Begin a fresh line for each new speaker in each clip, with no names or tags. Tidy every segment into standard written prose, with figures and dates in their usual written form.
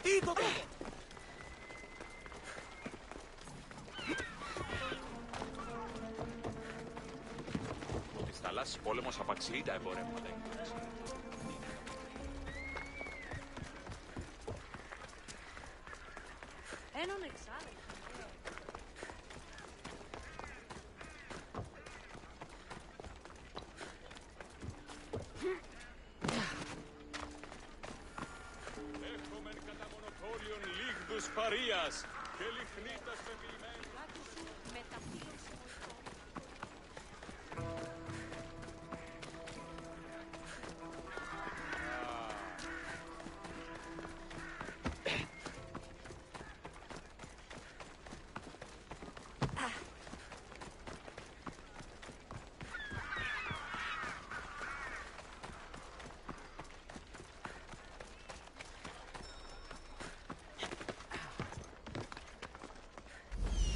Ο της θαλάσσης πόλεμος απαξιεί τα εμπορεύματα.
Έναν εξάλλου.
Έχομεν κατά μονοπόλιον λίγδους παρείας και λιχνίτας πεποιημένων.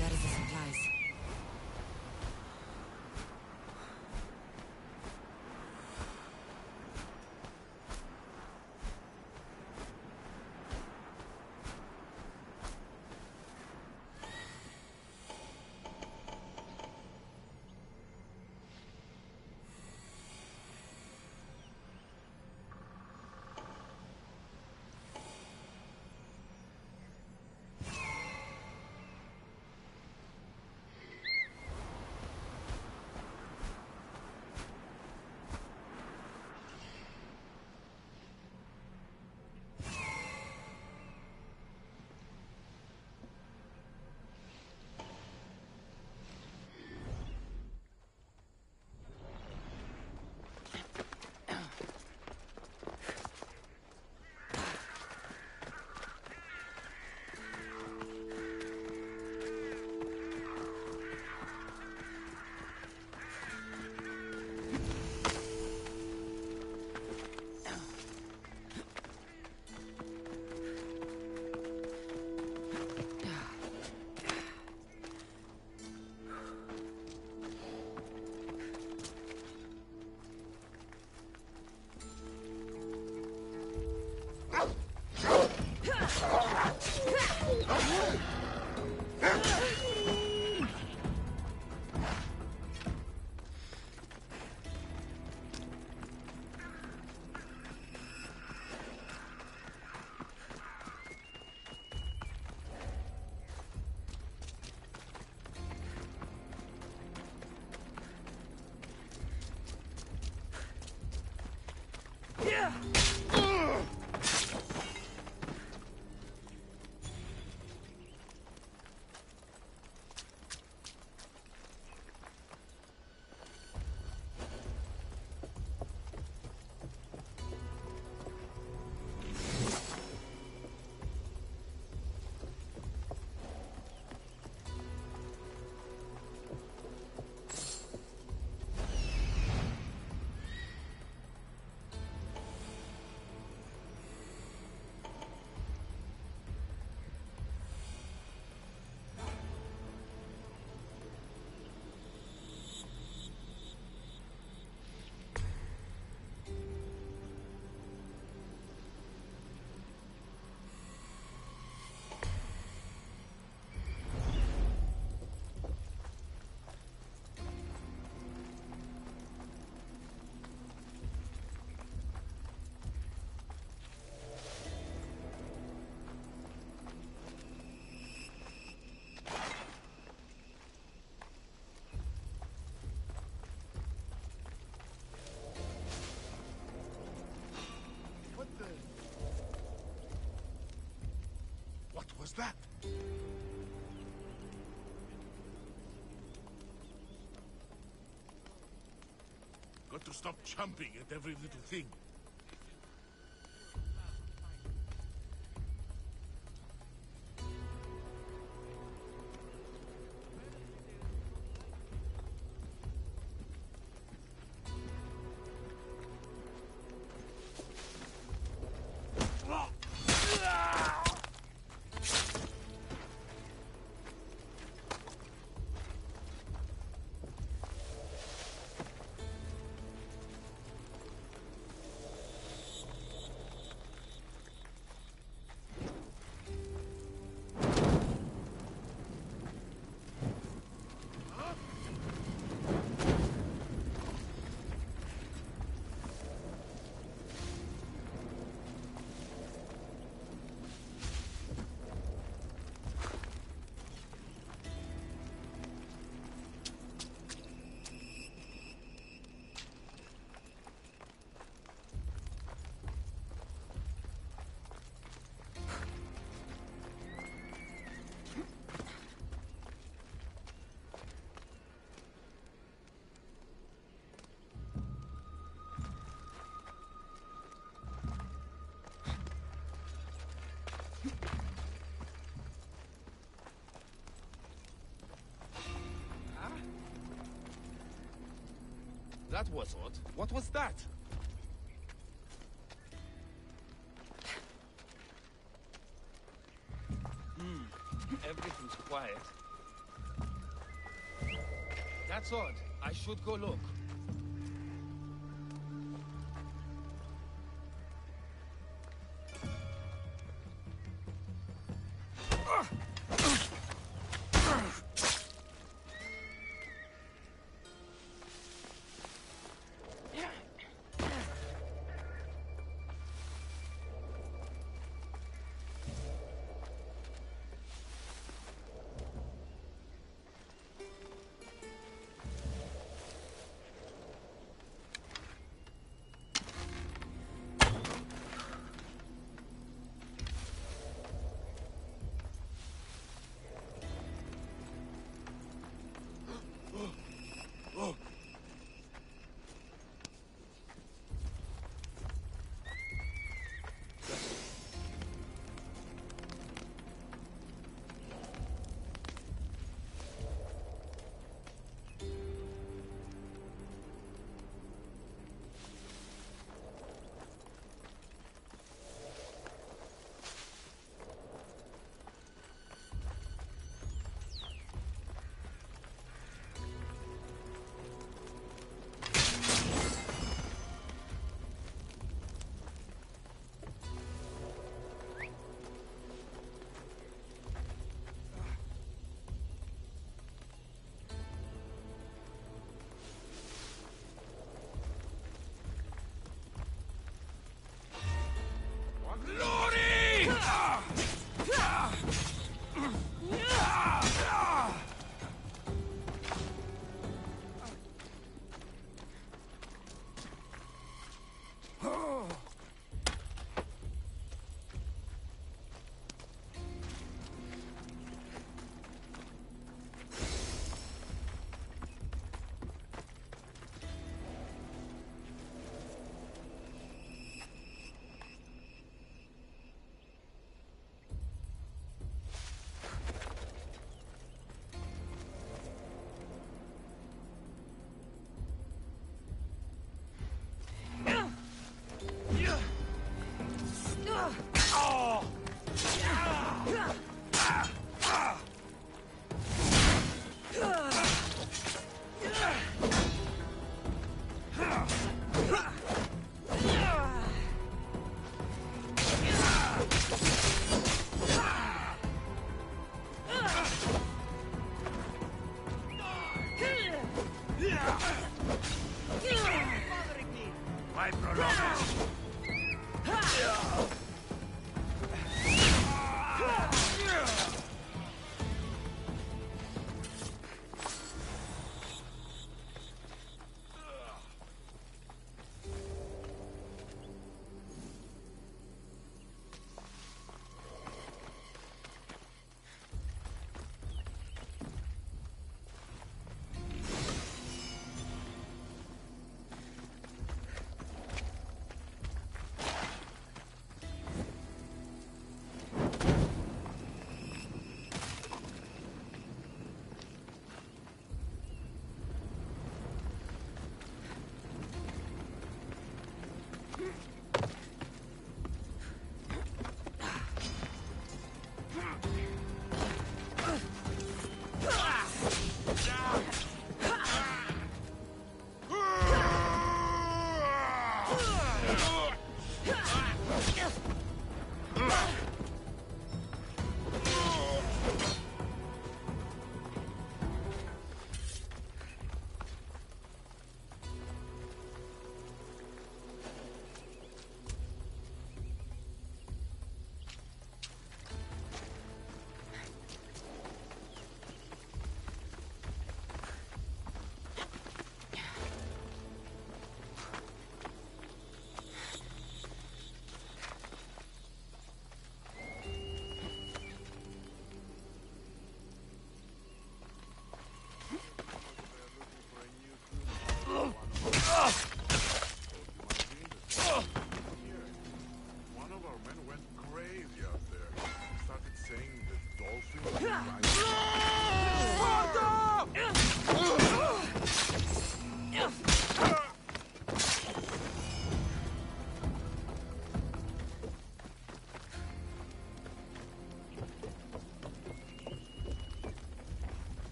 That is the supplies.
was that? Got to stop jumping at every little thing. That was odd. What was that?
Everything's quiet. That's odd. I should go look.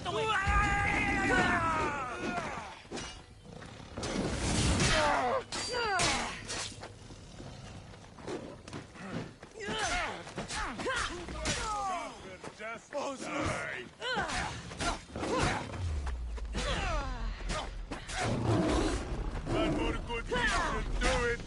the way!
Just die. One more good thing should do it.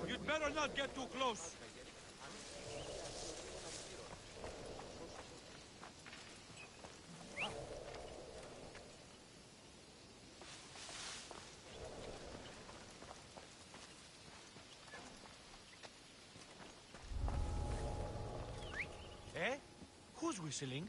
You'd better not get too close.
Eh? Who's whistling?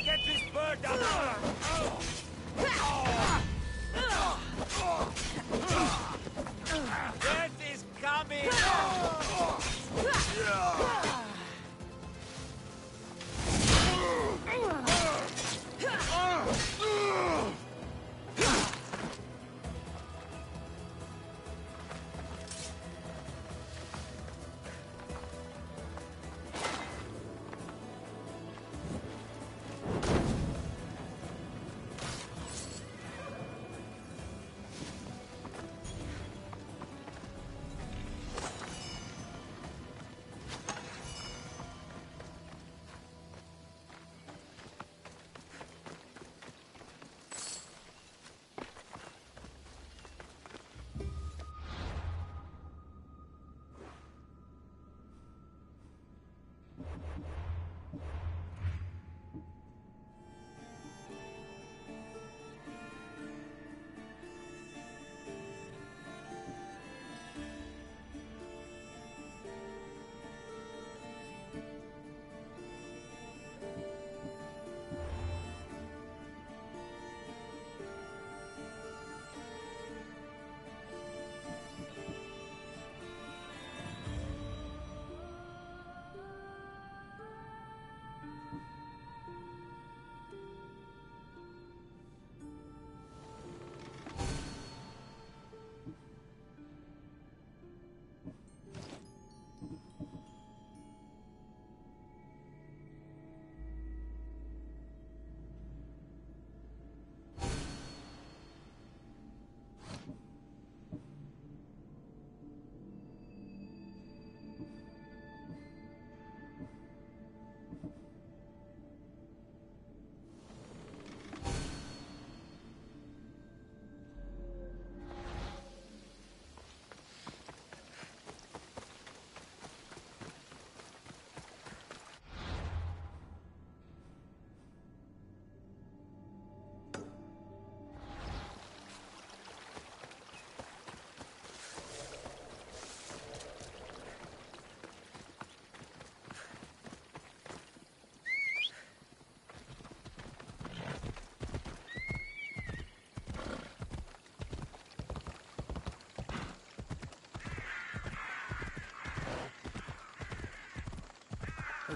Get this bird down!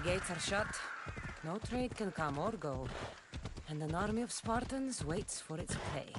gates are shut. No trade can come or go. And an army of Spartans waits for its pay.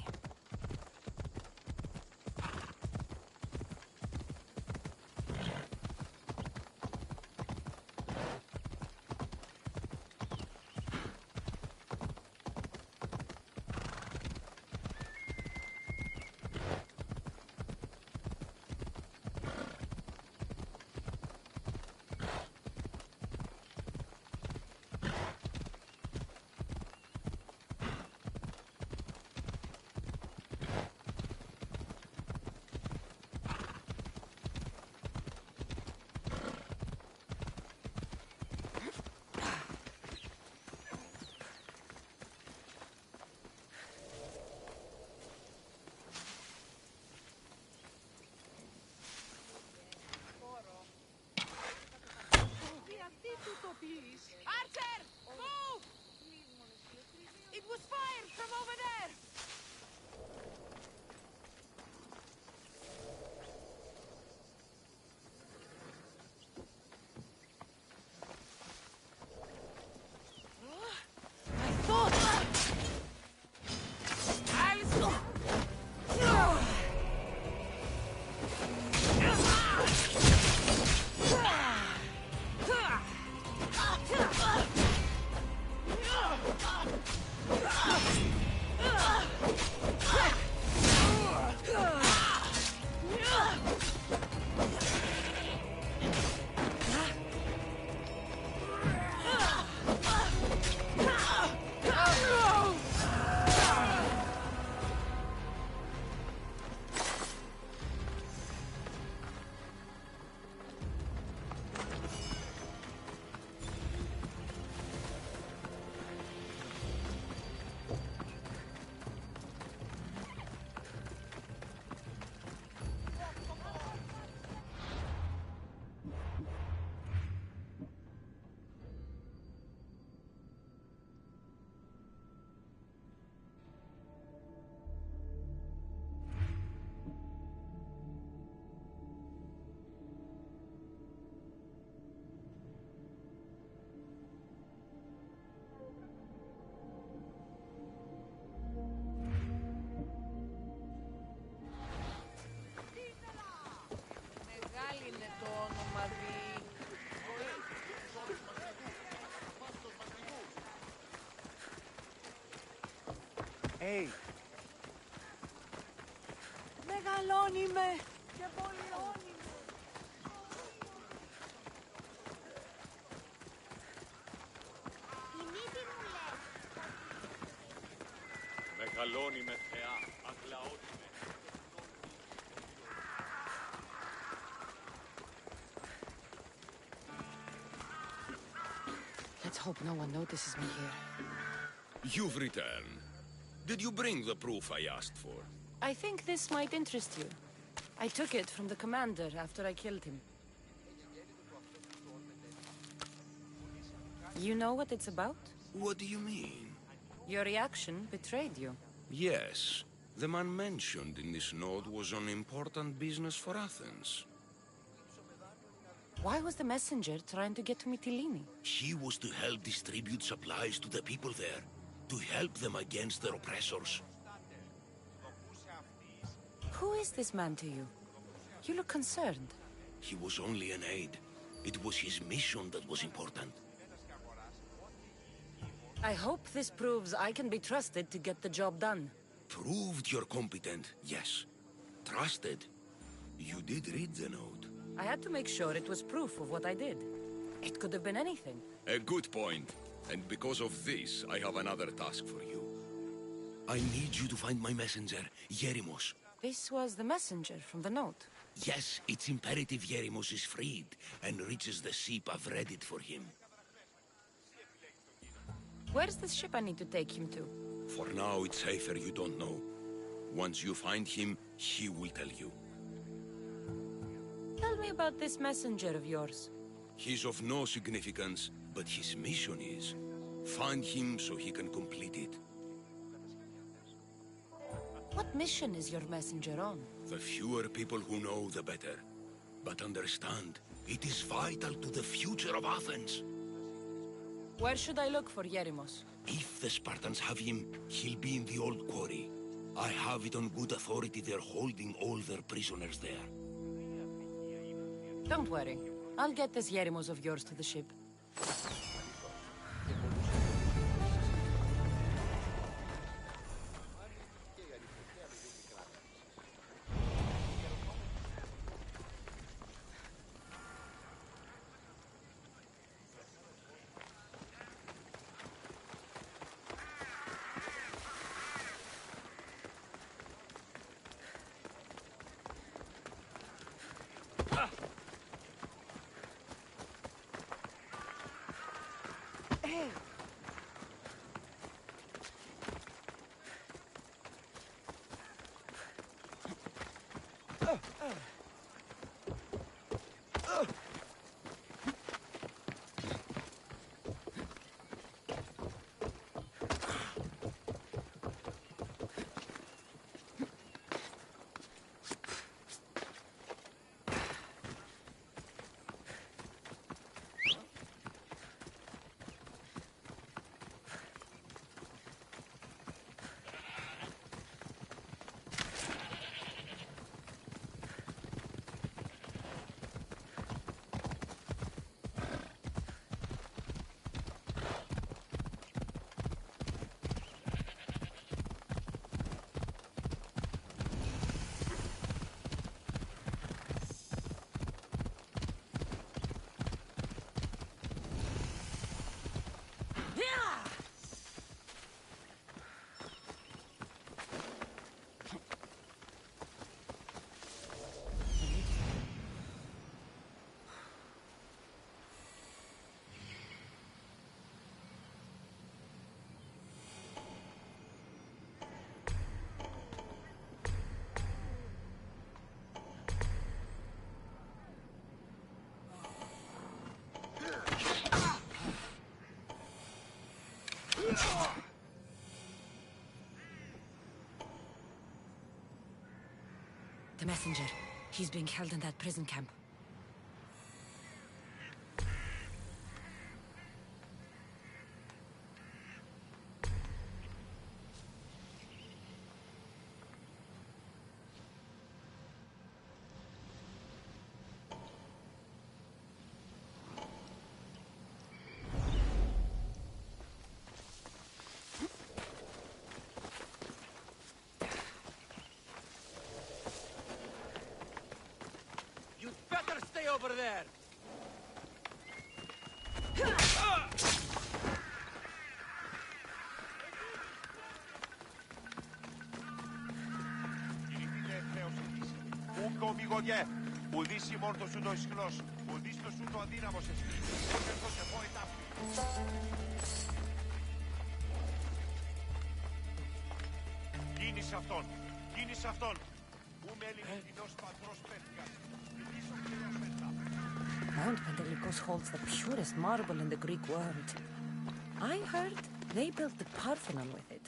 Archer! Move! It was fired from over there! I thought... Μεγάλη είναι το όνομα δι...
Hey,
Μεγαλώνει με και πολιώνει με.
Μεγαλώνει με θεά, αγλαώνει με.
Let's hope no one notices me here.
You've returned. Did you bring the proof I asked for?
I think this might interest you. I took it from the commander after I killed him. You know what it's about?
What do you mean?
Your reaction betrayed you.
Yes. The man mentioned in this note was on important business for Athens.
Why was the messenger trying to get to Mytilene?
He was to help distribute supplies to the people there, to help them against their oppressors.
Who is this man to you? You look concerned.
He was only an aide. It was his mission that was important.
I hope this proves I can be trusted to get the job done.
Proved you're competent, yes. Trusted. You did read the note.
I had to make sure it was proof of what I did. It could have been anything.
A good point. And because of this, I have another task for you. I need you to find my messenger, Yerimos.
This was the messenger from the note.
Yes, it's imperative Yerimos is freed and reaches the ship. I've read it for him.
Where's the ship I need to take him to?
For now, it's safer you don't know. Once you find him, he will tell you.
Tell me about this messenger of yours.
He's of no significance, but his mission is. Find him so he can complete it.
What mission is your messenger on?
The fewer people who know, the better. But understand, it is vital to the future of Athens.
Where should I look for Yerimos?
If the Spartans have him, he'll be in the old quarry. I have it on good authority they're holding all their prisoners there.
Don't worry. I'll get this Yerimos of yours to the ship. The messenger. He's being held in that prison camp.
Over there!
Ugomigogé, Odyssey morto su το ισχυρός, Οδύστος σου το αδύναμος εσύ. Έρθω σε πω ετάφη. Κίνησε αυτόν, κίνησε αυτόν. Πού με έλυνε κοινός πατρός πέφτιας.
Mount Pentelicus holds the purest marble in the Greek world. I heard they built the Parthenon with it.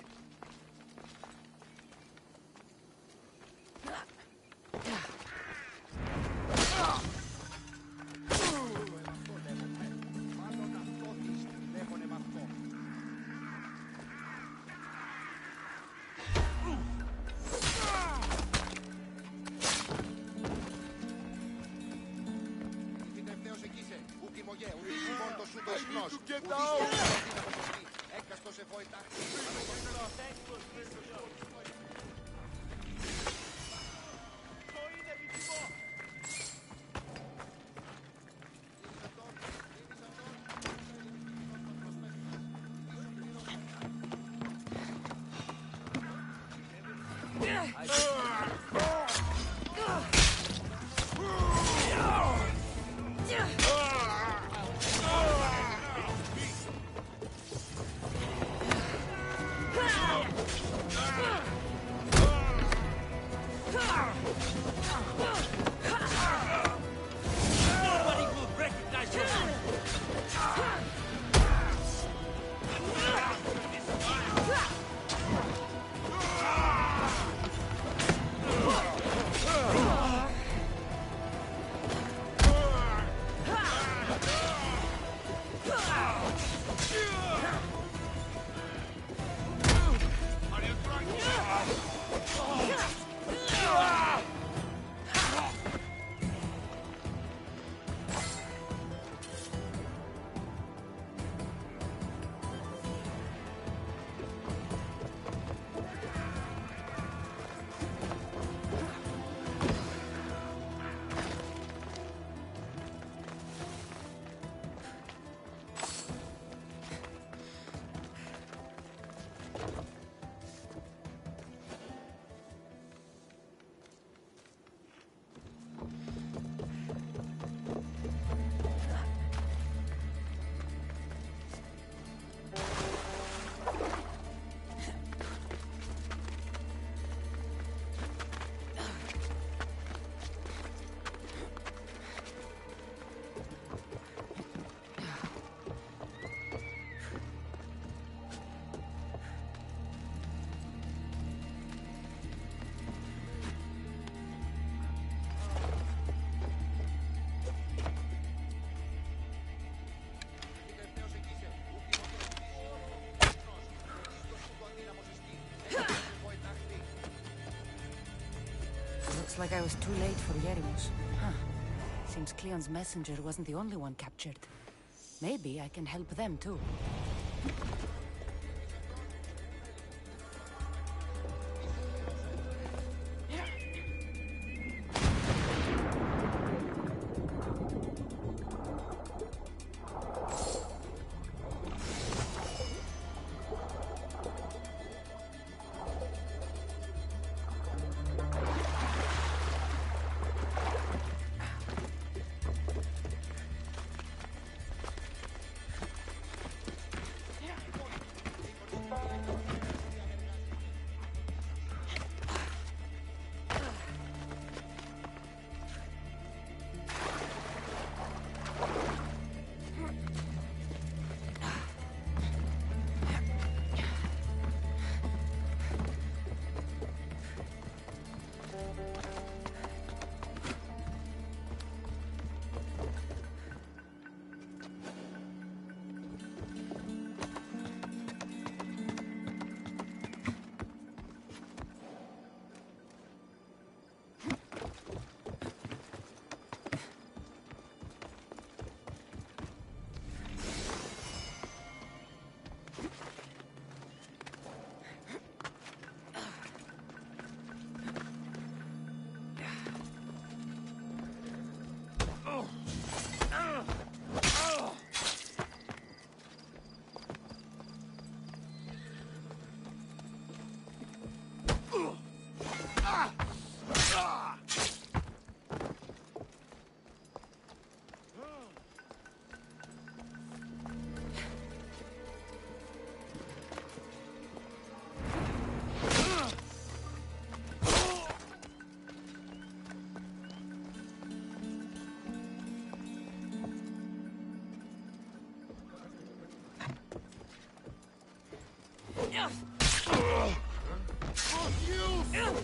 Looks like I was too late for Yerimus. Huh. Seems Cleon's messenger wasn't the only one captured. Maybe I can help them too.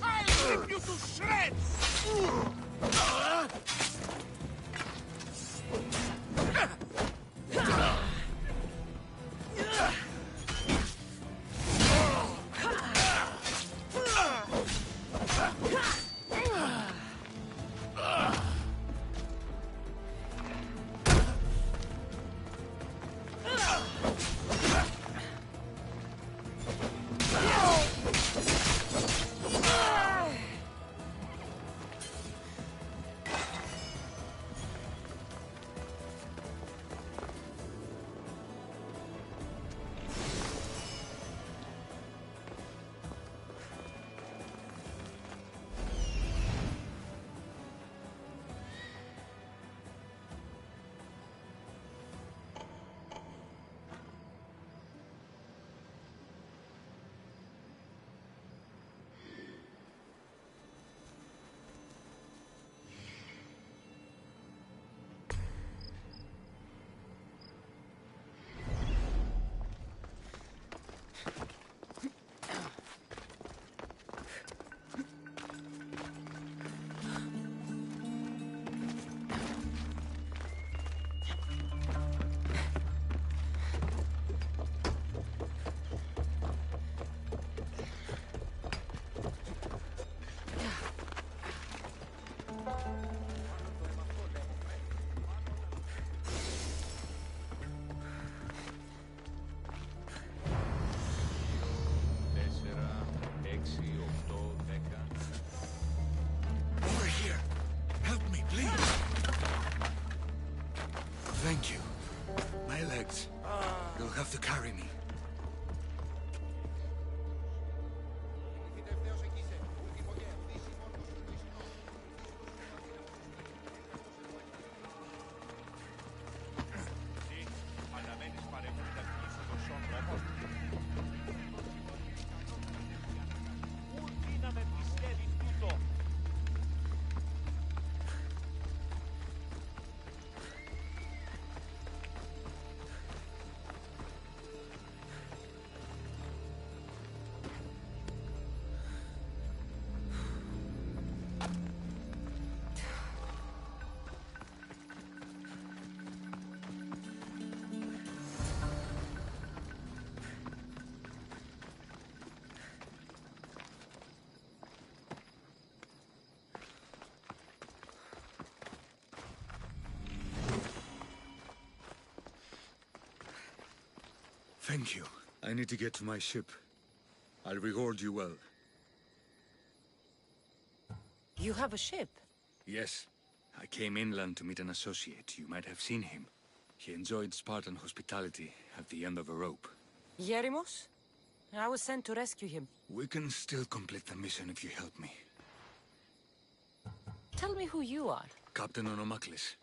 I'll rip you to shreds!
Thank you. My legs. You'll have to carry me. Thank you. I need to get to my ship. I'll reward you well.
You have a ship?
Yes. I came inland to meet an associate. You might have seen him. He enjoyed Spartan hospitality at the end of a rope.
Yerimos? I was sent to rescue him.
We can still complete the mission if you help me.
Tell me who you are.
Captain Onomaklis.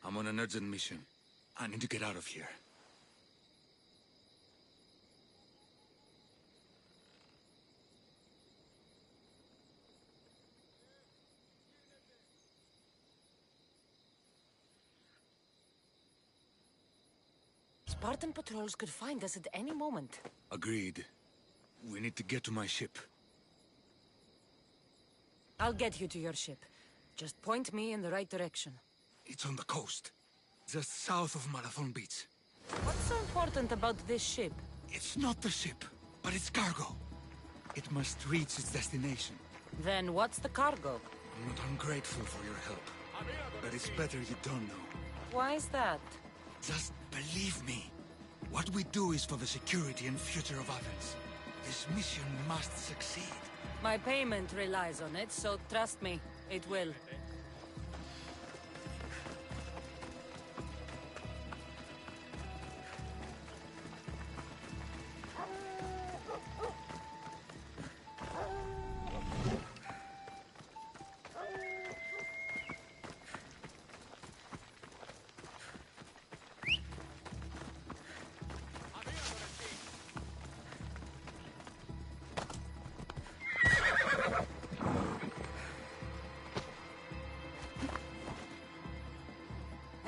I'm on an urgent mission. I need to get out of here.
Spartan patrols could find us at any moment.
Agreed. We need to get to my ship.
I'll get you to your ship. Just point me in the right direction.
It's on the coast. Just south of Marathon Beach.
What's so important about this ship?
It's not the ship, but it's cargo. It must reach its destination.
Then what's the cargo?
I'm not ungrateful for your help, but it's better you don't know.
Why is that?
Just believe me. What we do is for the security and future of Athens. This mission must succeed.
My payment relies on it, so trust me, it will.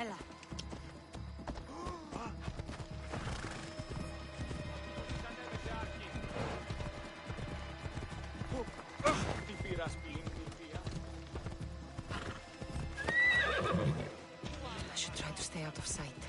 Ella.
Τι πήρας πλήν, Νύμφια?
I should try to stay out of sight.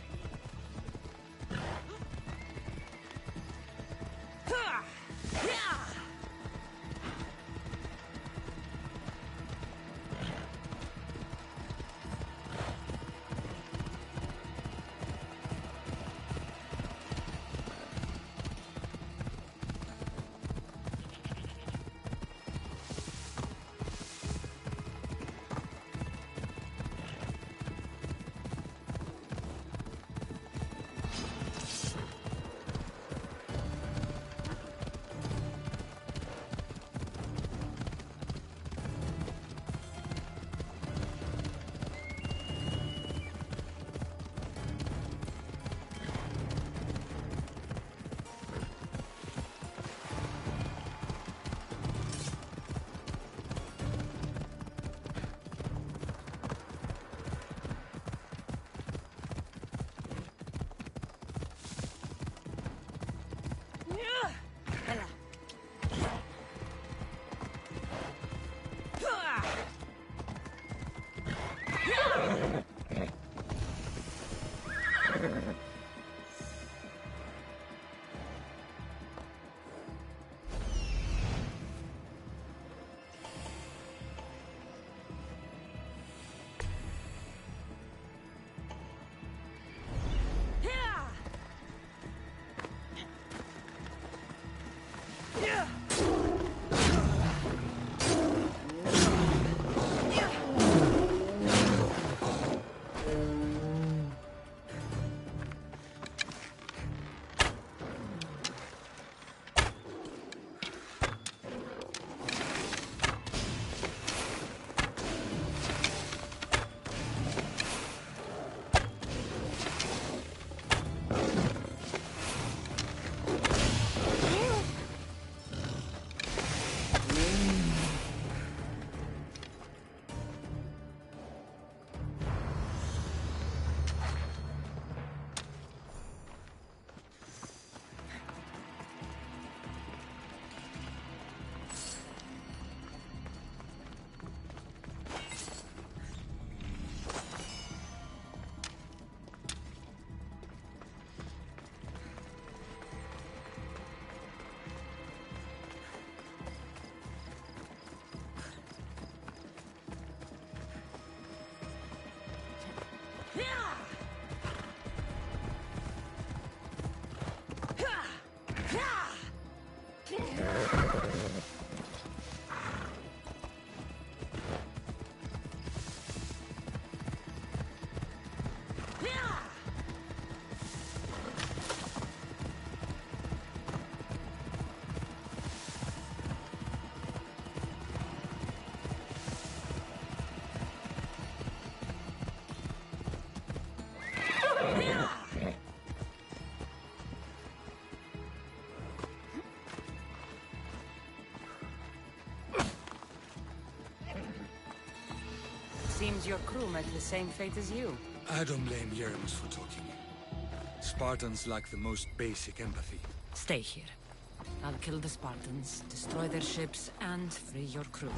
Suppose your crew met the same fate as you.
I don't blame Yeremus for talking. Spartans lack the most basic empathy.
Stay here. I'll kill the Spartans, destroy their ships, and free your crew.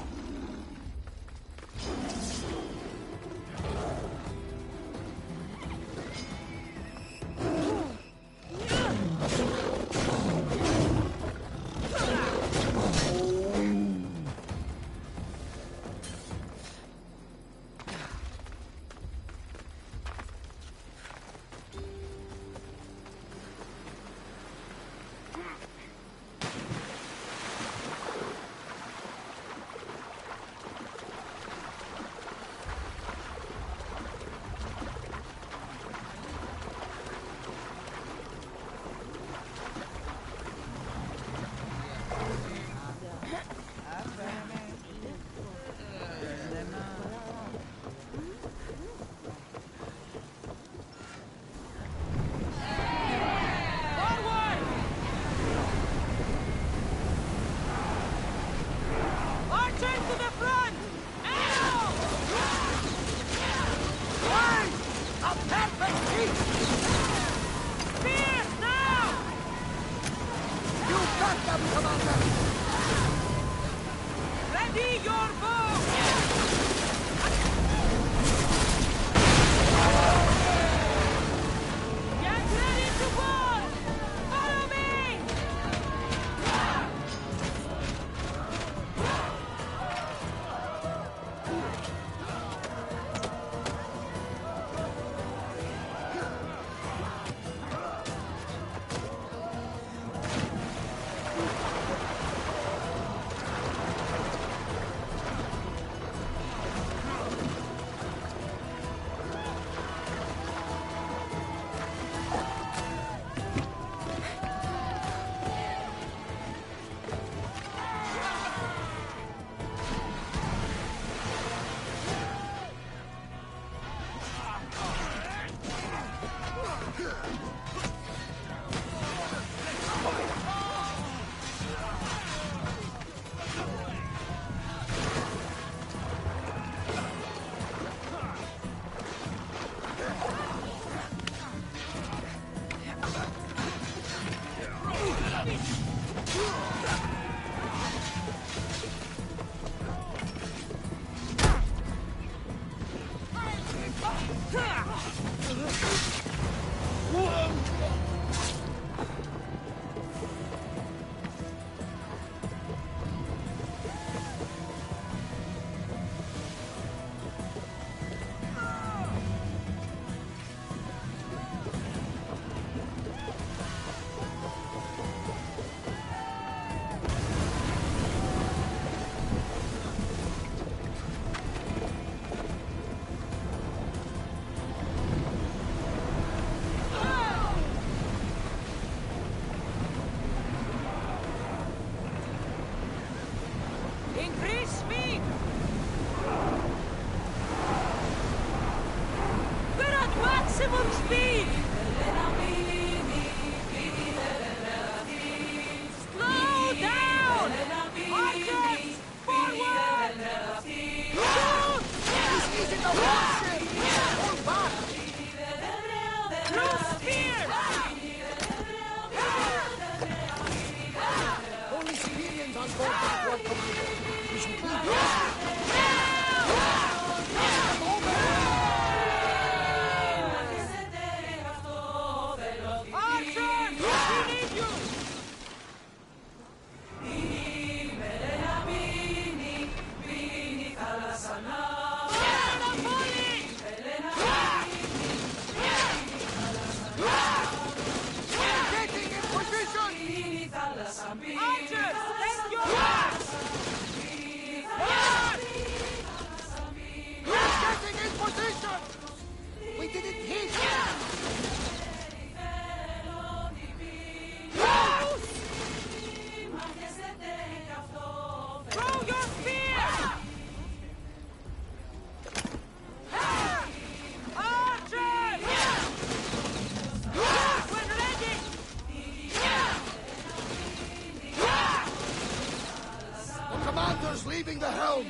Leaving the helm!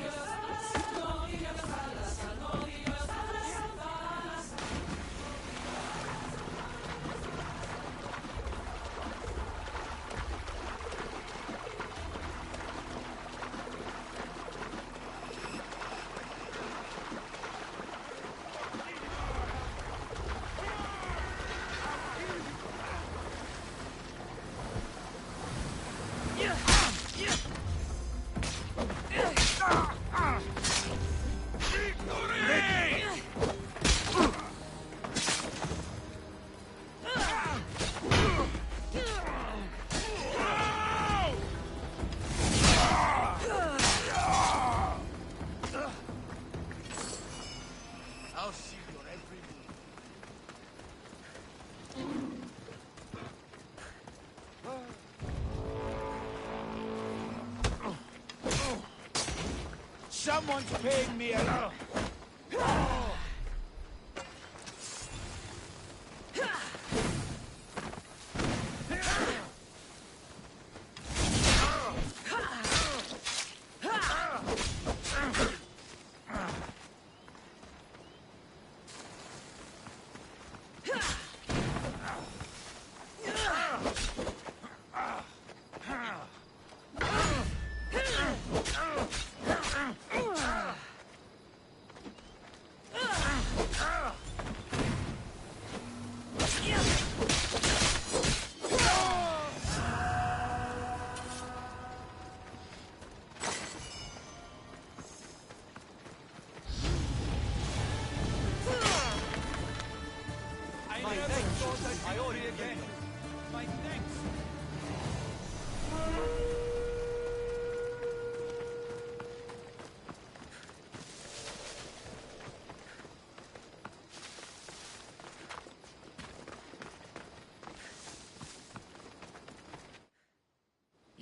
Someone's paying me a...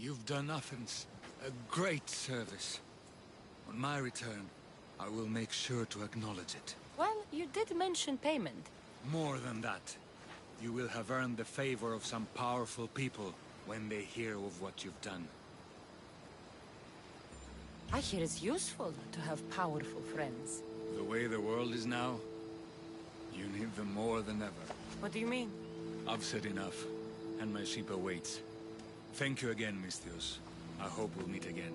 You've done Athens a great service. On my return, I will make sure to acknowledge it.
Well, you did mention payment.
More than that, you will have earned the favor of some powerful people when they hear of what you've done.
I hear it's useful to have powerful friends.
The way the world is now, you need them more than ever.
What do you mean?
I've said enough, and my ship awaits. Thank you again, Misthios. I hope we'll meet again.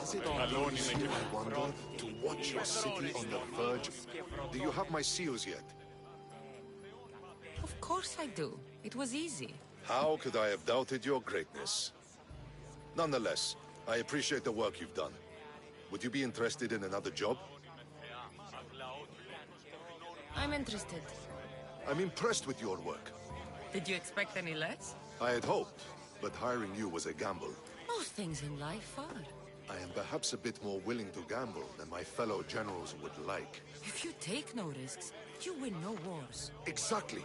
Has it all been you, I wonder, to watch your city on the verge? Do you have my seals yet?
Of course I do. It was easy.
How could I have doubted your greatness? Nonetheless, I appreciate the work you've done. Would you be interested in another job?
I'm interested.
I'm impressed with your work.
Did you expect any less?
I had hoped, but hiring you was a gamble.
Most things in life are.
I am perhaps a bit more willing to gamble than my fellow generals would like.
If you take no risks, you win no wars.
Exactly.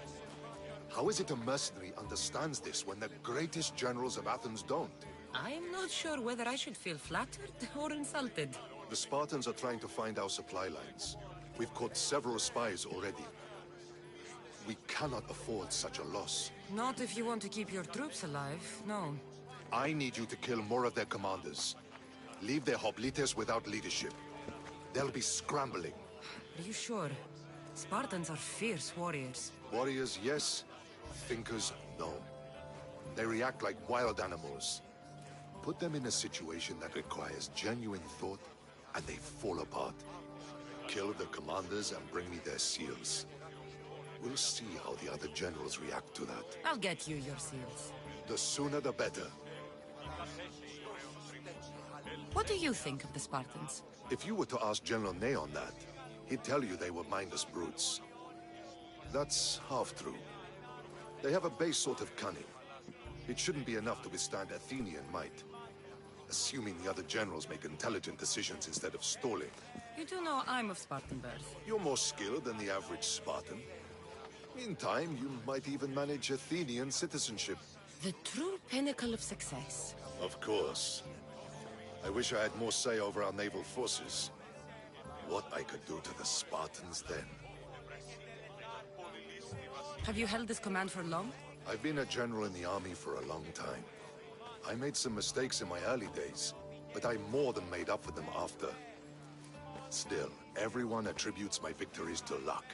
How is it a mercenary understands this when the greatest generals of Athens don't?
I'm not sure whether I should feel flattered or insulted.
The Spartans are trying to find our supply lines. We've caught several spies already. We cannot afford such a loss.
Not if you want to keep your troops alive, no.
I need you to kill more of their commanders. Leave their hoplites without leadership. They'll be scrambling.
Are you sure? Spartans are fierce warriors.
Warriors, yes. Thinkers, no. They react like wild animals. Put them in a situation that requires genuine thought, and they fall apart. Kill the commanders and bring me their seals. We'll see how the other generals react to that.
I'll get you your seals.
The sooner the better.
What do you think of the Spartans?
If you were to ask General Neon that, he'd tell you they were mindless brutes. That's half true. They have a base sort of cunning. It shouldn't be enough to withstand Athenian might. Assuming the other generals make intelligent decisions instead of stalling.
You do know I'm of Spartan birth.
You're more skilled than the average Spartan. In time, you might even manage Athenian citizenship.
The true pinnacle of success.
Of course. I wish I had more say over our naval forces. What I could do to the Spartans then.
Have you held this command for long?
I've been a general in the army for a long time. I made some mistakes in my early days, but I more than made up for them after. Still, everyone attributes my victories to luck,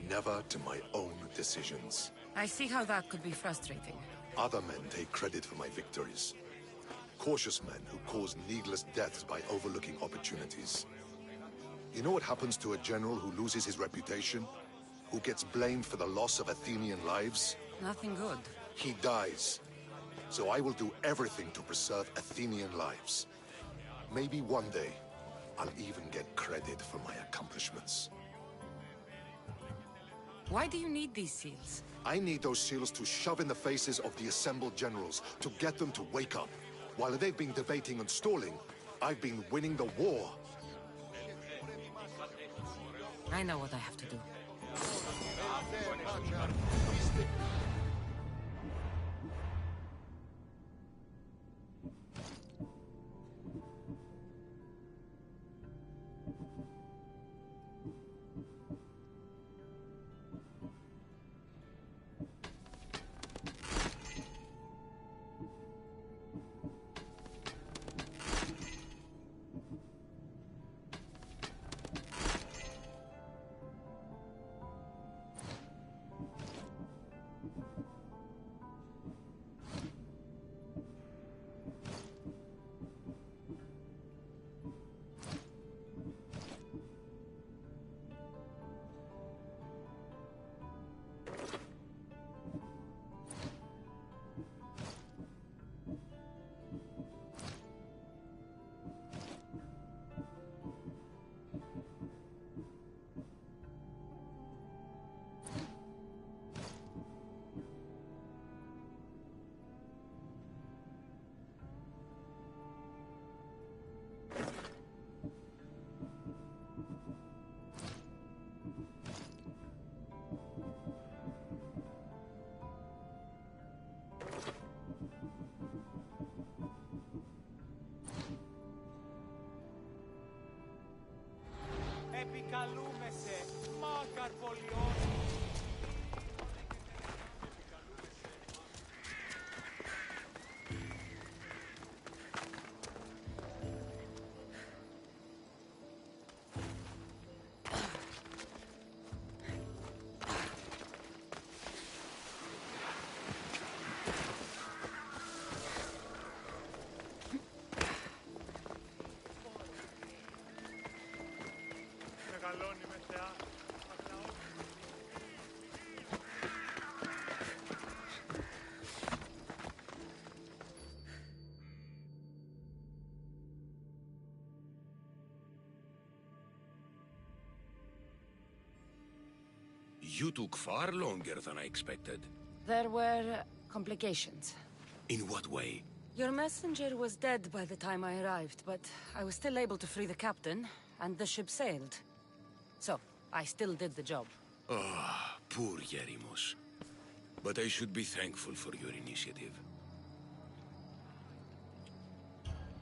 never to my own decisions.
I see how that could be frustrating.
Other men take credit for my victories. Cautious men who cause needless deaths by overlooking opportunities. You know what happens to a general who loses his reputation? Who gets blamed for the loss of Athenian lives?
Nothing good.
He dies. So I will do everything to preserve Athenian lives. Maybe one day, I'll even get credit for my accomplishments.
Why do you need these seals?
I need those seals to shove in the faces of the assembled generals, to get them to wake up. While they've been debating and stalling, I've been winning the war.
I know what I have to do.
Επικαλούμεσαι, μάκαρ πολιός.
You took far longer than I expected.
There were complications.
In what way?
Your messenger was dead by the time I arrived, but I was still able to free the captain, and the ship sailed. So, I still did the job.
Ah, poor Yerimos. But I should be thankful for your initiative.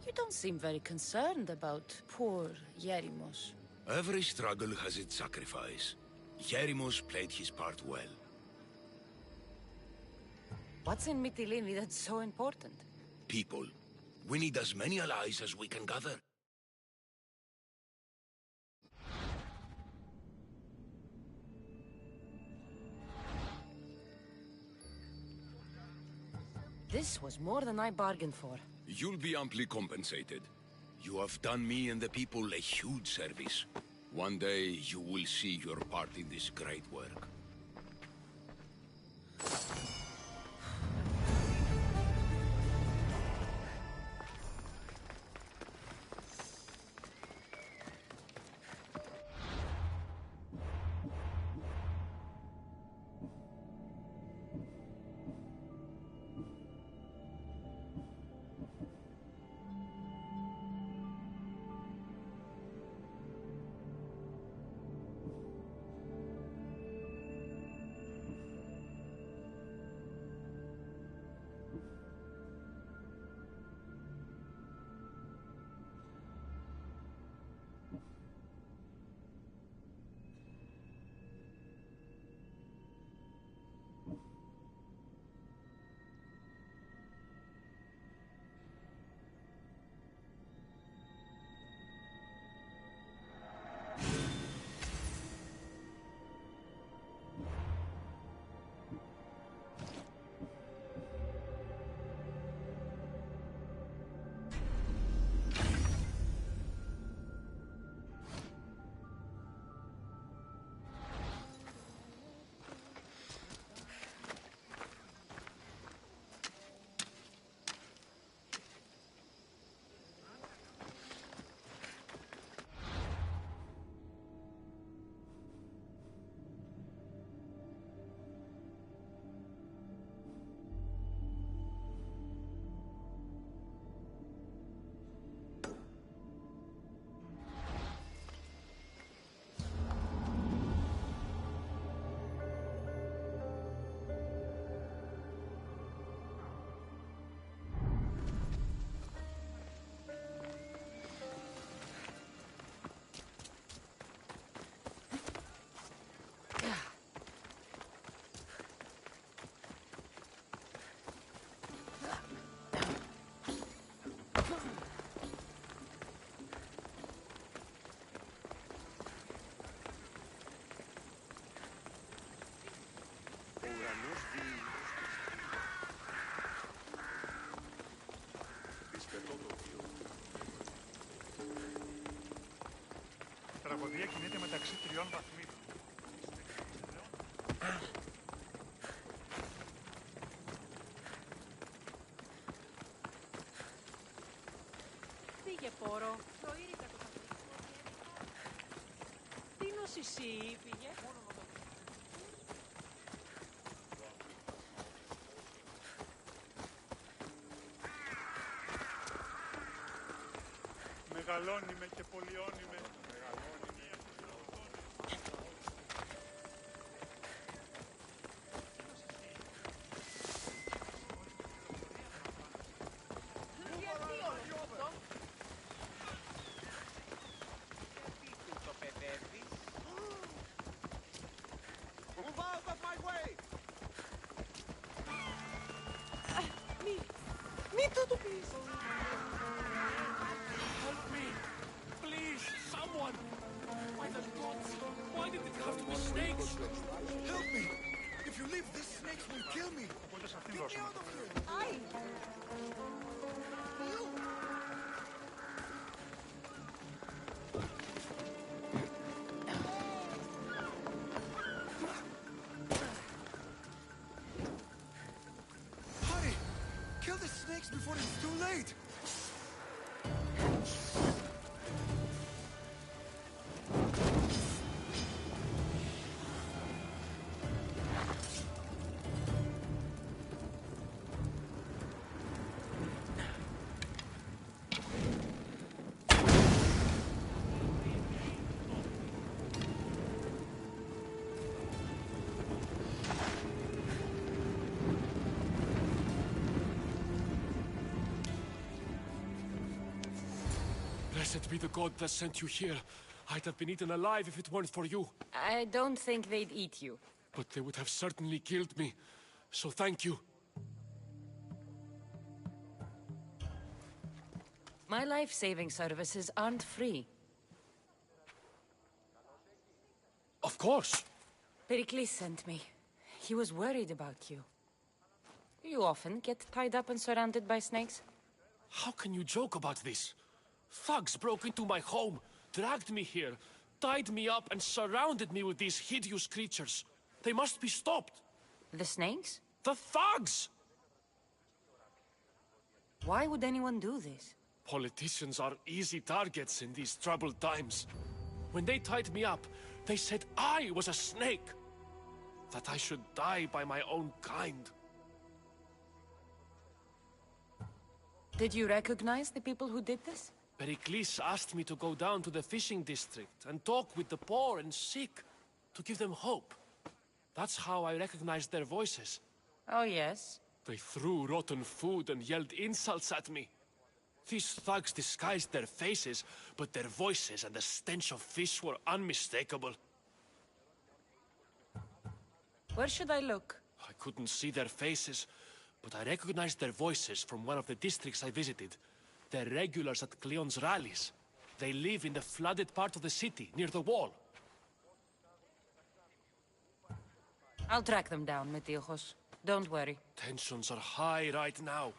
You don't seem very concerned about poor Yerimos.
Every struggle has its sacrifice. Yerimos played his part well.
What's in Mytilene that's so important?
People. We need as many allies as we can gather.
This was more than I bargained for.
You'll be amply compensated. You have done me and the people a huge service. One day, you will see your part in this great work.
Η τραγωδία κινείται μεταξύ τριών βαθμίδων.
Πήγε πόρο. Το ήρυκα το καθρικό. Τι νοσησί πήγε.
Μεγαλώνει και πολιώνει με.
Μην το του πεις.
Help me! Please, someone! By the gods! Why did it have to be snakes?
Help me! If you leave, these snakes will kill me!
Οπότε σε αυτήν
Get me
δώσαμε.
out of here!
Άι.
Blessed be the god that sent you here. I'd have been eaten alive if it weren't for you.
I don't think they'd eat you.
But they would have certainly killed me. So thank you.
My life-saving services aren't free.
Of course.
Pericles sent me. He was worried about you. You often get tied up and surrounded by snakes?
How can you joke about this? Thugs broke into my home, dragged me here, tied me up and surrounded me with these hideous creatures. They must be stopped.
The snakes?
The thugs!
Why would anyone do this?
Politicians are easy targets in these troubled times. When they tied me up, they said I was a snake. That I should die by my own kind.
Did you recognize the people who did this?
Pericles asked me to go down to the fishing district and talk with the poor and sick, to give them hope. That's how I recognized their voices.
Oh, yes?
They threw rotten food and yelled insults at me. These thugs disguised their faces, but their voices and the stench of fish were unmistakable.
Where should I look?
I couldn't see their faces, but I recognized their voices from one of the districts I visited. They're regulars at Cleon's rallies. They live in the flooded part of the city, near the wall.
I'll track them down, Metiochos. Don't worry.
Tensions are high right now.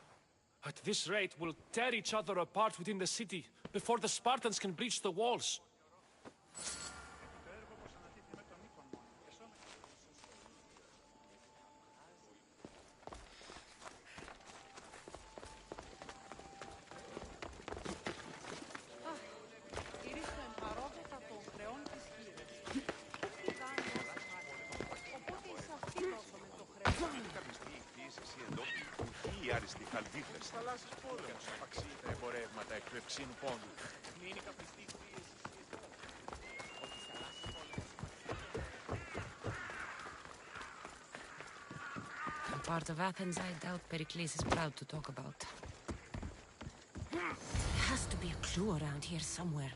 At this rate, we'll tear each other apart within the city, before the Spartans can breach the walls.
Στηρίζω εμπαρόβετα των χρεών της γύρας. Έχει κάνει όσα πάρει. Οπότε σε αυτή δώσαμε το χρέος.
Είναι κάποια στιγμή κτίσεις εσύ εδώ, οι άριστοι χαλβίδες. Θαλάσσης πόλεμος απαξίει τα εμπορεύματα εκ του ευξήνου πόντου. Μην είναι καπιστή πίεση.
A part of Athens I doubt Pericles is proud to talk about. There has to be a clue around here somewhere.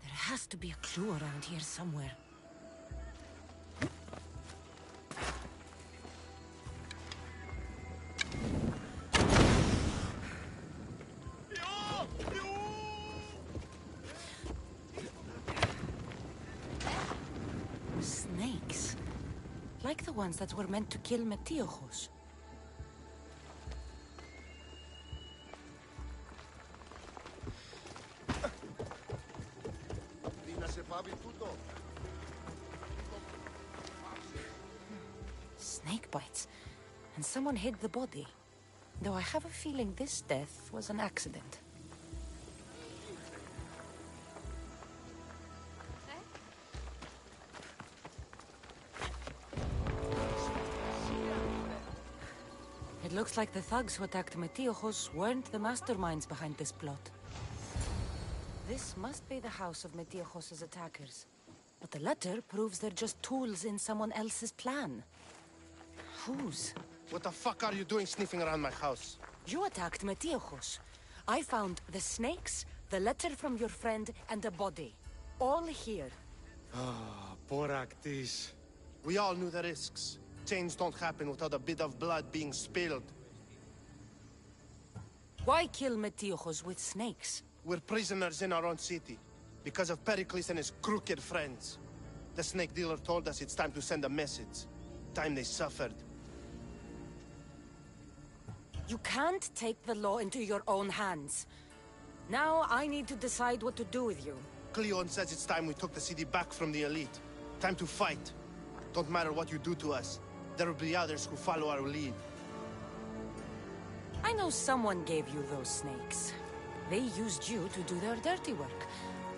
There has to be a clue around here somewhere. Snakes. Like the ones that were meant to kill Metiochos. Snake bites. And someone hid the body. Though I have a feeling this death was an accident. It looks like the thugs who attacked Metiochos weren't the masterminds behind this plot. This must be the house of Metiochos' attackers. But the letter proves they're just tools in someone else's plan. Whose?
What the fuck are you doing sniffing around my house?
You attacked Metiochos. I found the snakes, the letter from your friend, and a body. All here.
Ah, Boraktis. We all knew the risks. Change don't happen without a bit of blood being spilled.
Why kill Metiochos with snakes?
We're prisoners in our own city. Because of Pericles and his crooked friends. The snake dealer told us it's time to send a message. Time they suffered.
You can't take the law into your own hands. Now I need to decide what to do with you.
Cleon says it's time we took the city back from the elite. Time to fight. Don't matter what you do to us. There will be others who follow our lead.
I know someone gave you those snakes. They used you to do their dirty work.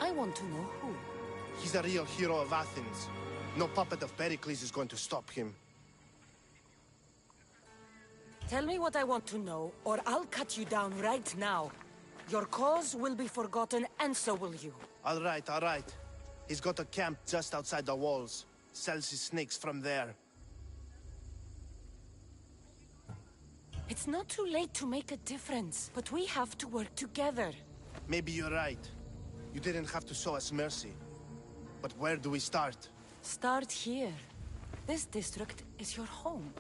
I want to know who.
He's a real hero of Athens. No puppet of Pericles is going to stop him.
Tell me what I want to know, or I'll cut you down right now. Your cause will be forgotten, and so will you.
All right, all right. He's got a camp just outside the walls. Sells his snakes from there.
It's not too late to make a difference, but we have to work together.
Maybe you're right. You didn't have to show us mercy. But where do we start?
Start here. This district is your home.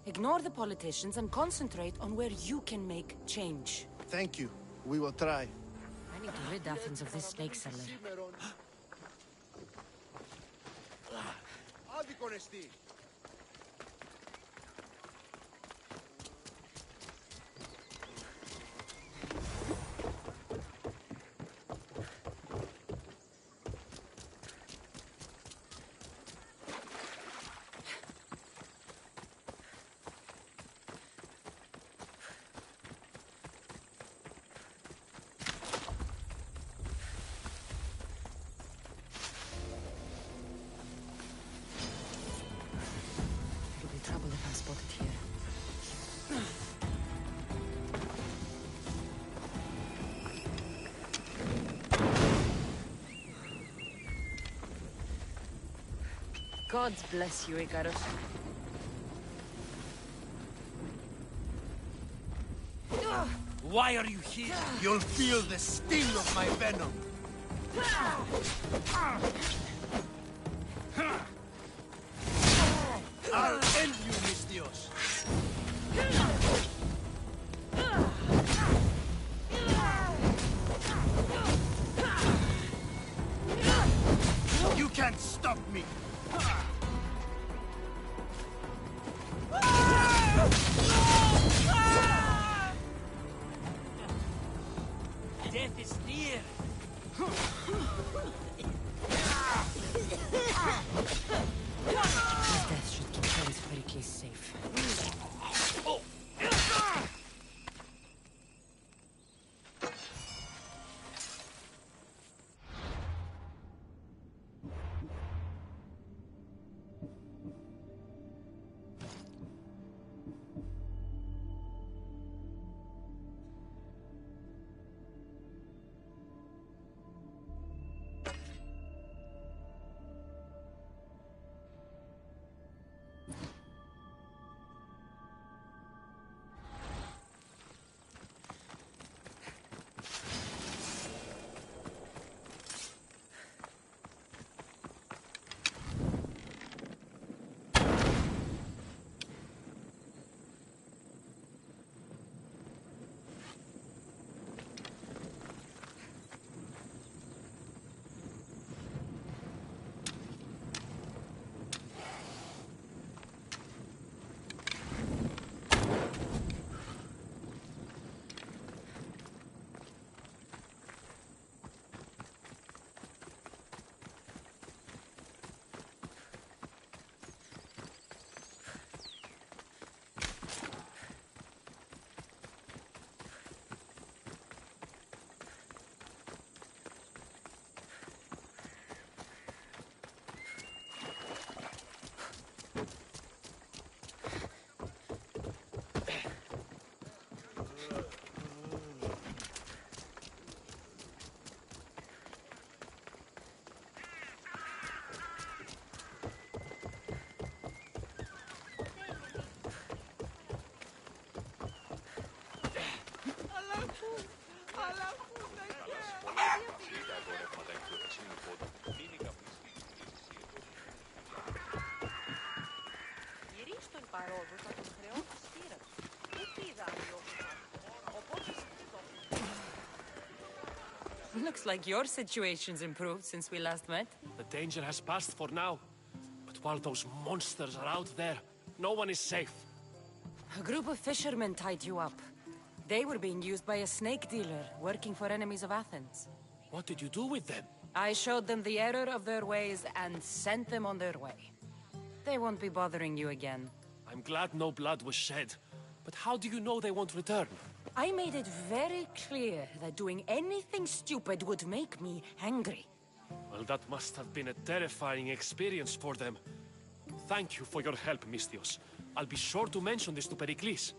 Ignore the politicians and concentrate on where you can make change.
Thank you. We will try.
I need to rid Athens of this snake seller. It'll be trouble if I spot it here. God bless you, Icarus.
Why are you here? You'll feel the sting of my venom. I'll end you, Mistios. You can't stop me. Death is near.
His death should keep Prince Pericles safe.
παρόδου θα τον χρεώνει τη χείρα του. Ούτε είδα αλλιώς. Οπότε σκεφτώ.
Looks like your situation's improved since we last met.
The danger has passed for now. But while those monsters are out there, no one is safe.
A group of fishermen tied you up. They were being used by a snake dealer working for enemies of Athens.
What did you do with them?
I showed them the error of their ways and sent them on their way. They won't be bothering you again.
I'm glad no blood was shed. But how do you know they won't return?
I made it very clear that doing anything stupid would make me angry.
Well, that must have been a terrifying experience for them. Thank you for your help, Misthios. I'll be sure to mention this to Pericles.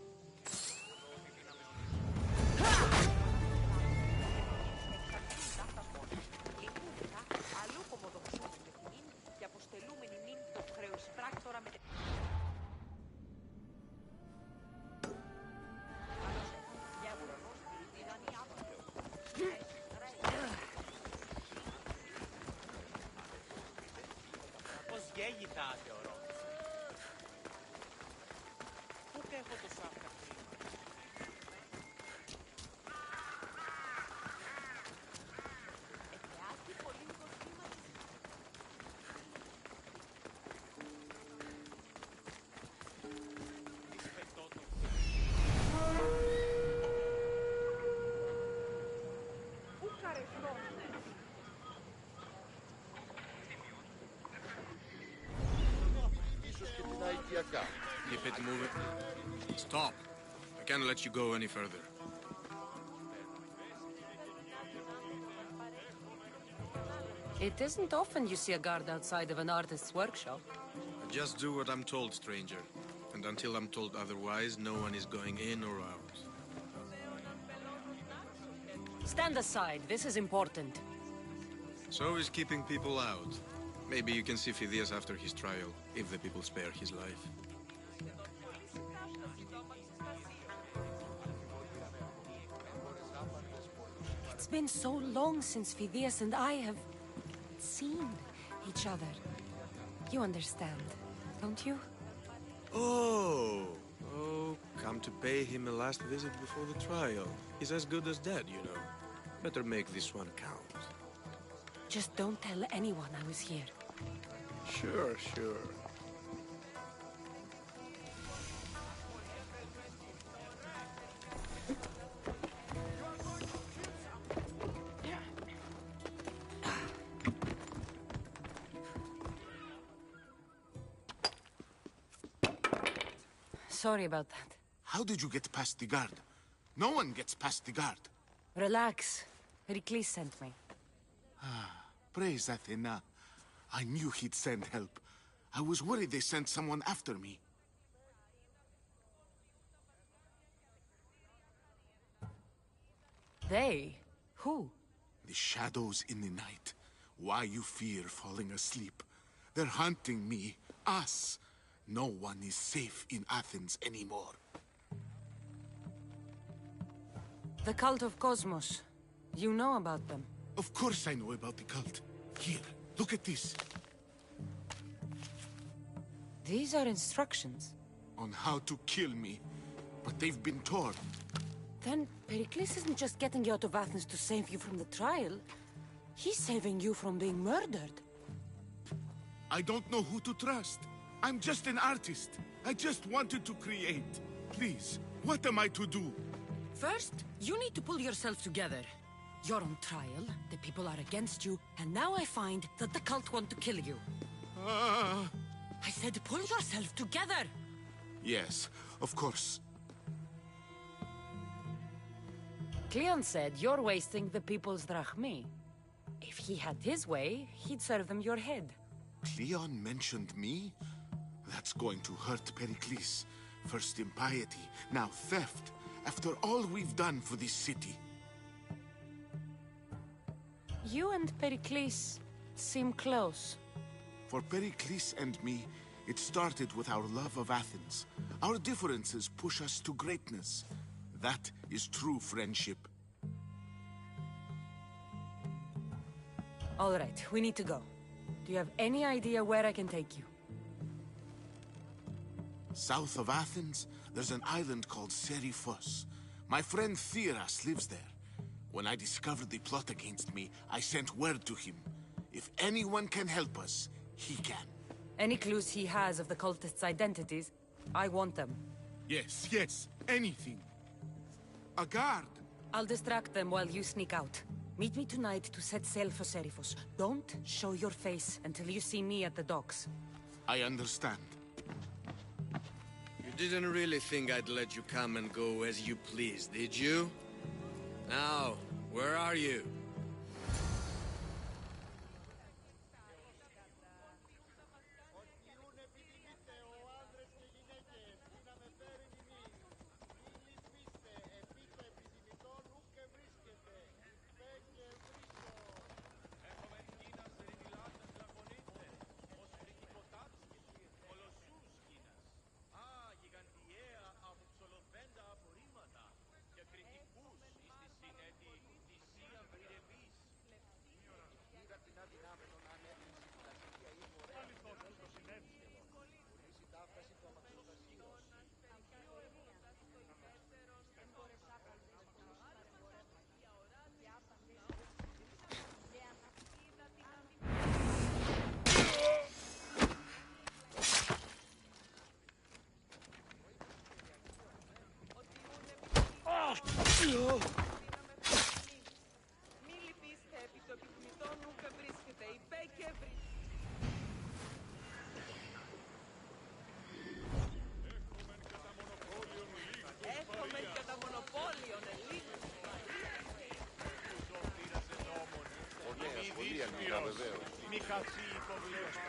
Keep it moving. Stop. I can't let you go any further.
It isn't often you see a guard outside of an artist's workshop.
I just do what I'm told, stranger. And until I'm told otherwise, no one is going in or out.
Stand aside. This is important.
So is keeping people out. Maybe you can see Phidias after his trial, if the people spare his life.
It's been so long since Phidias and I have seen each other. You understand, don't you?
Oh, come to pay him a last visit before the trial. He's as good as dead, you know. Better make this one count.
Just don't tell anyone I was here.
Sure.
Sorry about that.
How did you get past the guard? No one gets past the guard.
Relax. Pericles sent me.
Praise Athena. I knew he'd send help. I was worried they sent someone after me.
They? Who?
The shadows in the night. Why you fear falling asleep. They're hunting me. Us. No one is safe in Athens anymore.
The cult of Cosmos. You know about them?
Of course I know about the cult. Here, look at this.
These are instructions.
On how to kill me. But they've been torn.
Then Pericles isn't just getting you out of Athens to save you from the trial. He's saving you from being murdered.
I don't know who to trust. I'm just an artist. I just wanted to create. Please, what am I to do?
First, you need to pull yourself together. You're on trial, the people are against you, and now I find that the cult want to kill you. I said pull yourself together!
Yes, of course.
Cleon said you're wasting the people's drachmi. If he had his way, he'd serve them your head.
Cleon mentioned me? That's going to hurt Pericles. First impiety, now theft. After all we've done for this city.
You and Pericles seem close.
For Pericles and me, it started with our love of Athens. Our differences push us to greatness. That is true friendship.
All right, we need to go. Do you have any idea where I can take you?
South of Athens, there's an island called Seriphos. My friend Theras lives there. When I discovered the plot against me, I sent word to him. If anyone can help us, he can.
Any clues he has of the cultists' identities, I want them.
Yes, anything. A guard!
I'll distract them while you sneak out. Meet me tonight to set sail for Seriphos. Don't show your face until you see me at the docks.
I understand.
didn't really think I'd let you come and go as you please, did you? Now, where are you?
Μη λυπήστε, επί το επιθυμητόν ουκ βρίσκεται. Υπέ και Έχομεν κατά μονοπόλιον ελίγους.
Πολύ ελπίδα βεβαίως. Μη χαθεί υποβλέψτε.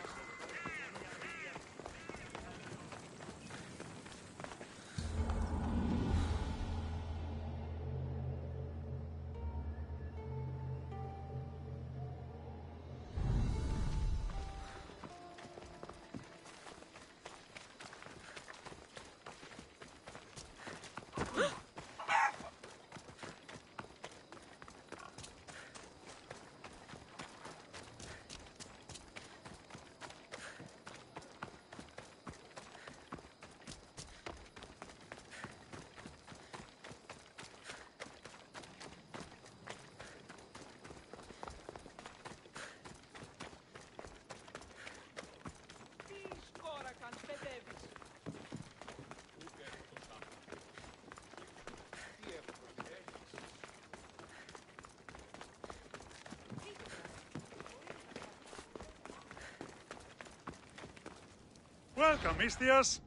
Τι σκόρακαν, παιδεύεις.
Welcome, Istias.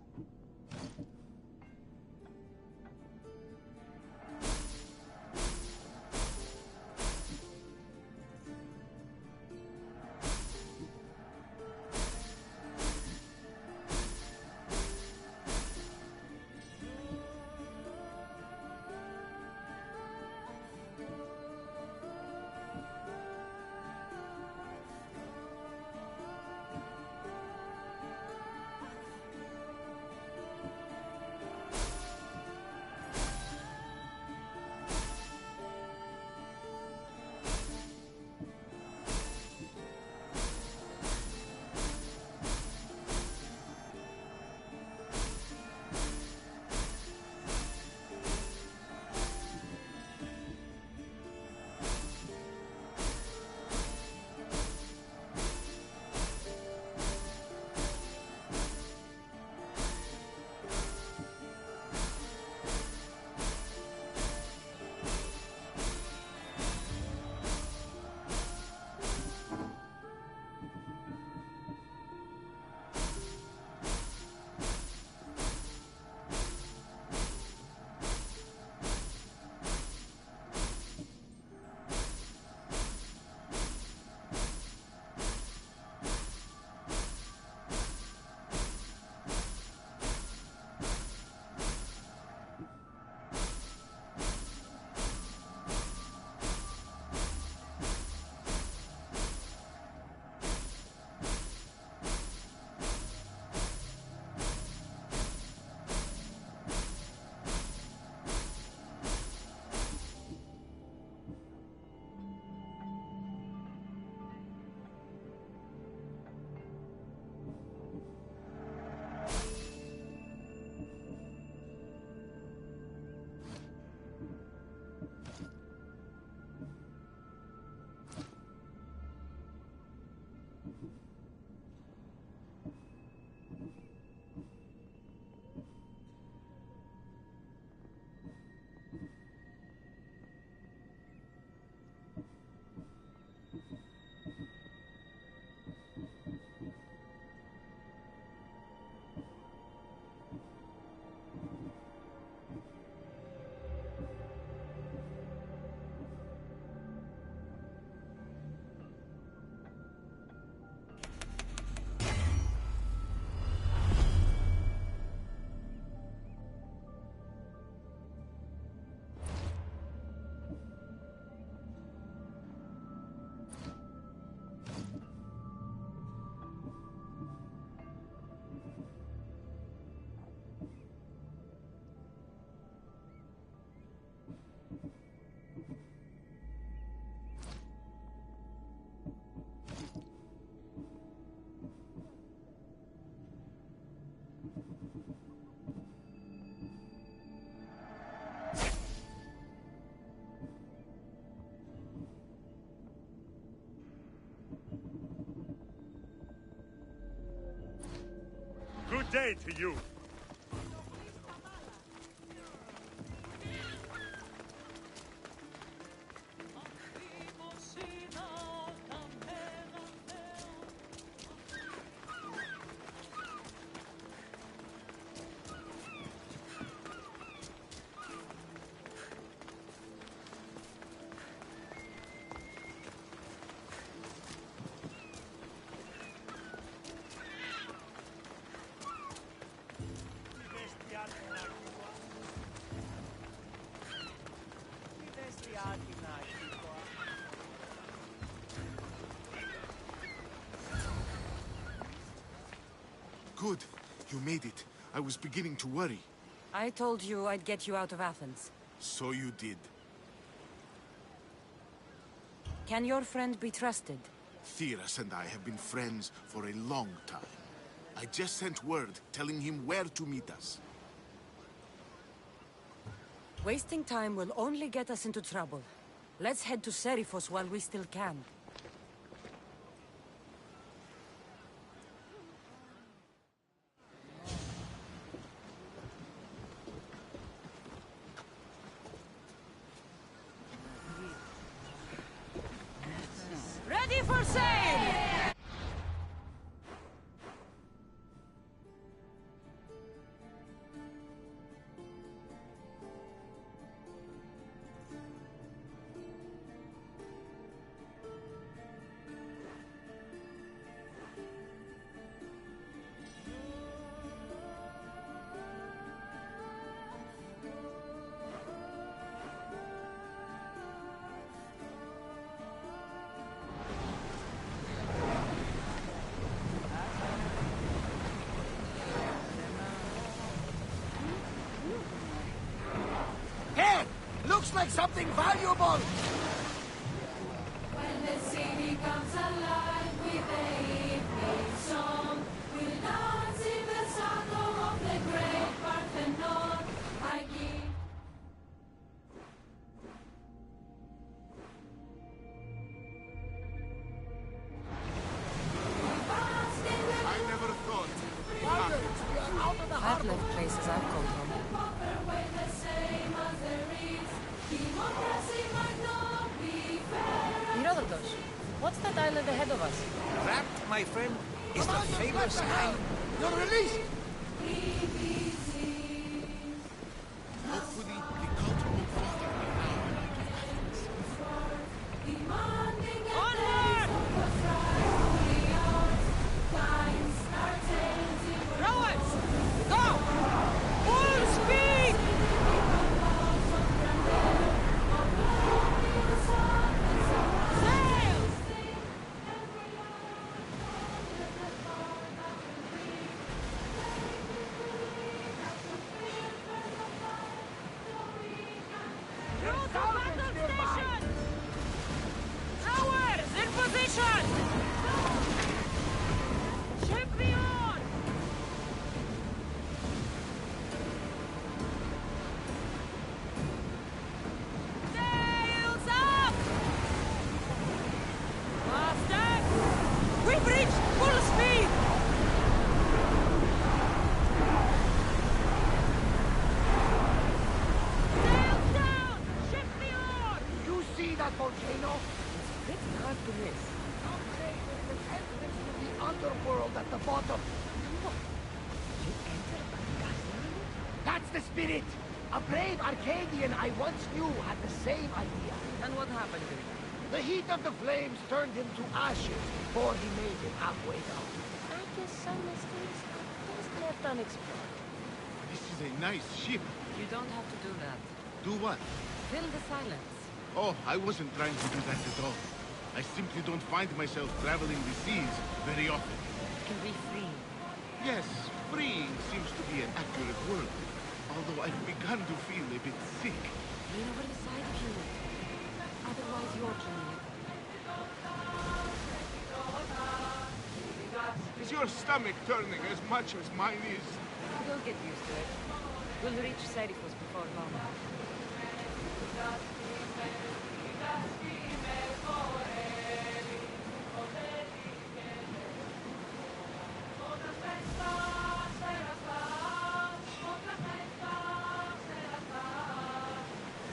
Good day to you.
Good. You made it. I was beginning to worry.
I told you I'd get you out of Athens.
So you did.
Can your friend be trusted?
Theras and I have been friends for a long time. I just sent word telling him where to meet us.
Wasting time will only get us into trouble. Let's head to Seriphos while we still can. Ready for sail!
Looks like something valuable!
When the city comes alive with the evening song, we'll dance in the shadow of the great Parthenon. I give...
I never thought.
I've left places I've come from. Herodotus, what's that island ahead of us?
That, my friend, is the famous island. You're released!
Hopefully, the cult won't bother me now.
Onward! Rowers! Go! Full speed!
volcano? It's pretty hard to miss. Some say there's an entrance to the underworld at the bottom. Look, you entered by casting? That's the spirit! A brave Arcadian I once knew had the same idea.
And what happened to him?
The heat of the flames turned him to ashes before he made it halfway down.
I guess some mysteries are best left unexplored.
This is a nice ship.
You don't have to do that.
Do what?
Fill the silence.
Oh, I wasn't trying to do that at all. I simply don't find myself traveling the seas very often.
It can be free.
Yes, freeing seems to be an accurate word. although I've begun to feel a bit sick.
Lean over the side if you need. Otherwise, you're dreaming.
Is your stomach turning as much as mine is?
You'll get used to it. We'll reach Serifos before long.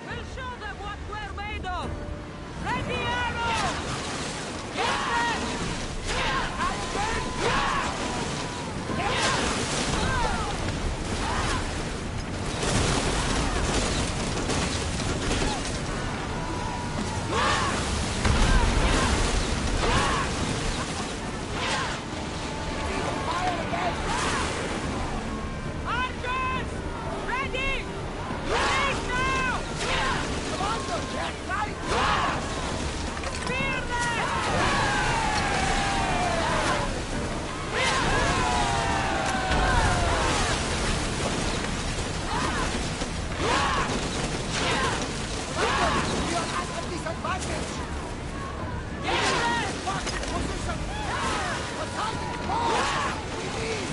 We'll show them what we're made of! Ready, arrow! Get them! Archers! Ready! Release now! Come on, get right! Spear them!
We are at a disadvantage! Get in! Fuck position! Attacking more! We need!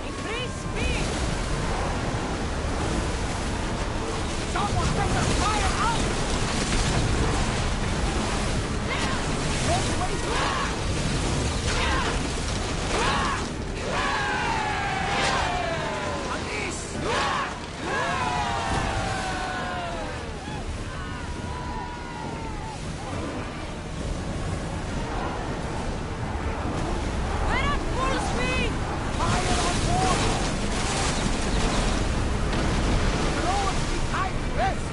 Increase speed!
Someone take the fire out! Don't wait!
We're at full speed!
Fire on board! Throw us behind rest!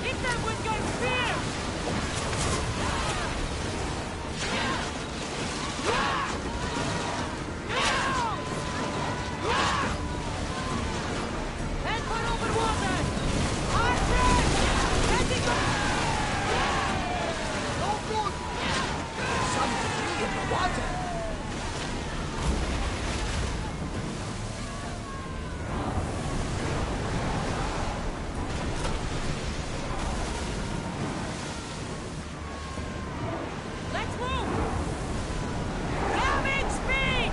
Hit them with your spear! Head for over water! Archers! Ready go!
No good! Some debris in the water!
Let's move! Ramming speed!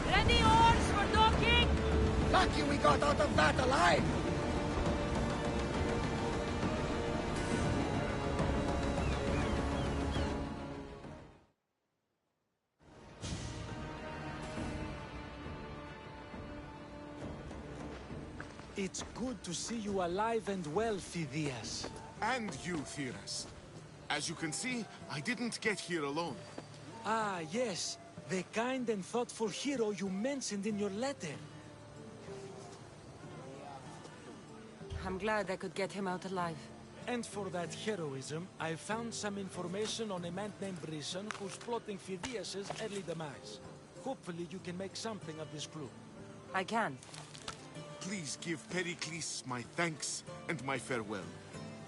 Ready oars for docking?
Lucky we got out of that alive!
It's good to see you alive and well, Phidias.
And you, Theras. As you can see, I didn't get here alone.
Ah, yes. The kind and thoughtful hero you mentioned in your letter.
I'm glad I could get him out alive.
And for that heroism, I found some information on a man named Brisson who's plotting Phidias' early demise. Hopefully you can make something of this clue.
I can.
Please give Pericles my thanks and my farewell.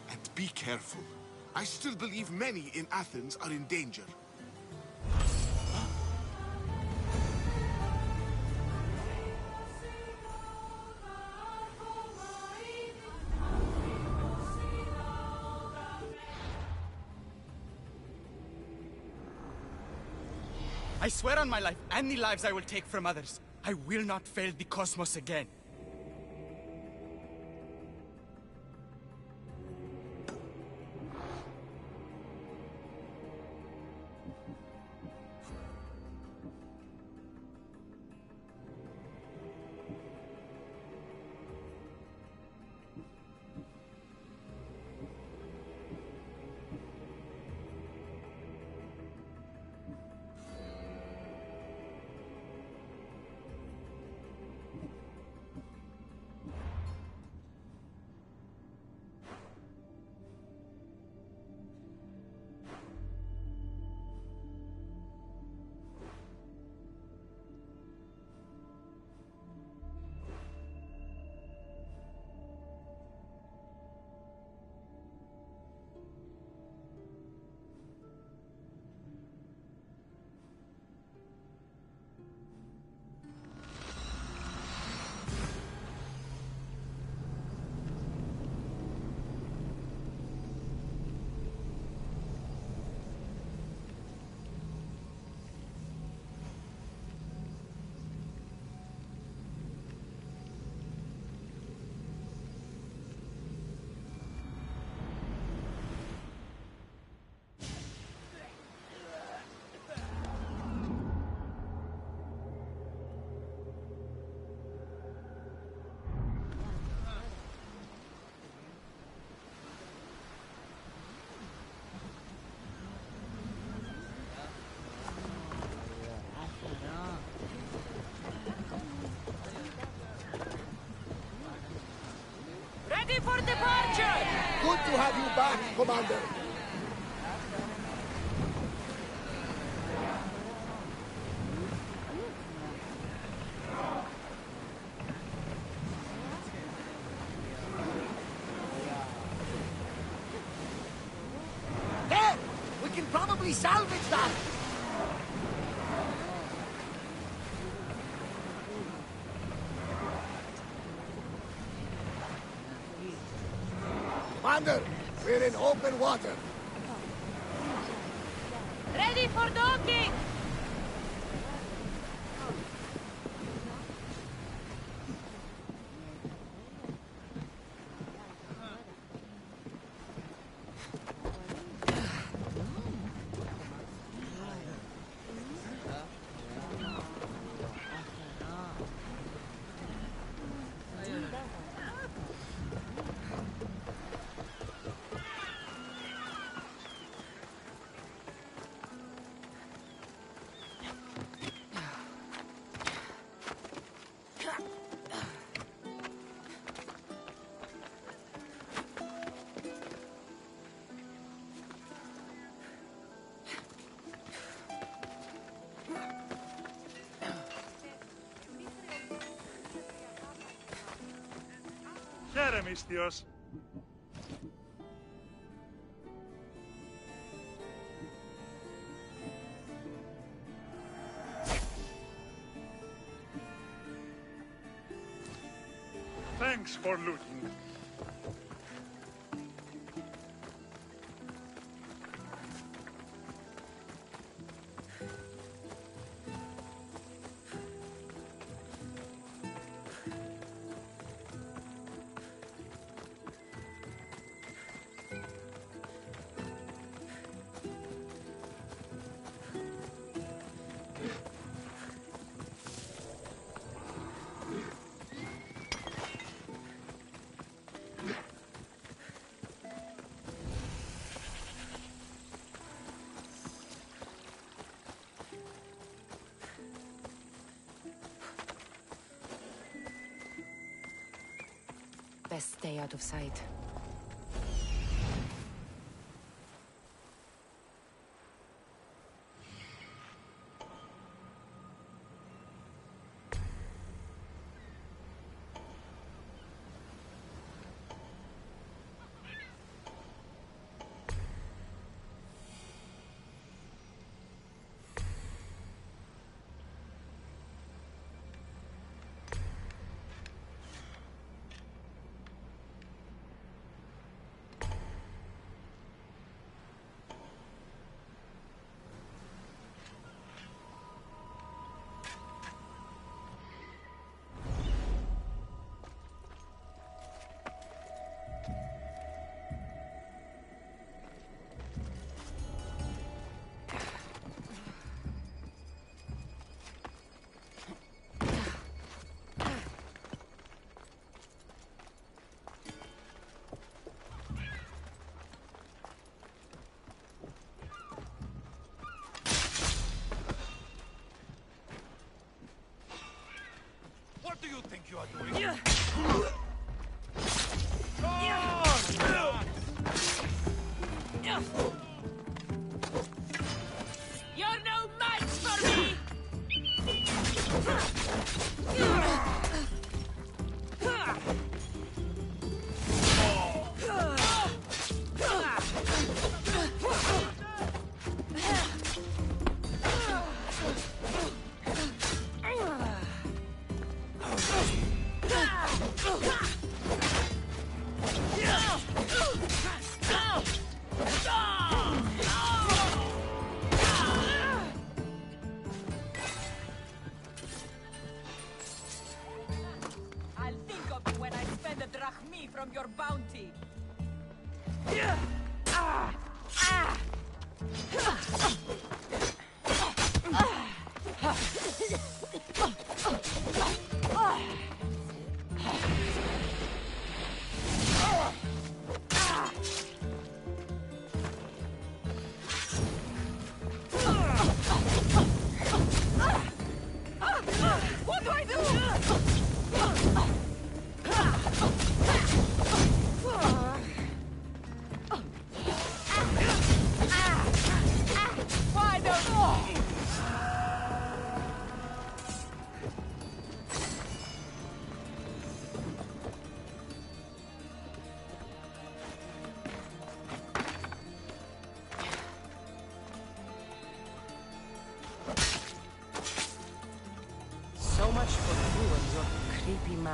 And be careful. I still believe many in Athens are in danger.
I swear on my life and the lives I will take from others, I will not fail the cosmos again.
Good to have you back, Commander. There! We can probably salvage that! Commander, we're in open water.
Ready for docking!
Χαίρε, μυστιος. Thanks for looting.
Best stay out of sight.
What do you think you are doing?
You're no match for me!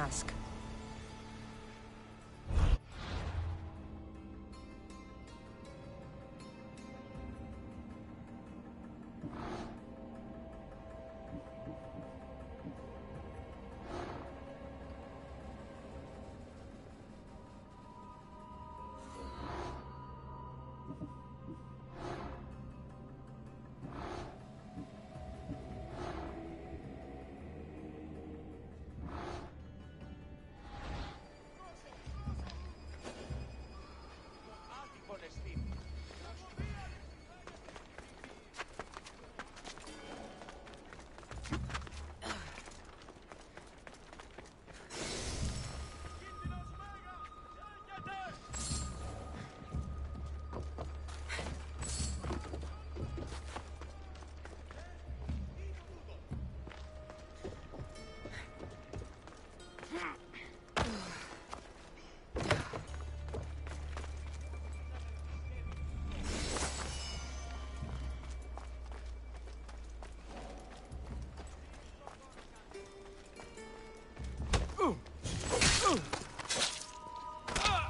mask.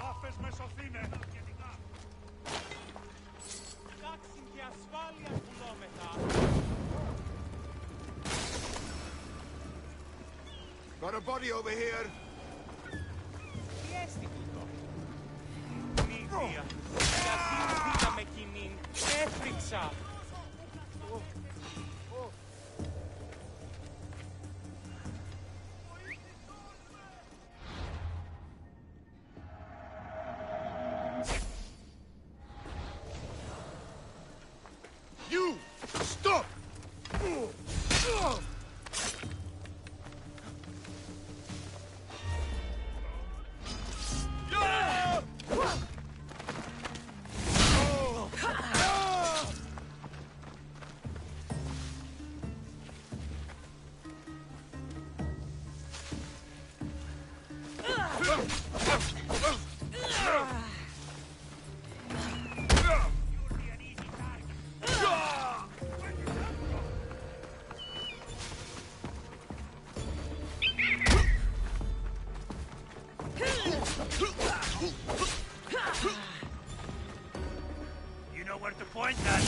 Άφες με σωθήνε!
Τάξιν και ασφάλεια πουλόμεθα.
Got a body over here.
Τι έστι τούτο. Νύχια. Γιατί δίναμε κοινήν. Έφρυξα.
You! Stop!
You know where to point that?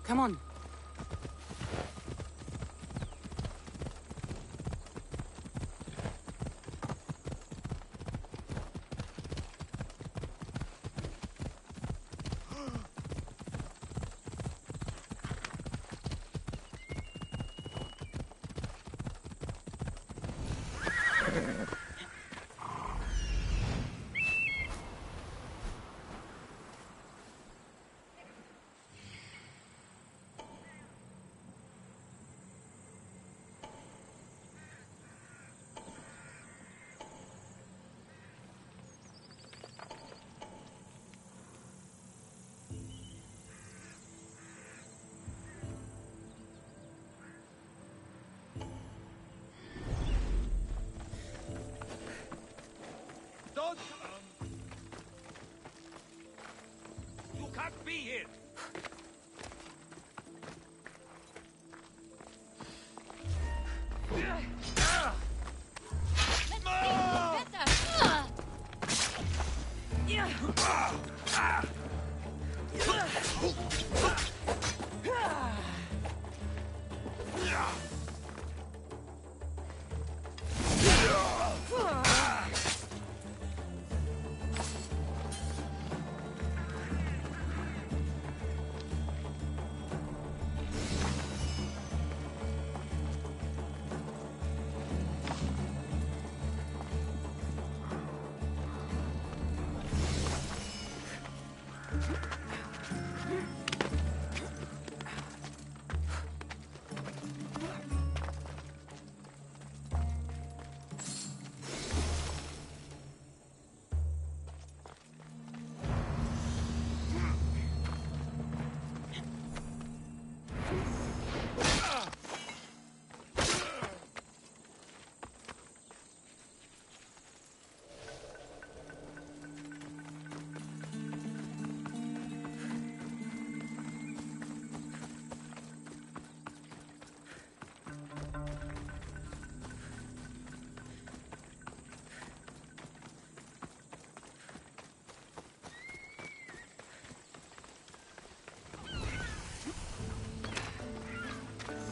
Come on.
Don't... You can't be here!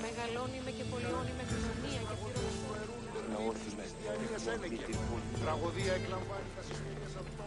Μεγαλώνει με και πολιώνει με χρυσονία και
Τραγωδία εκλαμβάνει τα συσχολίες αυτών.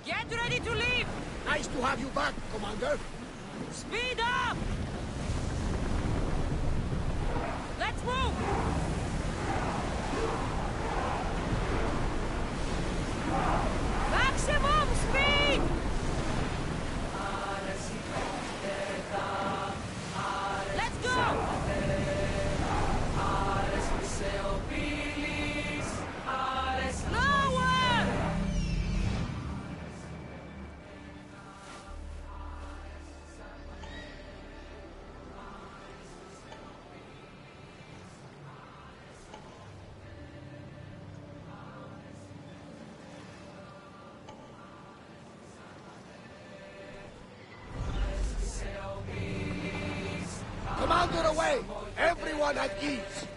Get ready to leave!
Nice to have you back, Commander.
Speed up! Let's move! Maximum speed! Let's go! Lower!
Clear away! Everyone at ease!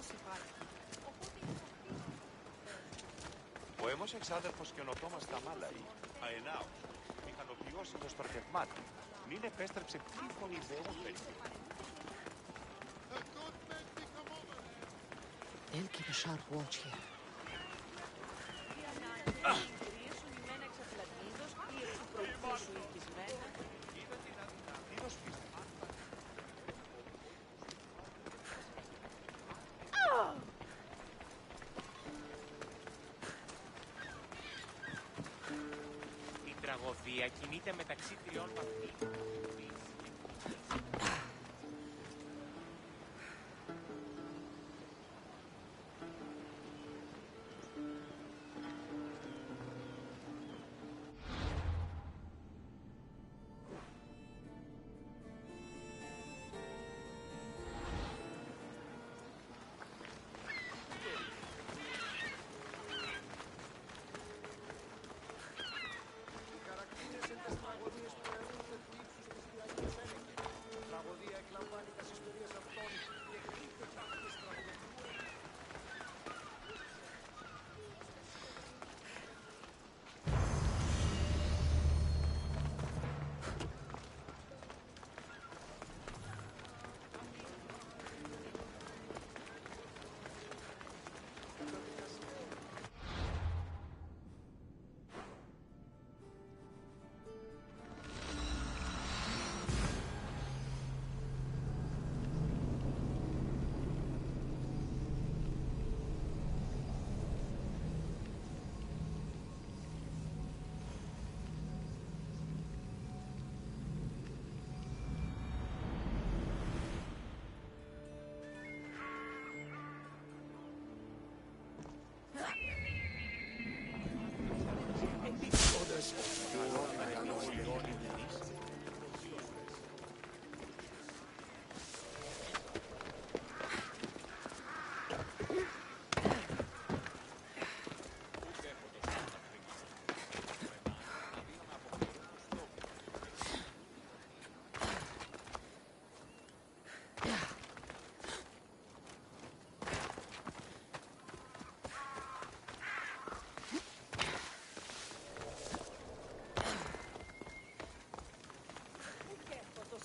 Αυτός υπάρχει.
Ο έμος εξάδελφος καινοτόμας Ταμάλαη, αενάος, μηχανοποιός των στρατευμάτων, μην επέστρεψε πλήθον ιδεών περίπου.
They'll keep a sharp watch here.
Η τραγωδία κινείται μεταξύ τριών βαθμών.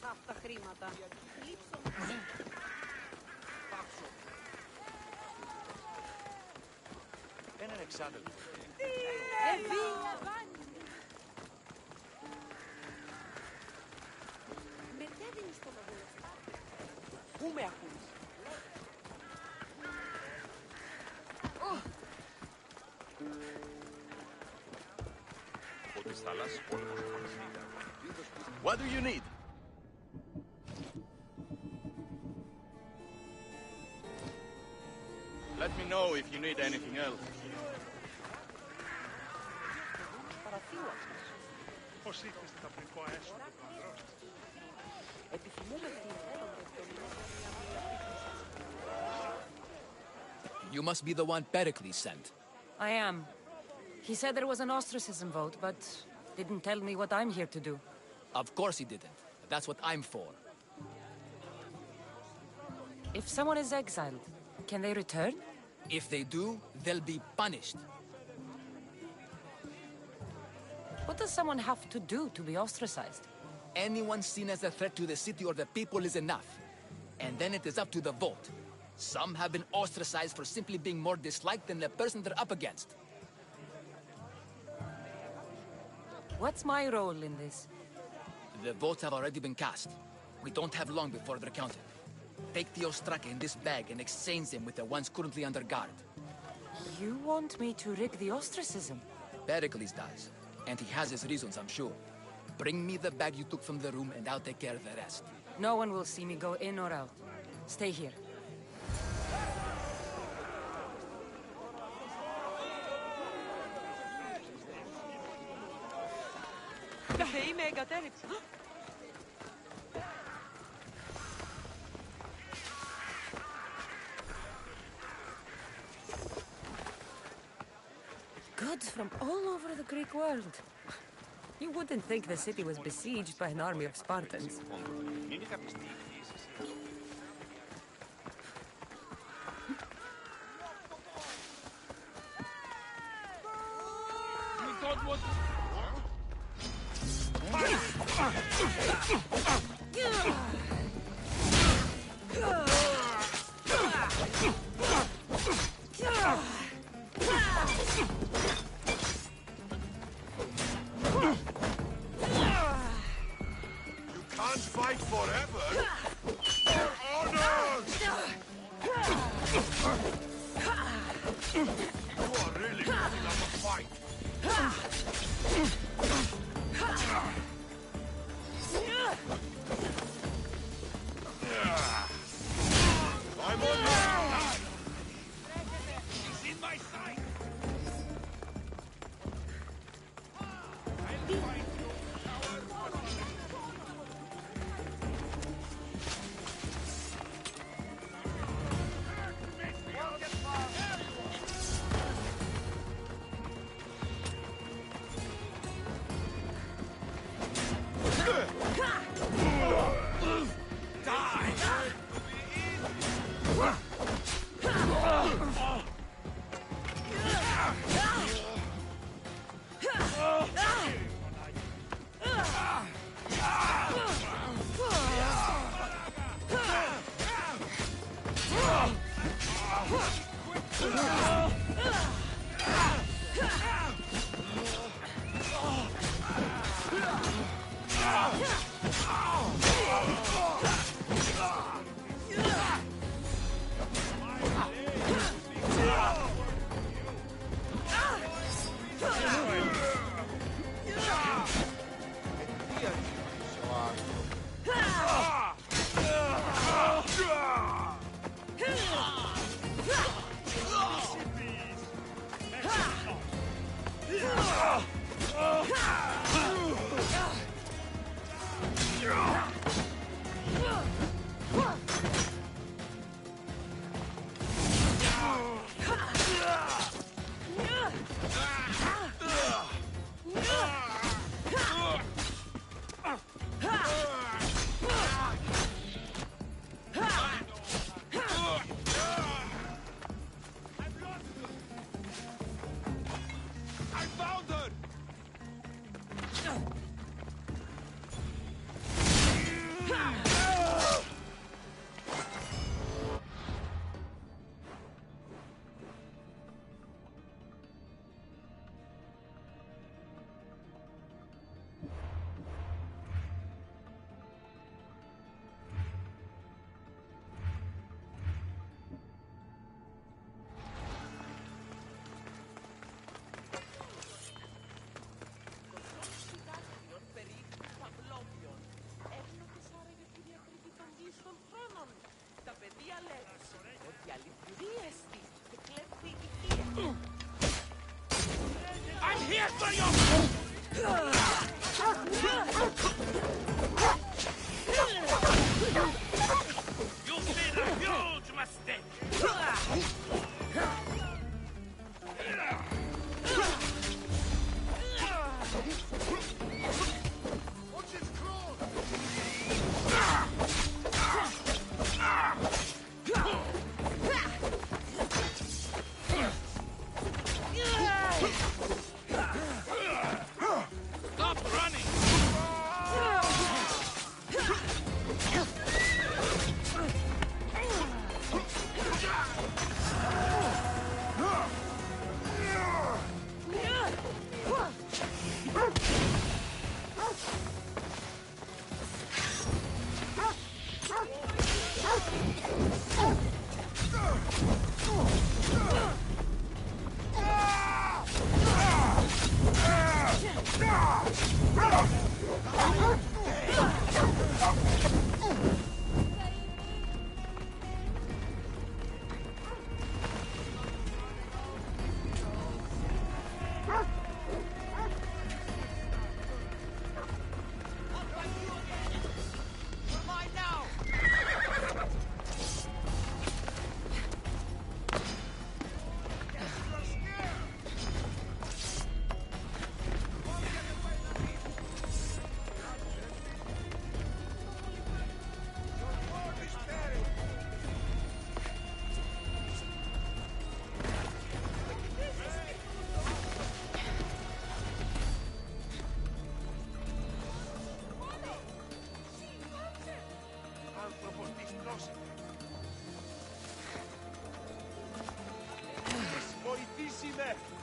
Αυτά τα χρήματα.
Έναν εξάδελφο.
Μετέδινες το λόγο. Πού με ακούς?
Ο της θάλασσας πόλεμος απαξίδα.
What do you need? Let me know if you need anything else.
Πώς ήρθες τα πρικό έσοδο του ανδρός.
Επιθυμούμε
You must be the one Pericles sent.
I am. He said there was an ostracism vote, but didn't tell me what I'm here to do.
Of course he didn't. That's what I'm for.
If someone is exiled, can they return?
If they do, they'll be punished.
What does someone have to do to be ostracized?
Anyone seen as a threat to the city or the people is enough. And then it is up to the vote. Some have been ostracized for simply being more disliked than the person they're up against.
What's my role in this?
The votes have already been cast. We don't have long before they're counted. Take the Ostraka in this bag and exchange them with the ones currently under guard.
You want me to rig the ostracism?
Pericles does. And he has his reasons, I'm sure. Bring me the bag you took from the room and I'll take care of the rest.
No one will see me go in or out. Stay here.
Θεοί με εγκατέλειψαν.
Goods from all over the Greek world. You wouldn't think the city was besieged by an army of Spartans.
Μην είχα πιστεί η
Can't fight forever. For honor! You are really putting up a fight. I'm on your side.
He's in my sight. I'm here for you! You've made a huge mistake!
Watch his claws!
Stop running!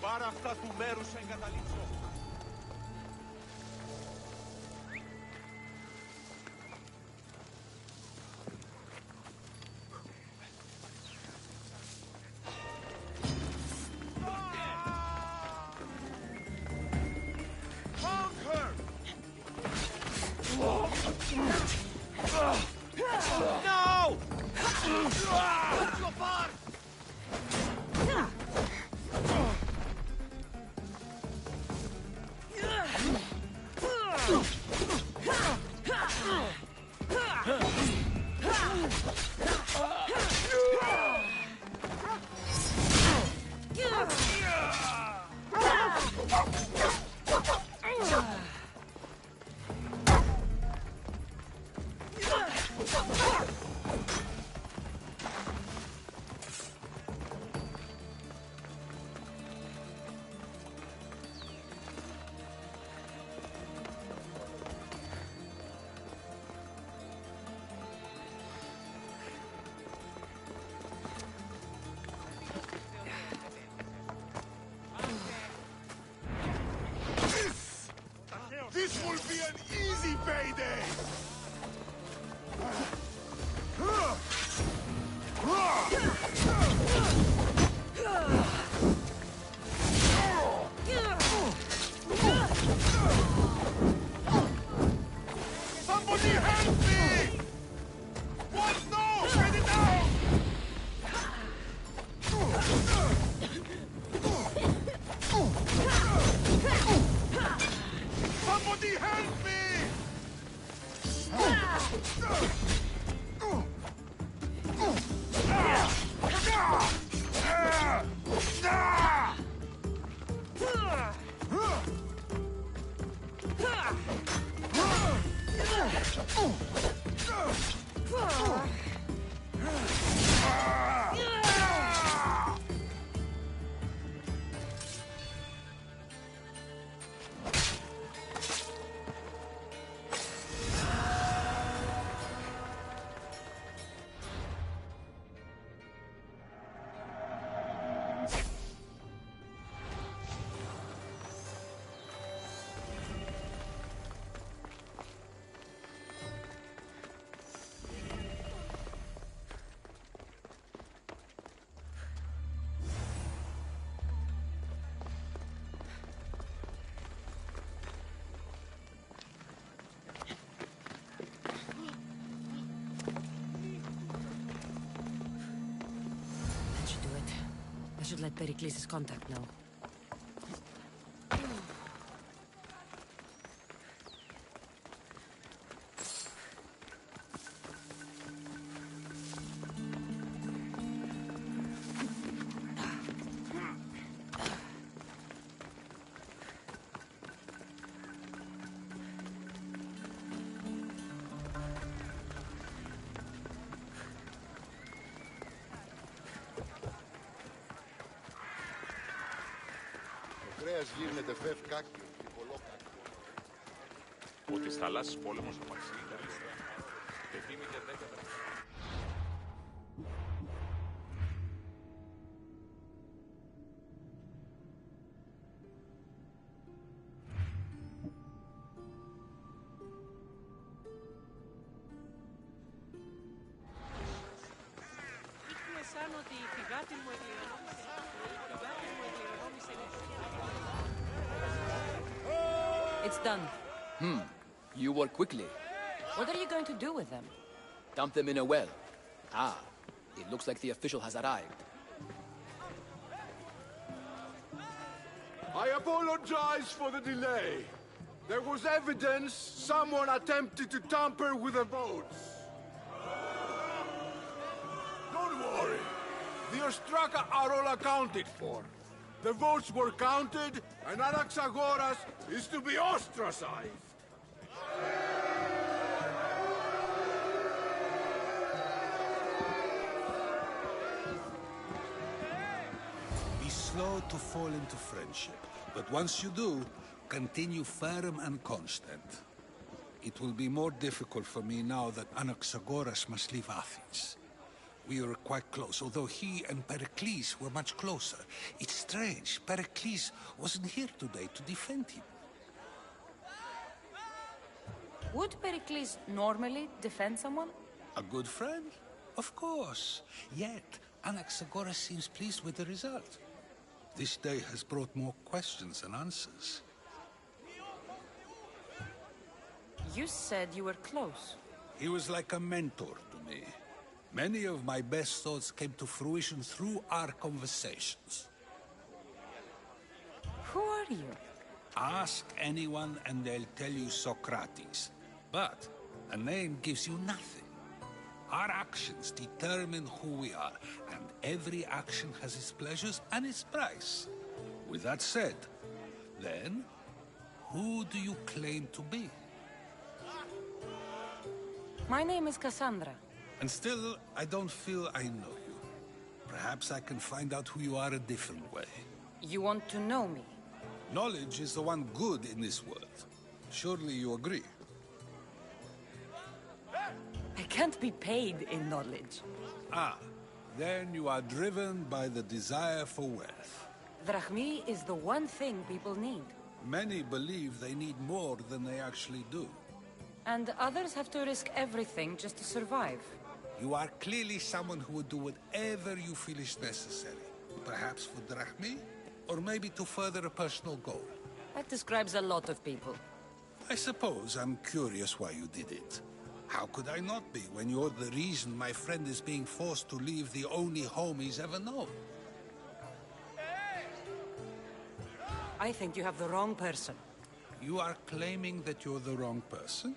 Πάρε αυτά του μέρους σε εγκαταλείψω.
This will be an easy payday! Somebody help me! What? No! Get it down! Somebody help me!
I should let Pericles' contact know.
κρέας γίνεται φεύ κάκτιο και πολλό κάκτιο.
Ο της θαλάσσης πόλεμος απαξιεί τα αριστερά. Επίμηκε 10 τα.
Δείχνει σαν ότι η πηγάτη μου εκληρονόμησε.
It's done.
You work quickly.
What are you going to do with them?
Dump them in a well. Ah, it looks like the official has arrived.
I apologize for the delay. There was evidence someone attempted to tamper with the votes. Don't worry. The Ostraka are all accounted for. The votes were counted, and Anaxagoras is to be ostracized.
Be slow to fall into friendship, but once you do, continue firm and constant. It will be more difficult for me now that Anaxagoras must leave Athens. We were quite close, although he and Pericles were much closer. It's strange, Pericles wasn't here today to defend him.
Would Pericles normally defend someone?
A good friend? Of course. Yet, Anaxagoras seems pleased with the result. This day has brought more questions than answers.
You said you were close.
He was like a mentor to me. Many of my best thoughts came to fruition through our conversations.
Who are you?
Ask anyone and they'll tell you Socrates. But a name gives you nothing. Our actions determine who we are, and every action has its pleasures and its price. With that said, then, who do you claim to be?
My name is Cassandra.
And still, I don't feel I know you. Perhaps I can find out who you are a different way.
You want to know me?
Knowledge is the one good in this world. Surely you agree?
I can't be paid in knowledge.
Ah, then you are driven by the desire for wealth.
Drachmi is the one thing people need.
Many believe they need more than they actually do.
And others have to risk everything just to survive.
You are clearly someone who would do whatever you feel is necessary. Perhaps for drachmi, or maybe to further a personal goal.
That describes a lot of people.
I suppose I'm curious why you did it. How could I not be when you're the reason my friend is being forced to leave the only home he's ever known?
I think you have the wrong person.
You are claiming that you're the wrong person?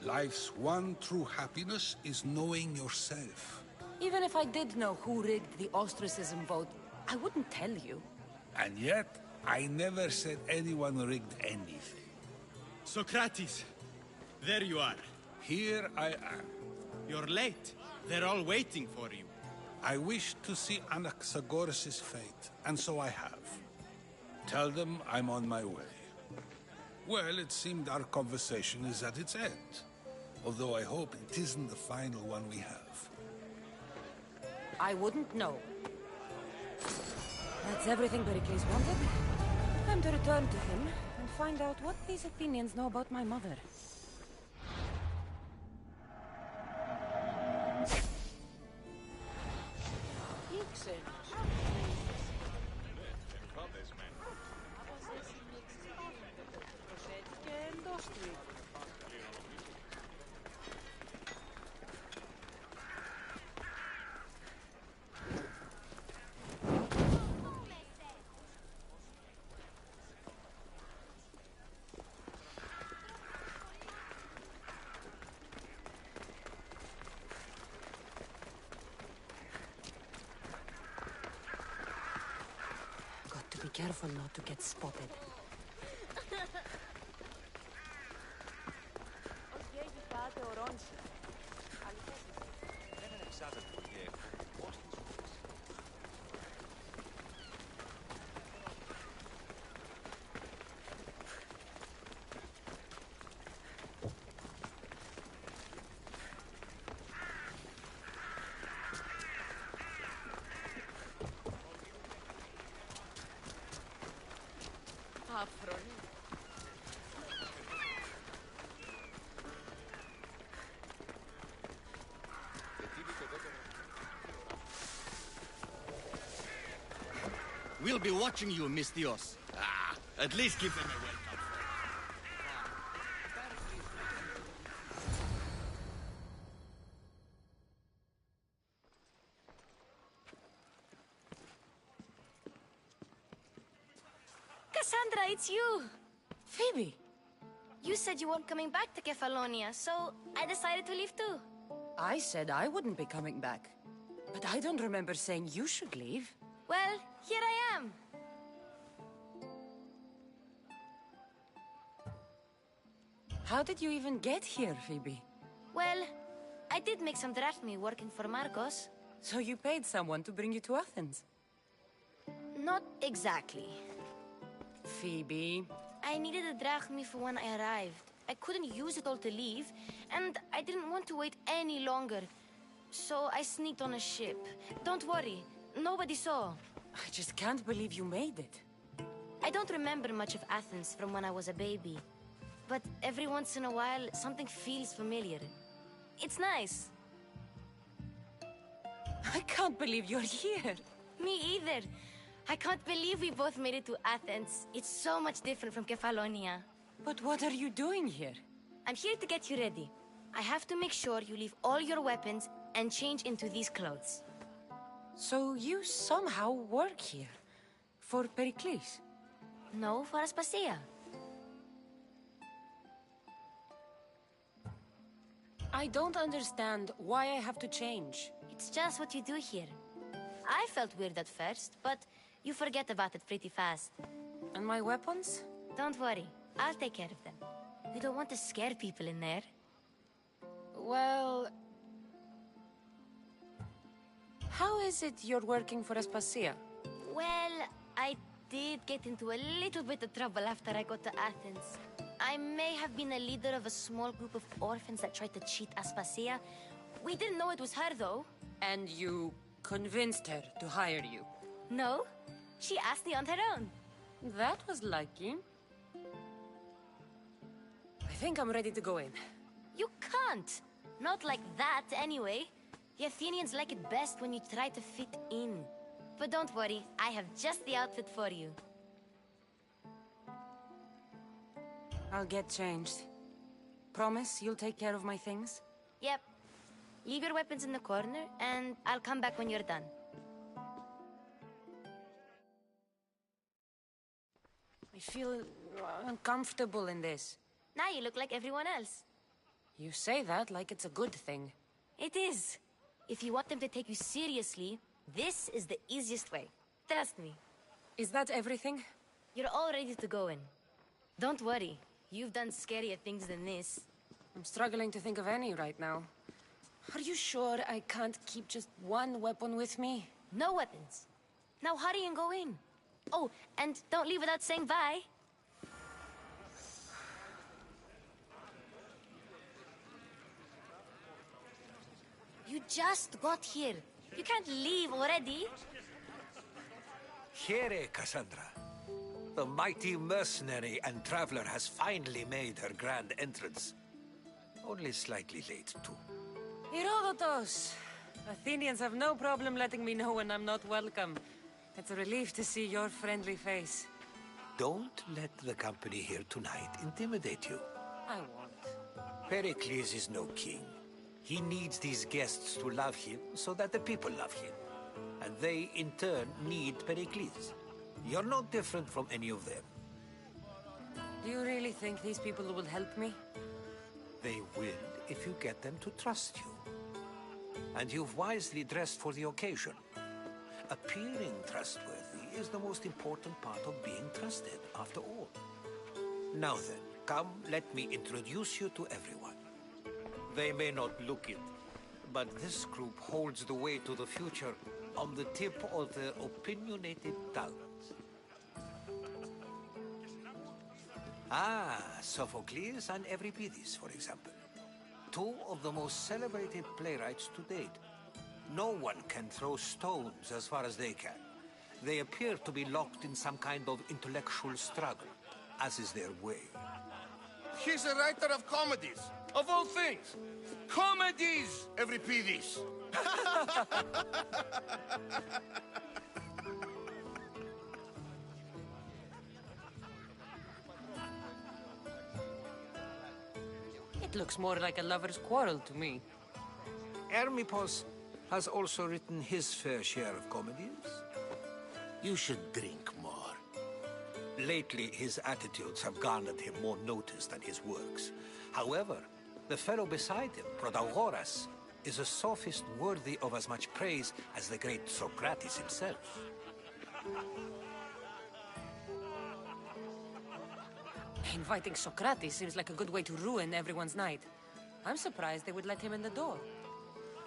Life's one true happiness is knowing yourself.
Even if I did know who rigged the ostracism vote, I wouldn't tell you.
And yet, I never said anyone rigged anything.
Socrates, there you are.
Here I am.
You're late. They're all waiting for you.
I wish to see Anaxagoras' fate, and so I have. Tell them I'm on my way. Well, it seemed our conversation is at its end. Although I hope it isn't the final one we have.
I wouldn't know. That's everything Pericles wanted. Time to return to him and find out what these Athenians know about my mother. Be careful not to get spotted.
We'll be watching you, Mistios. Ah, at least give them a welcome.
Cassandra, it's you!
Phoebe!
You said you weren't coming back to Kefalonia, so I decided to leave too.
I said I wouldn't be coming back. But I don't remember saying you should leave.
Well, here I am.
How did you even get here, Phoebe?
Well, I did make some drachmi working for Marcos.
So you paid someone to bring you to Athens?
Not exactly.
Phoebe...
I needed a drachmi for when I arrived. I couldn't use it all to leave, and I didn't want to wait any longer. So I sneaked on a ship. Don't worry, nobody saw.
I just can't believe you made it.
I don't remember much of Athens from when I was a baby. But every once in a while, something feels familiar. It's nice.
I can't believe you're here.
Me either. I can't believe we both made it to Athens. It's so much different from Kefalonia.
But what are you doing here?
I'm here to get you ready. I have to make sure you leave all your weapons and change into these clothes.
So you somehow work here? For Pericles?
No, for Aspasia.
I don't understand why I have to change.
It's just what you do here. I felt weird at first, but you forget about it pretty fast.
And my weapons?
Don't worry, I'll take care of them. We don't want to scare people in there.
Well... How is it you're working for Aspasia?
Well, I did get into a little bit of trouble after I got to Athens. I may have been a leader of a small group of orphans that tried to cheat Aspasia. We didn't know it was her, though.
And you convinced her to hire you?
No, she asked me on her own.
That was lucky. I think I'm ready to go in.
You can't. Not like that, anyway. The Athenians like it best when you try to fit in. But don't worry, I have just the outfit for you.
I'll get changed. Promise you'll take care of my things?
Yep. Leave your weapons in the corner, and I'll come back when you're done.
I feel uncomfortable in this.
Now you look like everyone else.
You say that like it's a good thing.
It is. If you want them to take you seriously, this is the easiest way. Trust me.
Is that everything?
You're all ready to go in. Don't worry. You've done scarier things than this.
I'm struggling to think of any right now. Are you sure I can't keep just one weapon with me?
No weapons. Now hurry and go in. Oh, and don't leave without saying bye. You just got here. You can't leave already.
Here, Cassandra. The mighty mercenary and traveler has finally made her grand entrance. Only slightly late, too.
Herodotos! Athenians have no problem letting me know when I'm not welcome. It's a relief to see your friendly face.
Don't let the company here tonight intimidate you.
I won't.
Pericles is no king. He needs these guests to love him so that the people love him. And they, in turn, need Pericles. You're no different from any of them.
Do you really think these people will help me?
They will if you get them to trust you. And you've wisely dressed for the occasion. Appearing trustworthy is the most important part of being trusted, after all. Now then, come, let me introduce you to everyone. They may not look it, but this group holds the way to the future on the tip of their opinionated tongues. Ah, Sophocles and Euripides, for example. Two of the most celebrated playwrights to date. No one can throw stones as far as they can. They appear to be locked in some kind of intellectual struggle, as is their way.
He's a writer of comedies, of all things. Comedies, Euripides.
It looks more like a lover's quarrel to me.
Hermippos has also written his fair share of comedies.
You should drink more.
Lately, his attitudes have garnered him more notice than his works. However, the fellow beside him, Protagoras, is a sophist worthy of as much praise as the great Socrates himself.
Inviting Socrates seems like a good way to ruin everyone's night. I'm surprised they would let him in the door.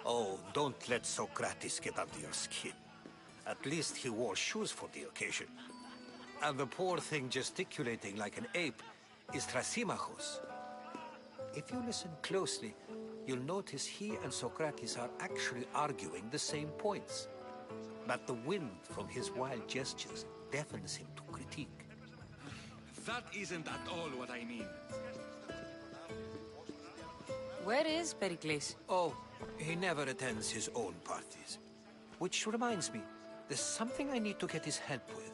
Oh, don't let Socrates get under your skin. At least he wore shoes for the occasion. And the poor thing gesticulating like an ape is Thrasymachos. If you listen closely,
you'll notice he and Socrates are actually arguing the same points. But the wind from his wild gestures deafens him to critique.
That isn't at all what I mean.
Where is Pericles?
Oh, he never attends his own parties. Which reminds me, there's something I need to get his help with.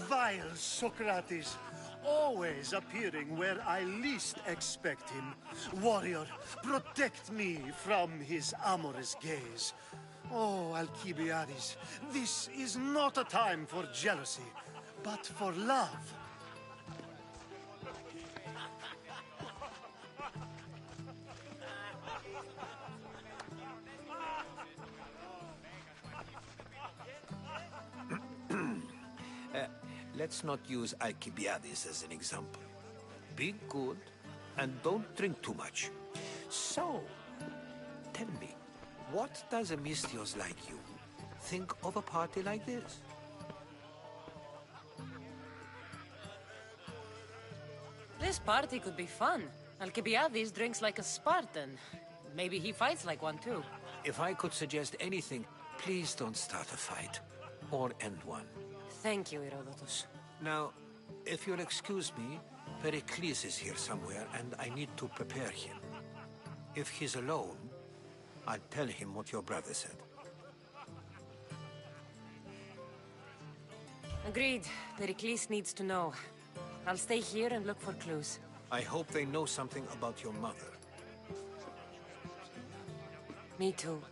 Vile Socrates, always appearing where I least expect him. Warrior, protect me from his amorous gaze. Oh, Alcibiades, this is not a time for jealousy, but for love.
Let's not use Alcibiades as an example. Be good, and don't drink too much. So, tell me, what does a Misthios like you think of a party like this?
This party could be fun. Alcibiades drinks like a Spartan. Maybe he fights like one too.
If I could suggest anything, please don't start a fight. Or end one.
Thank you, Herodotus.
Now, if you'll excuse me, Pericles is here somewhere, and I need to prepare him. If he's alone, I'll tell him what your brother said.
Agreed. Pericles needs to know. I'll stay here and look for clues.
I hope they know something about your mother.
Me too.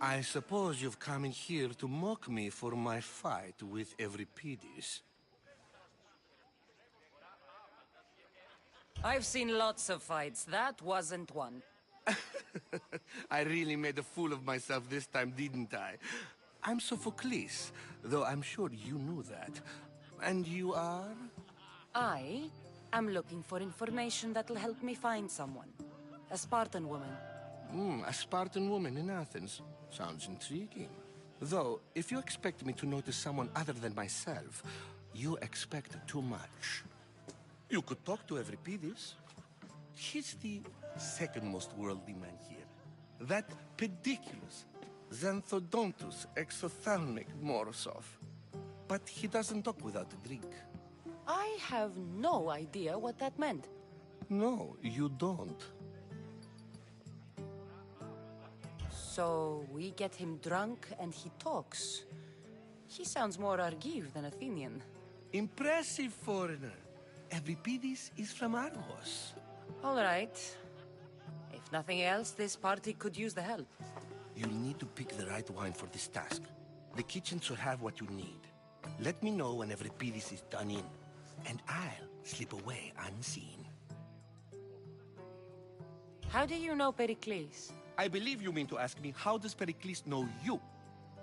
I suppose you've come in here to mock me for my fight with Euripides.
I've seen lots of fights. That wasn't one.
I really made a fool of myself this time, didn't I? I'm Sophocles, though I'm sure you knew that. And you are?
I am looking for information that'll help me find someone. A Spartan woman.
A Spartan woman in Athens. Sounds intriguing. Though, if you expect me to notice someone other than myself, you expect too much. You could talk to Euripides. He's the second most worldly man here. That pediculous, xanthodontus exophthalmic Morosov. But he doesn't talk without a drink.
I have no idea what that meant.
No, you don't.
So we get him drunk and he talks. He sounds more Argive than Athenian.
Impressive, foreigner. Euripides is from Argos.
All right. If nothing else, this party could use the help.
You'll need to pick the right wine for this task. The kitchen should have what you need. Let me know when Euripides is done in, and I'll slip away unseen.
How do you know Pericles?
I believe you mean to ask me, how does Pericles know you?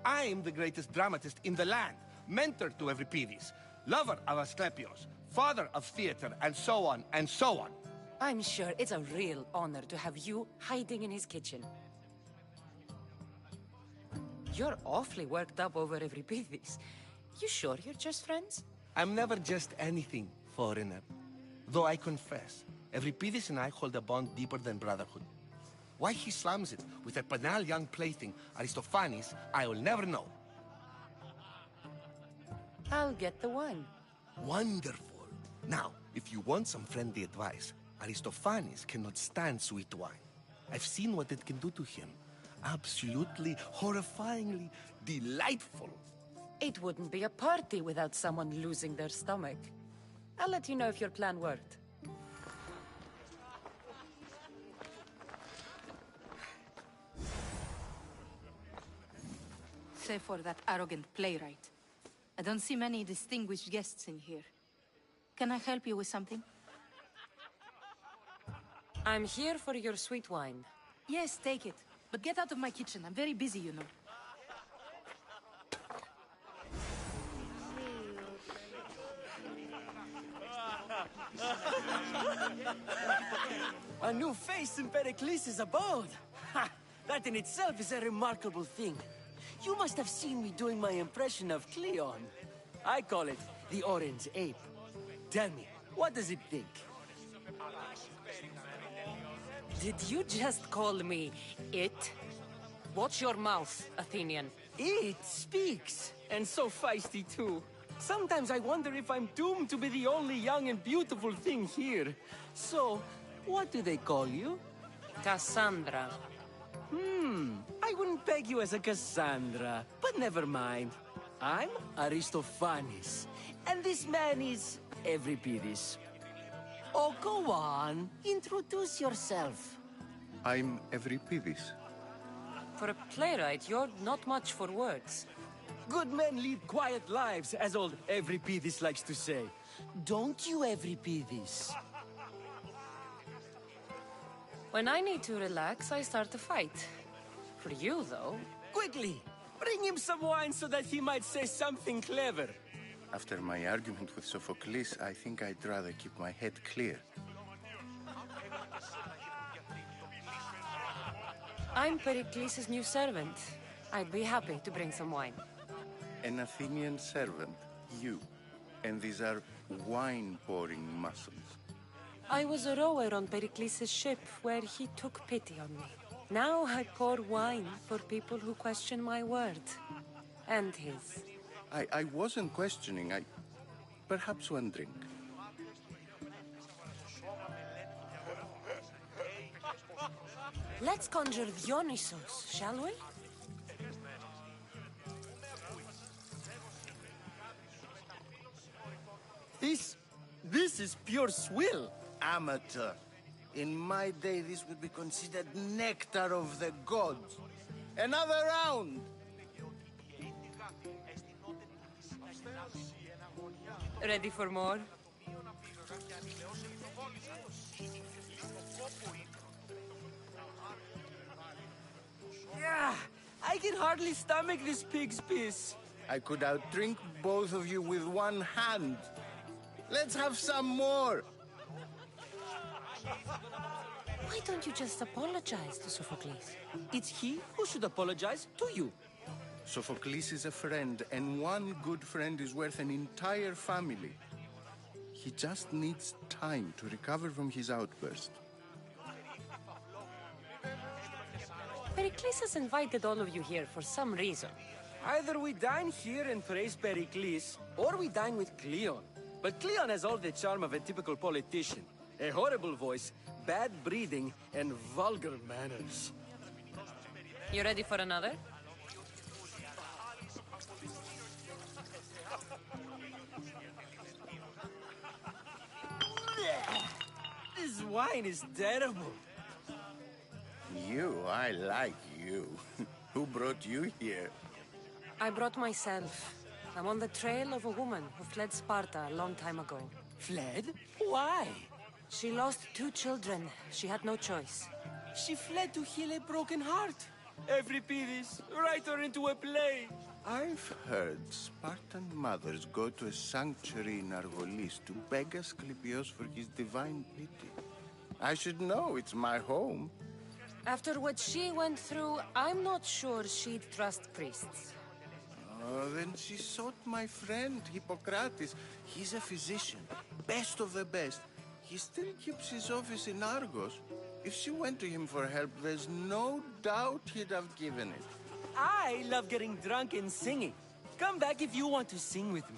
I'm the greatest dramatist in the land, mentor to Euripides, lover of Asclepios, father of theater, and so on, and so on.
I'm sure it's a real honor to have you hiding in his kitchen. You're awfully worked up over Euripides. You sure you're just friends?
I'm never just anything, foreigner. Though I confess, Euripides and I hold a bond deeper than brotherhood. Why he slams it with a banal young plaything, Aristophanes, I will never know.
I'll get the wine.
Wonderful. Now, if you want some friendly advice, Aristophanes cannot stand sweet wine. I've seen what it can do to him. Absolutely, horrifyingly delightful.
It wouldn't be a party without someone losing their stomach. I'll let you know if your plan worked.
Save for that arrogant playwright. I don't see many distinguished guests in here. Can I help you with something?
I'm here for your sweet wine.
Yes, take it. But get out of my kitchen. I'm very busy, you know.
A new face in Pericles' abode. Ha!
That in itself is a remarkable thing. You must have seen me doing my impression of Cleon. I call it the Orange Ape. Tell me, what does it think?
Did you just call me it? Watch your mouth, Athenian.
It speaks, and so feisty too. Sometimes I wonder if I'm doomed to be the only young and beautiful thing here. So, what do they call you?
Cassandra.
I wouldn't peg you as a Cassandra, but never mind. I'm Aristophanes, and this man is Euripides. Oh, go on. Introduce yourself.
I'm Euripides.
For a playwright, you're not much for words.
Good men lead quiet lives, as old Euripides likes to say. Don't you, Euripides?
When I need to relax, I start a fight. For you, though...
Quickly! Bring him some wine so that he might say something clever.
After my argument with Sophocles, I think I'd rather keep my head clear.
I'm Pericles' new servant. I'd be happy to bring some wine.
An Athenian servant, you. And these are wine-pouring muscles.
I was a rower on Pericles' ship where he took pity on me. Now I pour wine for people who question my word. And his.
I wasn't questioning, perhaps one drink.
Let's conjure Dionysos, shall we?
This is pure swill.
Amateur. In my day, this would be considered nectar of the gods. Another round!
Ready for more?
Yeah, I can hardly stomach this pig's piss.
I could outdrink both of you with one hand. Let's have some more!
Why don't you just apologize to Sophocles?
It's he who should apologize to you.
Sophocles is a friend, and one good friend is worth an entire family. He just needs time to recover from his outburst.
Pericles has invited all of you here for some reason.
Either we dine here and praise Pericles, or we dine with Cleon. But Cleon has all the charm of a typical politician. A horrible voice, bad breeding, and vulgar manners.
You ready for another?
This wine is terrible.
I like you. Who brought you here?
I brought myself. I'm on the trail of a woman who fled Sparta a long time ago.
Fled? Why?
She lost 2 children. She had no choice.
She fled to heal a broken heart. Euripides, write her into a play.
I've heard Spartan mothers go to a sanctuary in Argolis to beg Asclepios for his divine pity. I should know, it's my home.
After what she went through, I'm not sure she'd trust priests.
Oh, then she sought my friend, Hippocrates. He's a physician, best of the best. He still keeps his office in Argos. If she went to him for help, there's no doubt he'd have given it.
I love getting drunk and singing. Come back if you want to sing with me.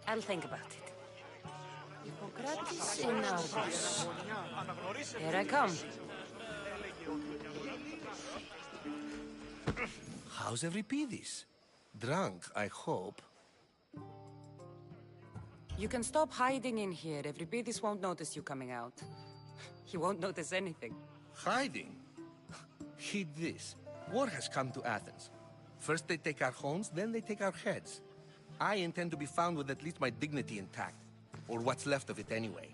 I'll think about it. Hippocrates in Argos. Here I come.
How's Euripides? Drunk, I hope.
You can stop hiding in here. Euripides won't notice you coming out. He won't notice anything.
Hiding? Heed this. War has come to Athens. First they take our homes, then they take our heads. I intend to be found with at least my dignity intact. Or what's left of it anyway.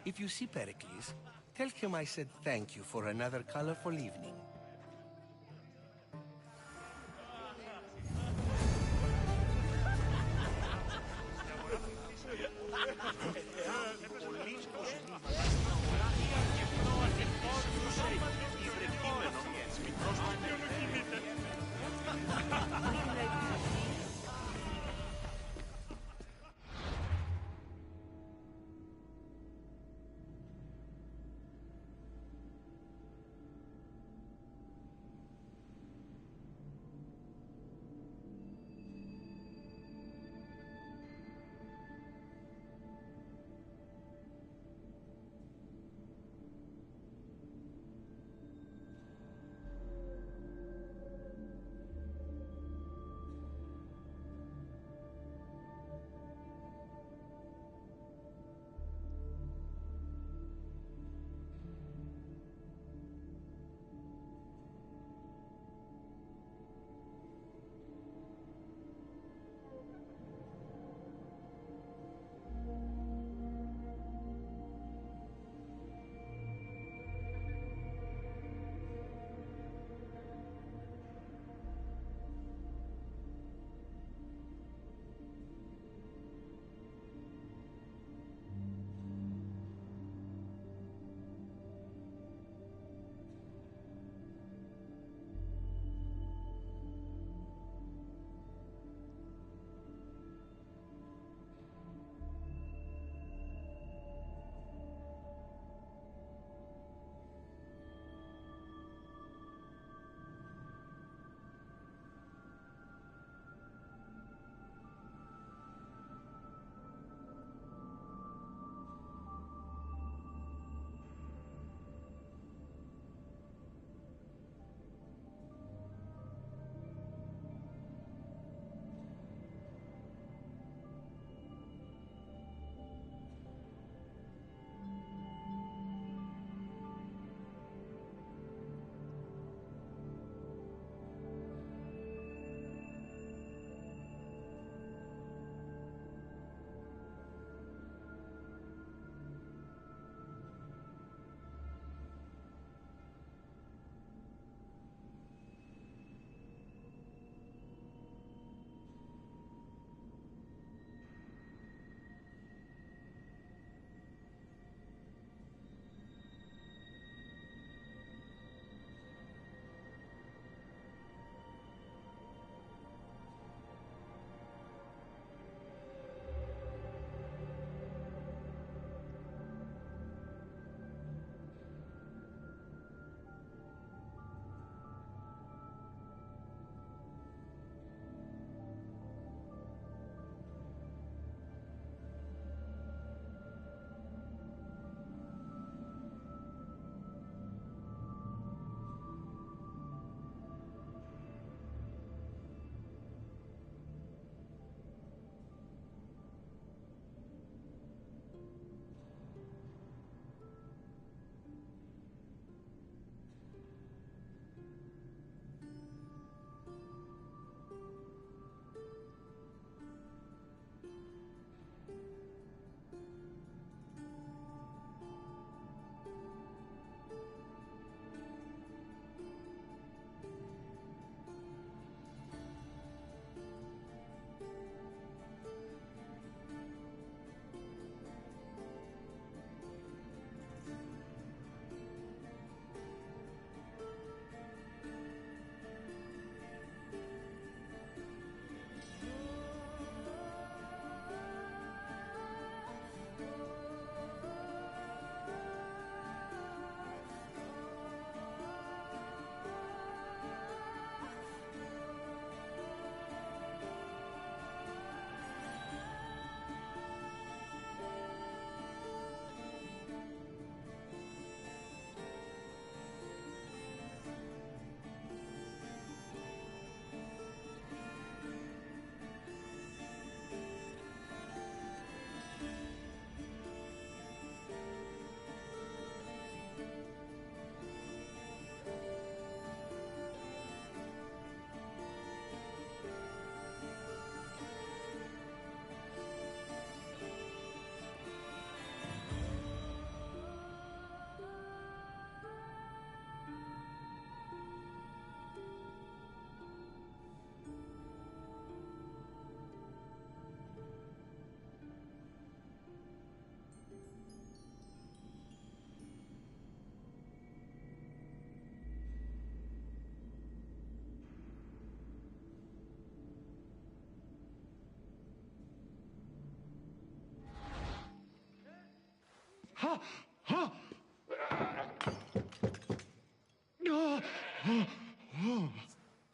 If you see Pericles, tell him I said thank you for another colorful evening.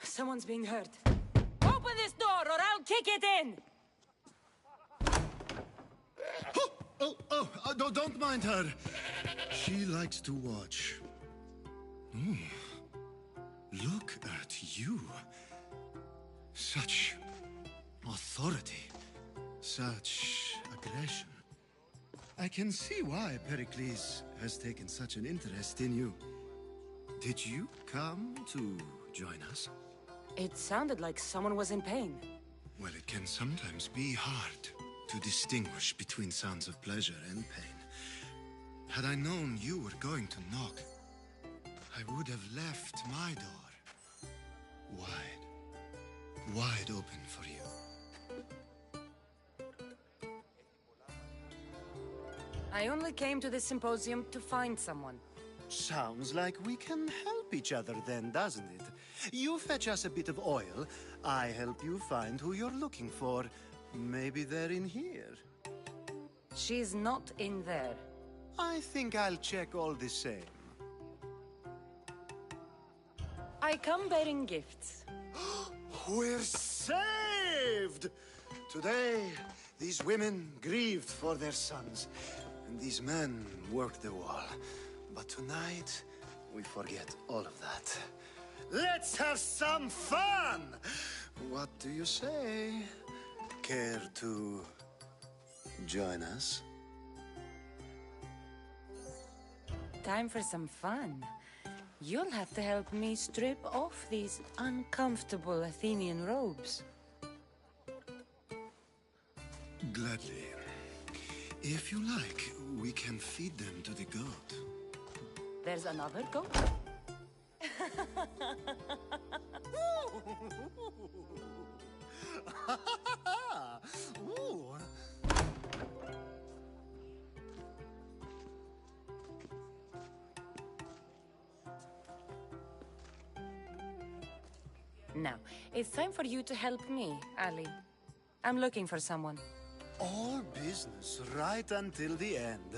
Someone's being hurt. Open this door or I'll kick it in!
Don't mind her. She likes to watch. Look at you. Such authority. Such aggression. I can see why Pericles has taken such an interest in you. Did you come to join us?
It sounded like someone was in pain.
Well, it can sometimes be hard to distinguish between sounds of pleasure and pain. Had I known you were going to knock, I would have left my door wide open for you.
I only came to this symposium to find someone.
Sounds like we can help each other then, doesn't it? You fetch us a bit of oil, I help you find who you're looking for. Maybe they're in here.
She's not in there.
I think I'll check all the same.
I come bearing gifts.
We're saved! Today, these women grieved for their sons, and these men worked the wall. But tonight, we forget all of that. Let's have some fun! What do you say? Care to join us?
Time for some fun. You'll have to help me strip off these uncomfortable Athenian robes.
Gladly. If you like, we can feed them to the goat.
There's another goat?
Ooh.
Now, it's time for you to help me, Ali. I'm looking for someone.
All business right until the end.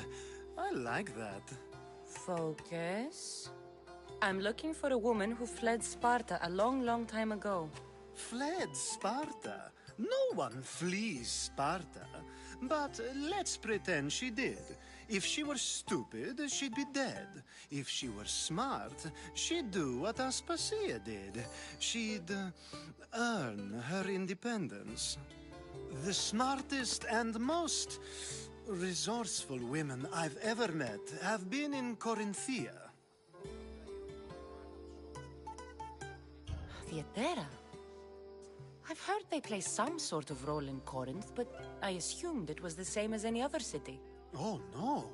I like that.
Focus. I'm looking for a woman who fled Sparta a long, long time ago.
Fled Sparta? No one flees Sparta. But let's pretend she did. If she were stupid, she'd be dead. If she were smart, she'd do what Aspasia did. She'd earn her independence. The smartest and most resourceful women I've ever met have been in Corinthia.
Theatera? I've heard they play some sort of role in Corinth, but I assumed it was the same as any other city.
Oh, no.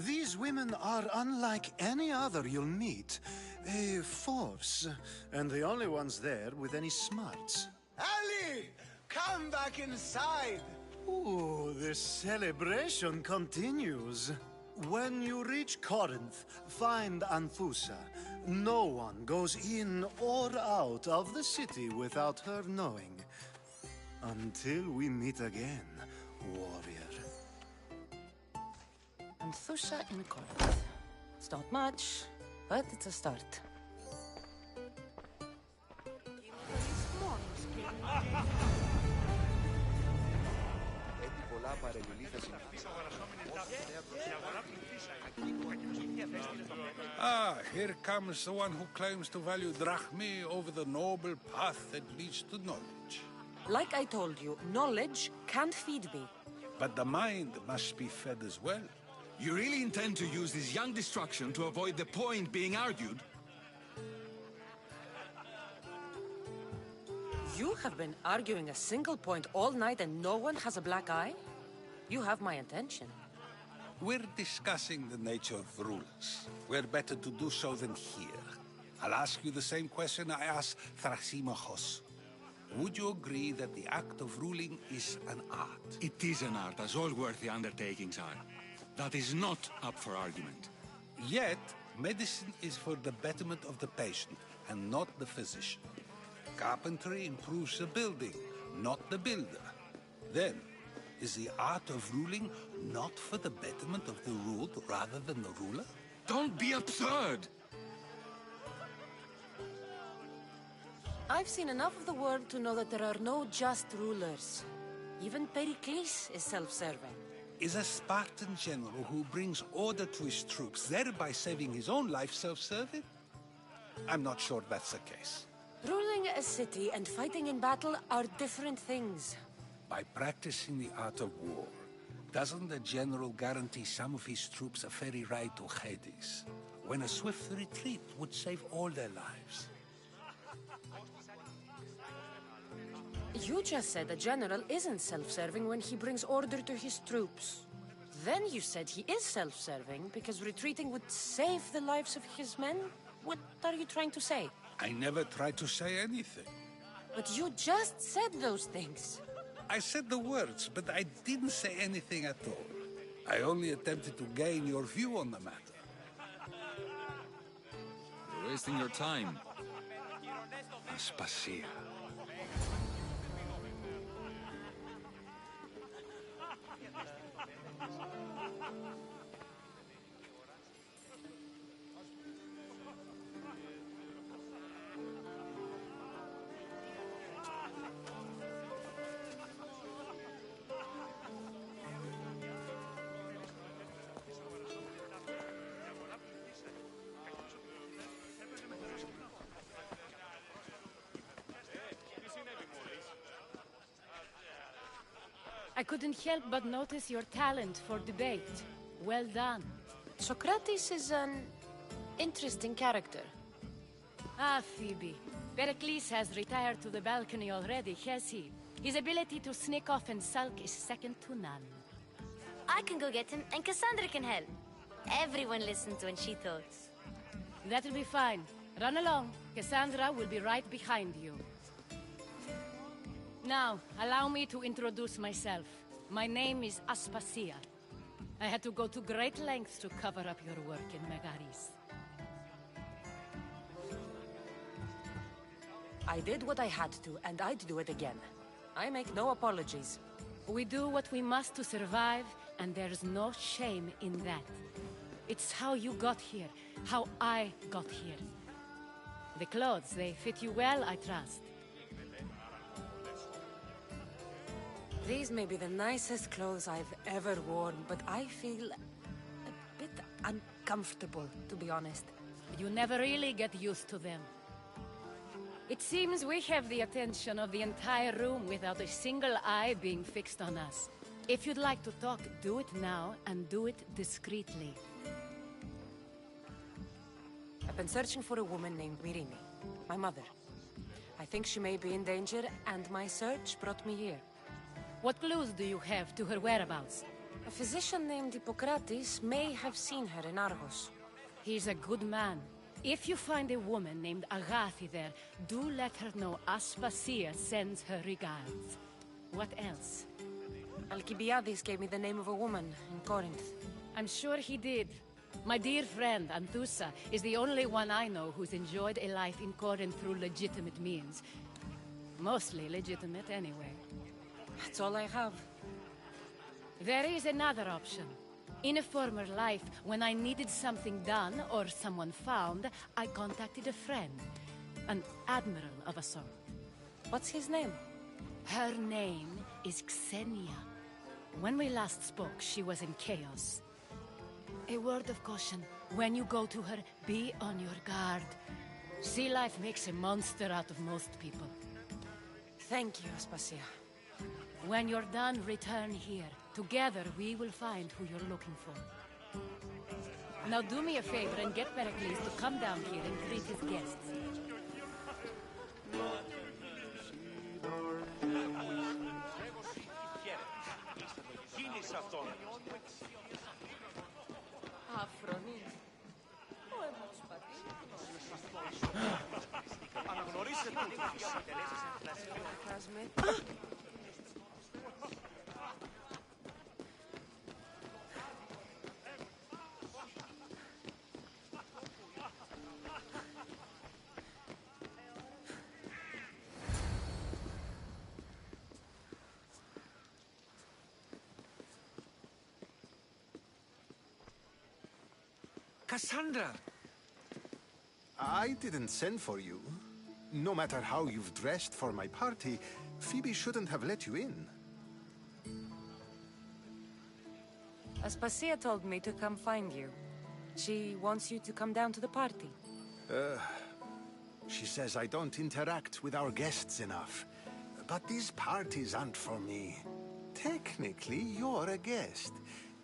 These women are unlike any other you'll meet. A force, and the only ones there with any smarts.
Ali! Come back inside!
Ooh, the celebration continues. When you reach Corinth, find Anthusa. No one goes in or out of the city without her knowing. Until we meet again, warrior.
Anthusa in Corinth. It's not much, but it's a start.
Ah, here comes the one who claims to value drachmae over the noble path that leads to knowledge.
Like I told you, knowledge can't feed me.
But the mind must be fed as well.
You really intend to use this young destruction to avoid the point being argued?
You have been arguing a single point all night and no one has a black eye? You have my attention.
We're discussing the nature of rulers. Where better to do so than here? I'll ask you the same question I asked Thrasymachos. Would you agree that the act of ruling is an art?
It is an art, as all worthy undertakings are. That is not up for argument.
Yet, medicine is for the betterment of the patient, and not the physician. Carpentry improves the building, not the builder. Then, Is the art of ruling not for the betterment of the ruled rather than the ruler?
Don't be absurd!
I've seen enough of the world to know that there are no just rulers. Even Pericles is self-serving.
Is a Spartan general who brings order to his troops, thereby saving his own life, self-serving? I'm not sure that's the case.
Ruling a city and fighting in battle are different things.
By practicing the art of war, doesn't the general guarantee some of his troops a ferry ride to Hades, when a swift retreat would save all their lives?
You just said a general isn't self-serving when he brings order to his troops. Then you said he is self-serving because retreating would save the lives of his men? What are you trying to say?
I never tried to say anything.
But you just said those things.
I said the words, but I didn't say anything at all. I only attempted to gain your view on the matter.
You're wasting your time.
Aspasia.
I couldn't help but notice your talent for debate. Well done.
Socrates is an interesting character.
Ah, Phoebe. Pericles has retired to the balcony already, has he? His ability to sneak off and sulk is second to none.
I can go get him, and Cassandra can help. Everyone listens when she talks.
That'll be fine. Run along. Cassandra will be right behind you. Now, allow me to introduce myself. My name is Aspasia. I had to go to great lengths to cover up your work in Megaris.
I did what I had to, and I'd do it again. I make no apologies.
We do what we must to survive, and there's no shame in that. It's how you got here, how I got here. The clothes, they fit you well, I trust.
These may be the nicest clothes I've ever worn, but I feel a bit uncomfortable, to be honest.
You never really get used to them. It seems we have the attention of the entire room without a single eye being fixed on us. If you'd like to talk, do it now, and do it discreetly.
I've been searching for a woman named Myrine, my mother. I think she may be in danger, and my search brought me here.
What clues do you have to her whereabouts?
A physician named Hippocrates may have seen her in Argos.
He's a good man. If you find a woman named Agathi there, do let her know Aspasia sends her regards. What else?
Alcibiades gave me the name of a woman in Corinth.
I'm sure he did. My dear friend, Anthusa, is the only one I know who's enjoyed a life in Corinth through legitimate means. Mostly legitimate, anyway.
That's all I have.
There is another option. In a former life, when I needed something done or someone found, I contacted a friend. An admiral of a sort.
What's his name?
Her name is Xenia. When we last spoke, she was in chaos. A word of caution. When you go to her, be on your guard. Sea life makes a monster out of most people.
Thank you, Aspasia.
When you're done, return here. Together, we will find who you're looking for. Now do me a favor and get Pericles to come down here and greet his guests.
Cassandra!
I didn't send for you. No matter how you've dressed for my party, Phoebe shouldn't have let you in.
Aspasia told me to come find you. She wants you to come down to the party.
She says I don't interact with our guests enough. But these parties aren't for me. Technically, you're a guest.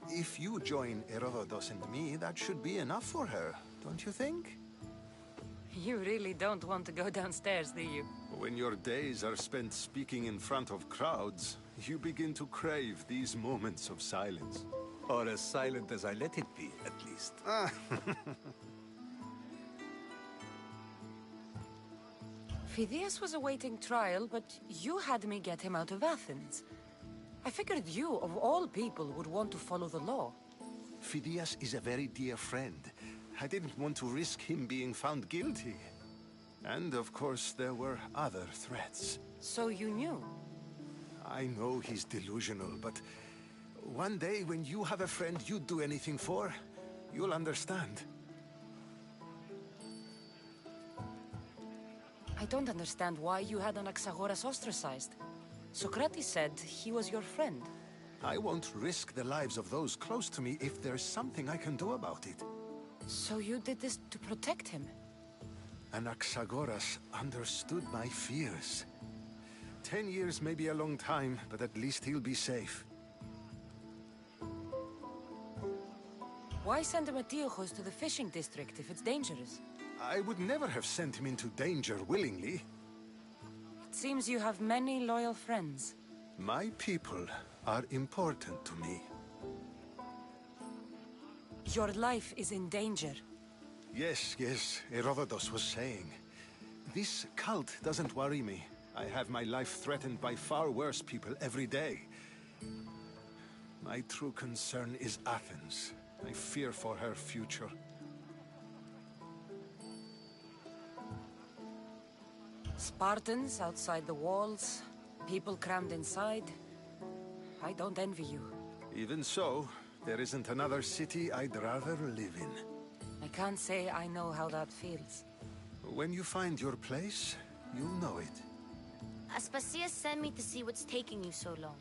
If you join Herodotus and me, that should be enough for her, don't you think?
You really don't want to go downstairs, do you?
When your days are spent speaking in front of crowds, you begin to crave these moments of silence.
Or as silent as I let it be, at least.
Phidias was awaiting trial, but you had me get him out of Athens. I figured you, of all people, would want to follow the law.
Phidias is a very dear friend. I didn't want to risk him being found guilty. And of course, there were other threats.
So you knew?
I know he's delusional, but one day when you have a friend you'd do anything for, you'll understand.
I don't understand why you had Anaxagoras ostracized. Socrates said he was your friend.
I won't risk the lives of those close to me if there's something I can do about it.
So you did this to protect him?
Anaxagoras understood my fears. 10 years may be a long time, but at least he'll be safe.
Why send Metiochos to the fishing district if it's dangerous?
I would never have sent him into danger willingly.
It seems you have many loyal friends.
My people are important to me.
Your life is in danger.
Yes, Herodotus was saying. This cult doesn't worry me. I have my life threatened by far worse people every day. My true concern is Athens. I fear for her future.
Spartans outside the walls, people crammed inside. I don't envy you.
Even so, there isn't another city I'd rather live in.
I can't say I know how that feels.
When you find your place, you'll know it.
Aspasia sent me to see what's taking you so long.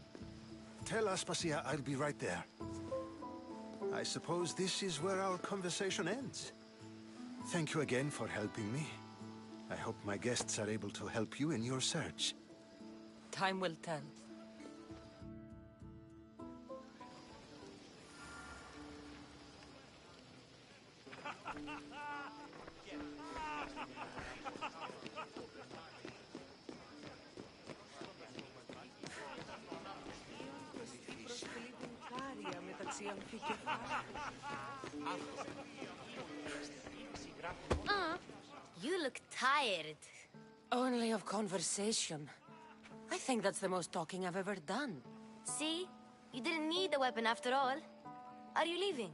Tell Aspasia I'll be right there. I suppose this is where our conversation ends. Thank you again for helping me. I hope my guests are able to help you in your search.
Time will tell.
You look tired.
Only of conversation. I think that's the most talking I've ever done.
See? You didn't need the weapon after all. Are you leaving?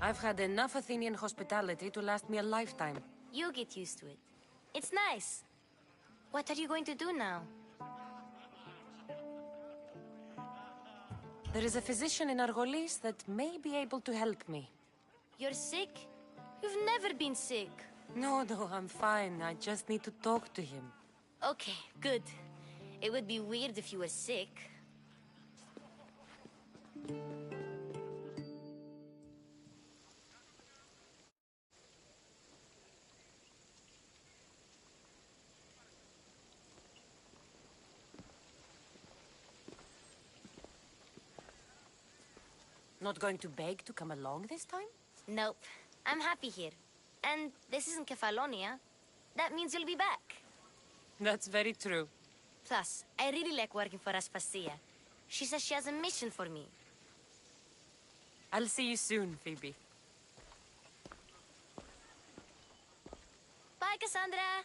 I've had enough Athenian hospitality to last me a lifetime.
You get used to it. It's nice. What are you going to do now?
There is a physician in Argolis that may be able to help me.
You're sick? You've never been sick.
No, I'm fine. I just need to talk to him.
Okay, good. It would be weird if you were sick.
Not going to beg to come along this time?
Nope. I'm happy here. And this isn't Kefalonia. That means you'll be back.
That's very true.
Plus, I really like working for Aspasia. She says she has a mission for me.
I'll see you soon, Phoebe.
Bye, Cassandra!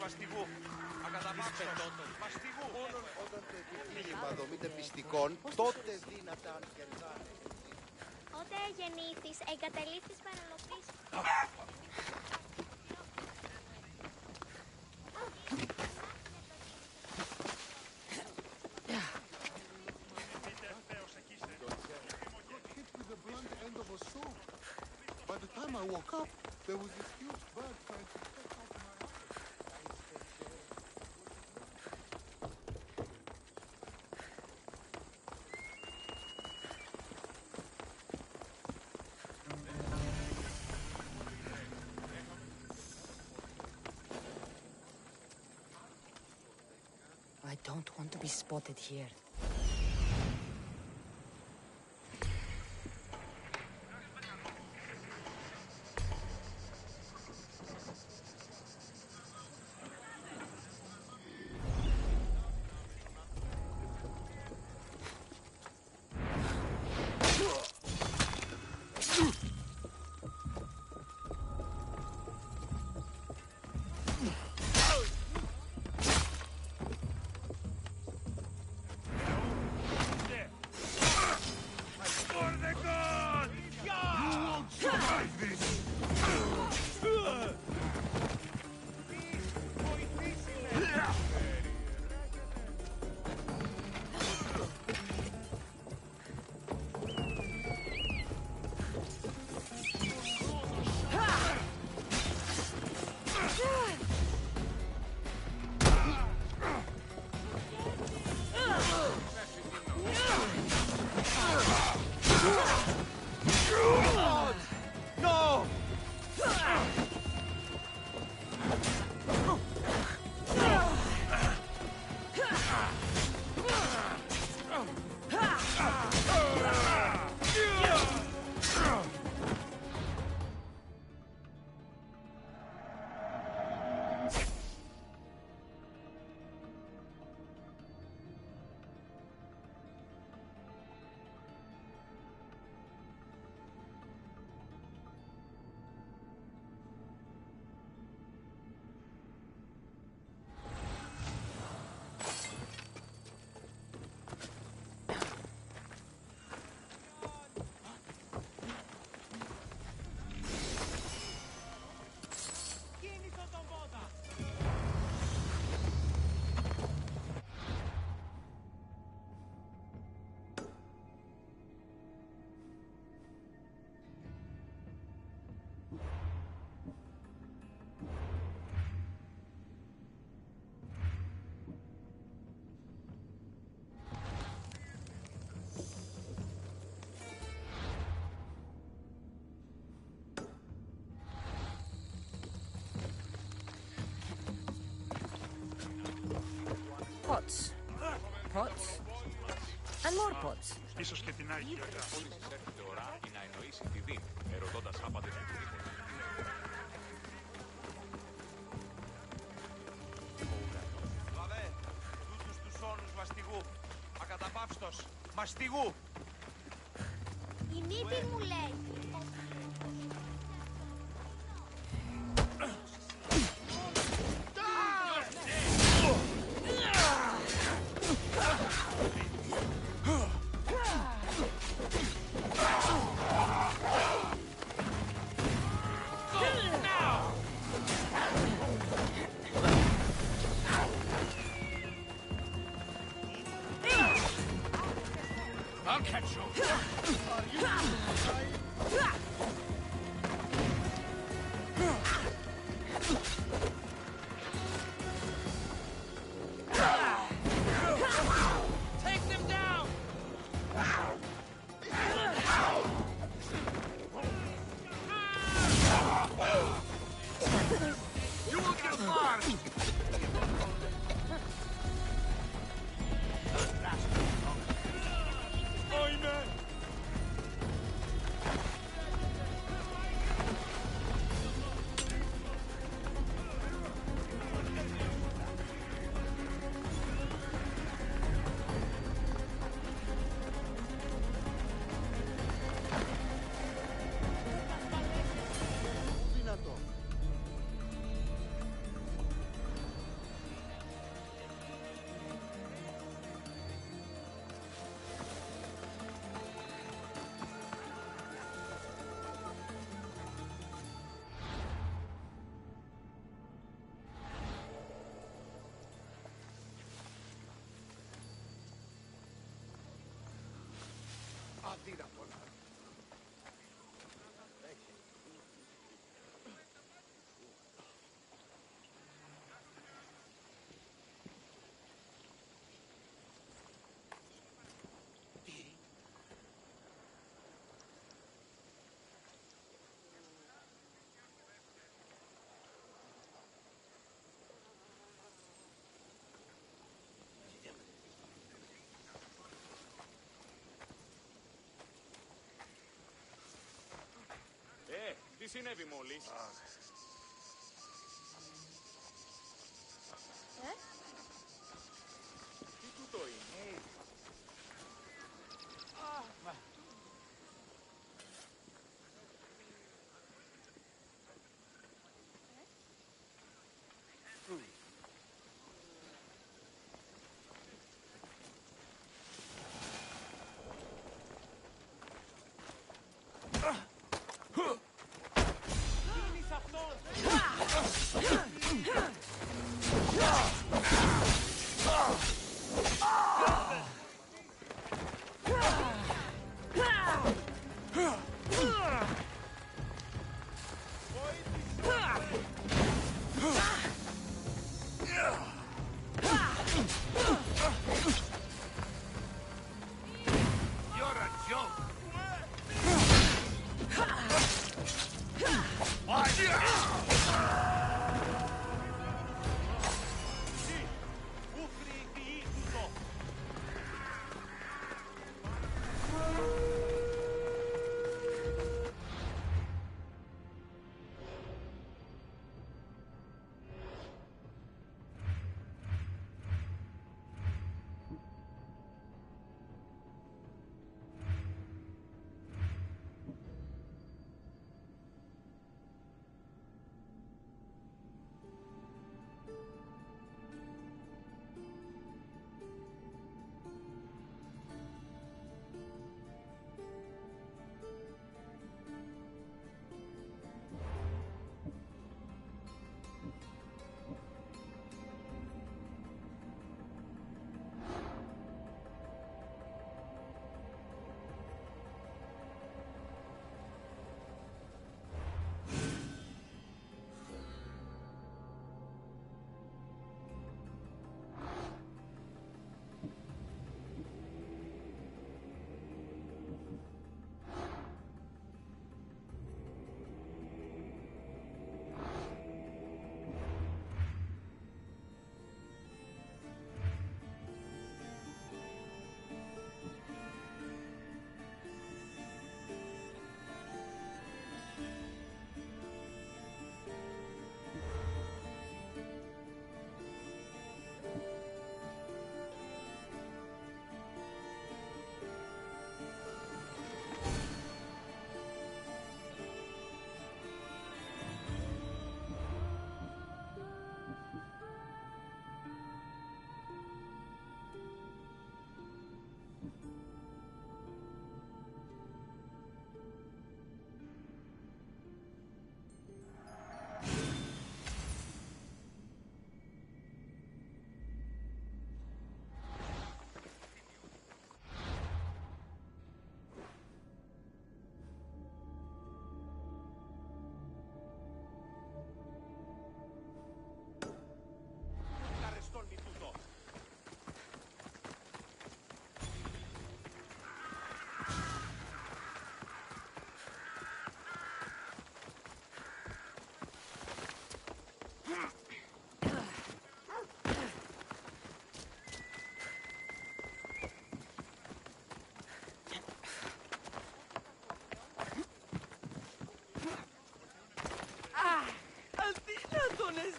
Μαστιγού. Ακαταπάξτος. Μαστιγού.
Μόνο όταν το επιχείρημα δομείται πιστικών, τότε δύνατα κερδάνε.
Όταν γεννήθης, εγκαταλείφθης παραλοπής.
By the time I woke up, there was this huge bird trying to peck off my
I don't want to be spotted here. Pots. Pots. And more pots.
Ίσως και την Άγια. Μόλις της έρχεται ώρα ή να εννοήσει τη Δήμ, ερωτώντας άπαντες του τρίχους.
Βαβέ, τούτους τους όνους μαστιγού. Ακαταπαύστος. Μαστιγού.
Η μύτη μου λέει.
I'll catch you. Are you
Τι συνέβη μόλις? Τι τούτο είναι?
Είναι σε αυτόν!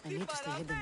I need to stay hidden.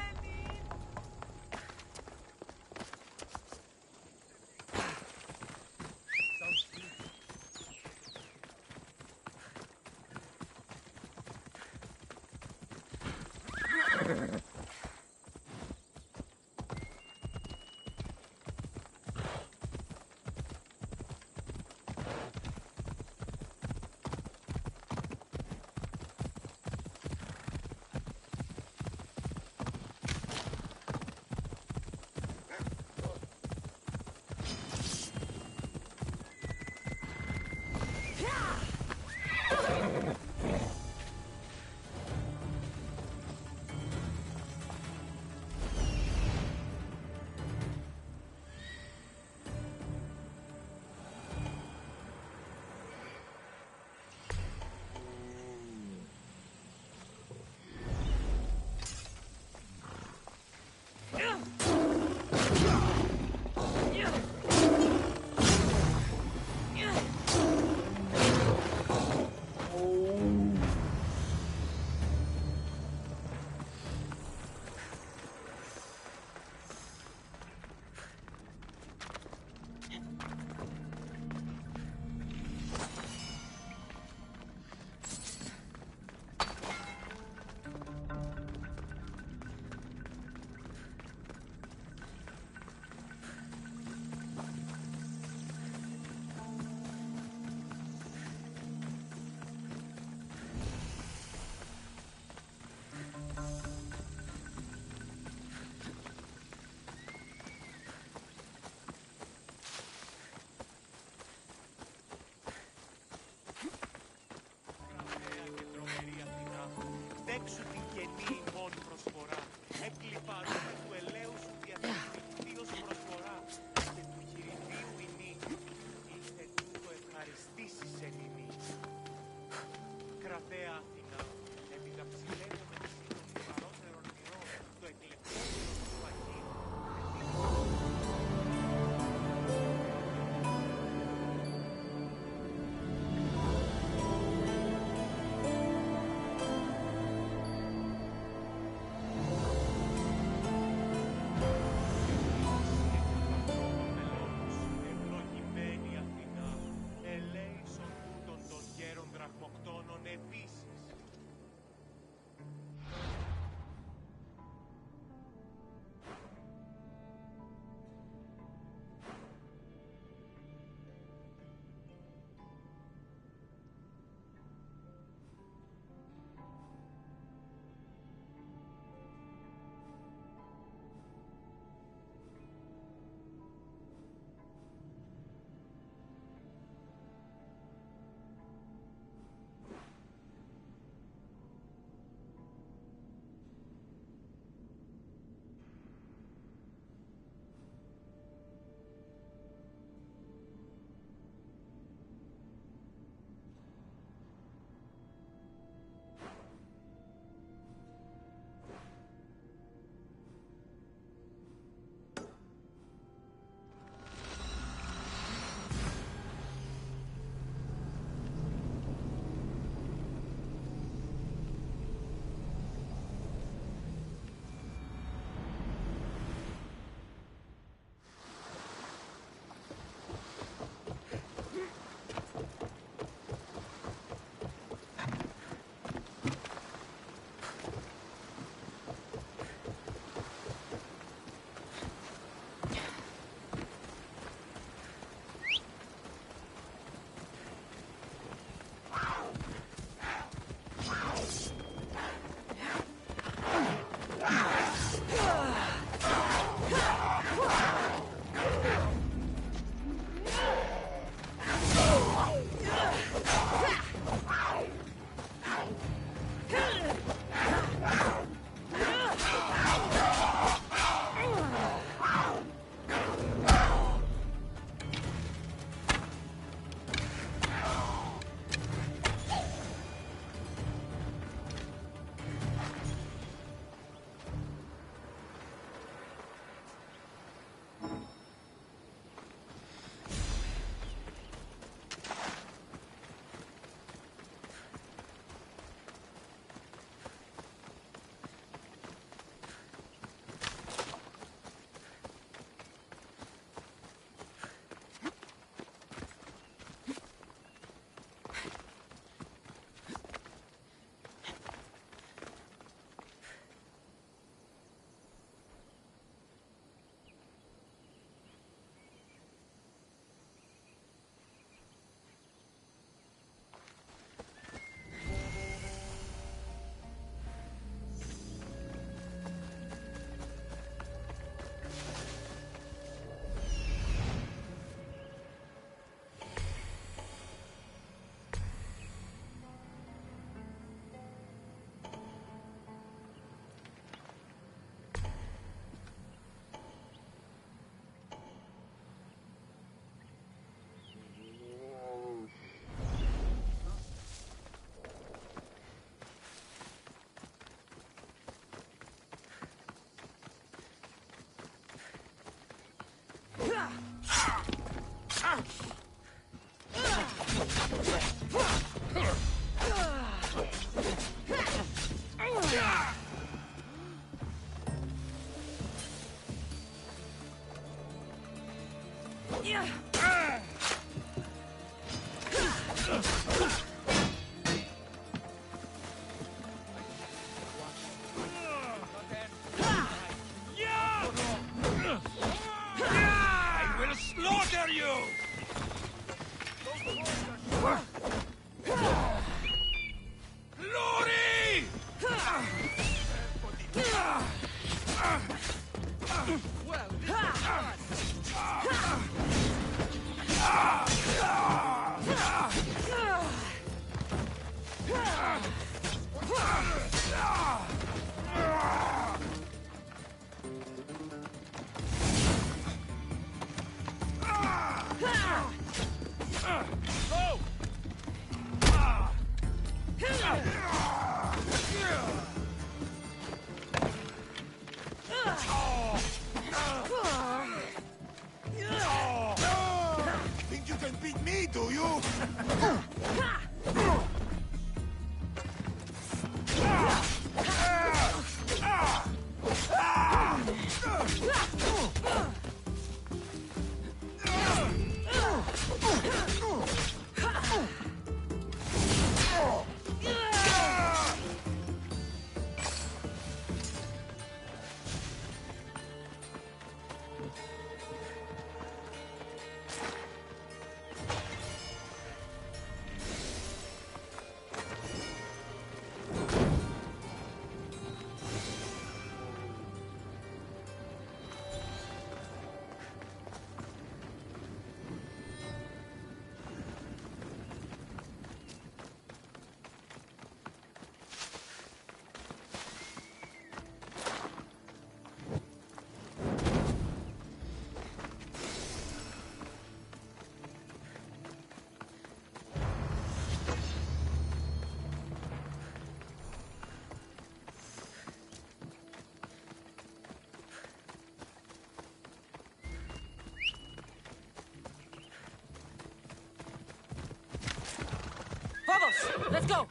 Δέξου την γενή ημών προσφορά, εκλιπαρούμε του ελαίου σου διαθετητήως προσφορά, και του χειριδίου ηνή, ήστε τούτο ευχαριστήσεις εν ημί. Κρατέα Αθηνά, επικαψιλεύω με σύνον του παρότερον μυρών, το εκλεπτότερο του παγίου.
Think you can beat me, do you?
Vamos! Let's go!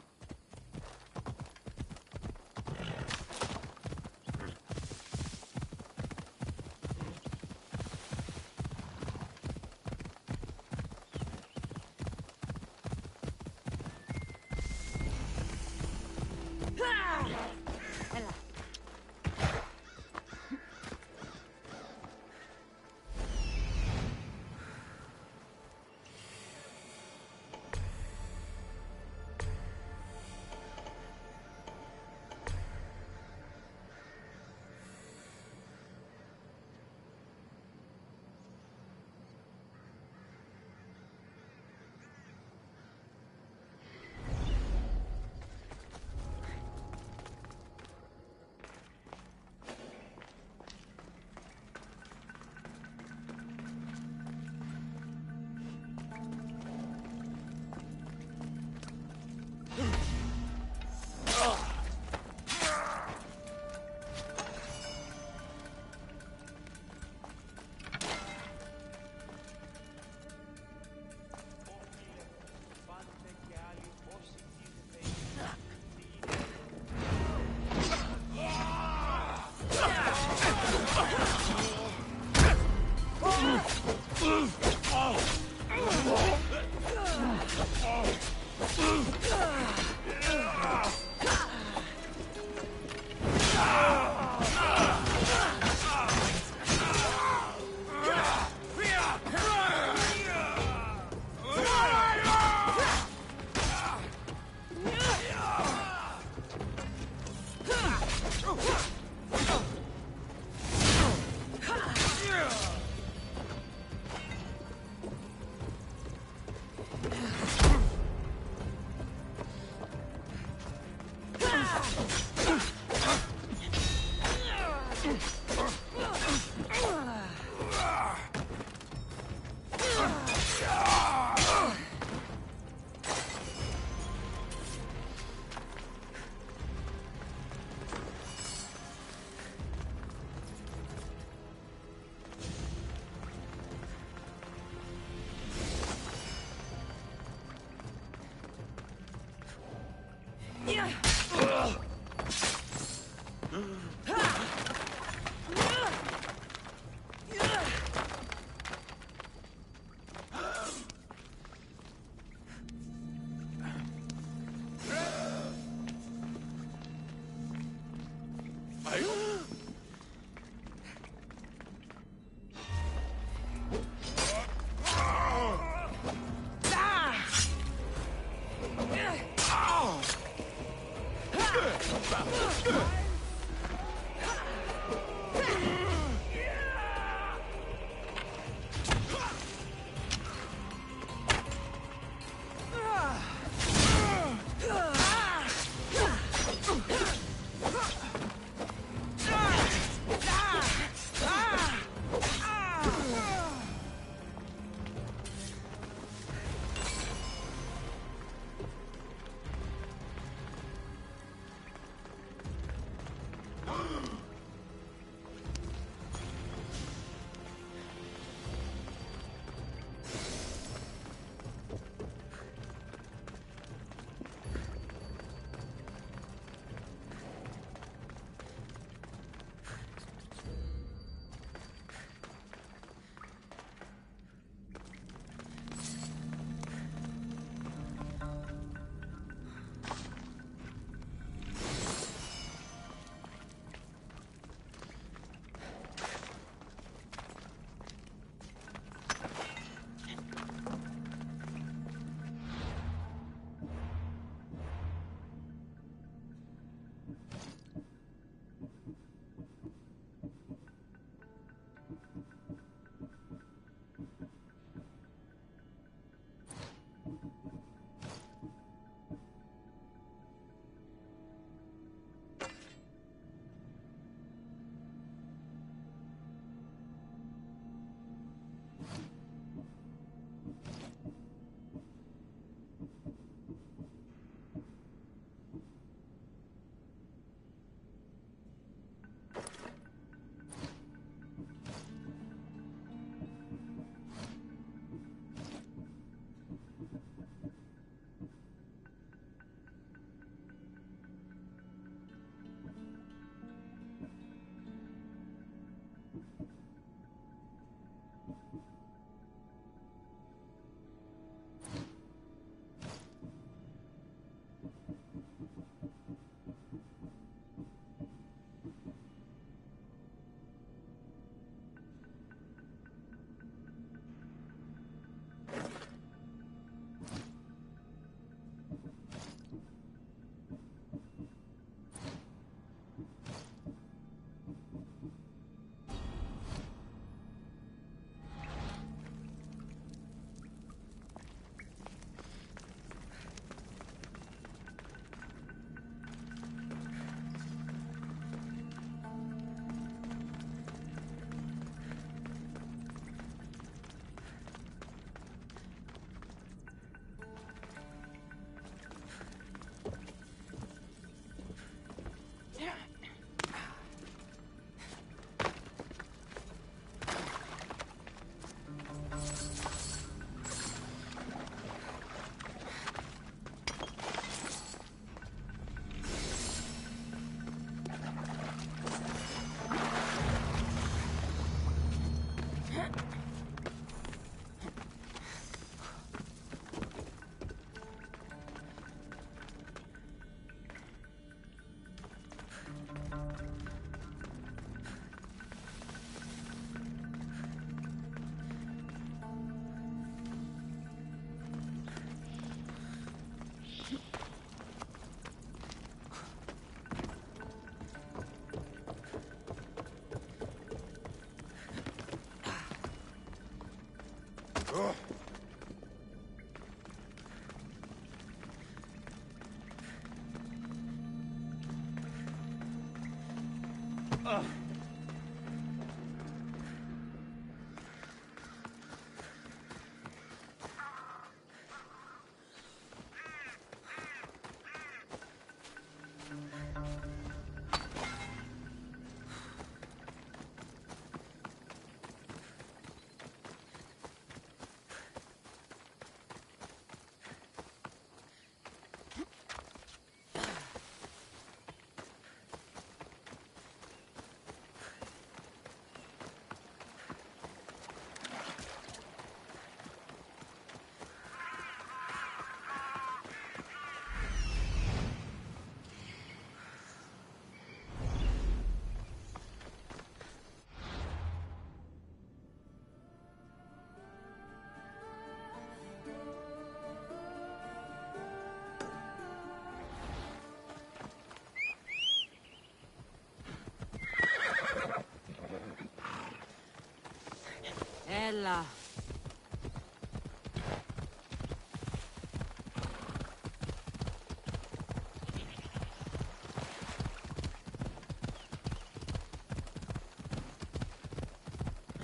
Έλα.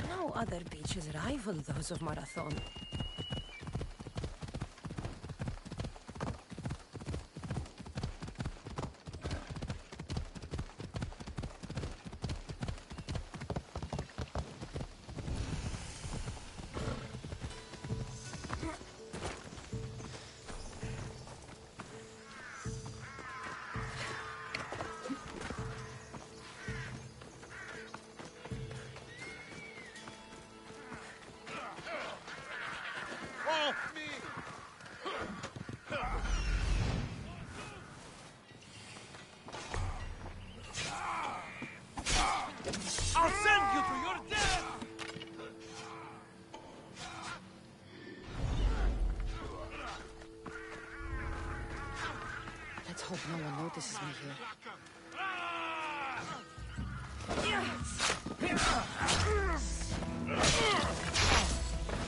No other beaches rival those of Marathon.
Off me!
I'll send you to your death!
Let's hope no one notices me here.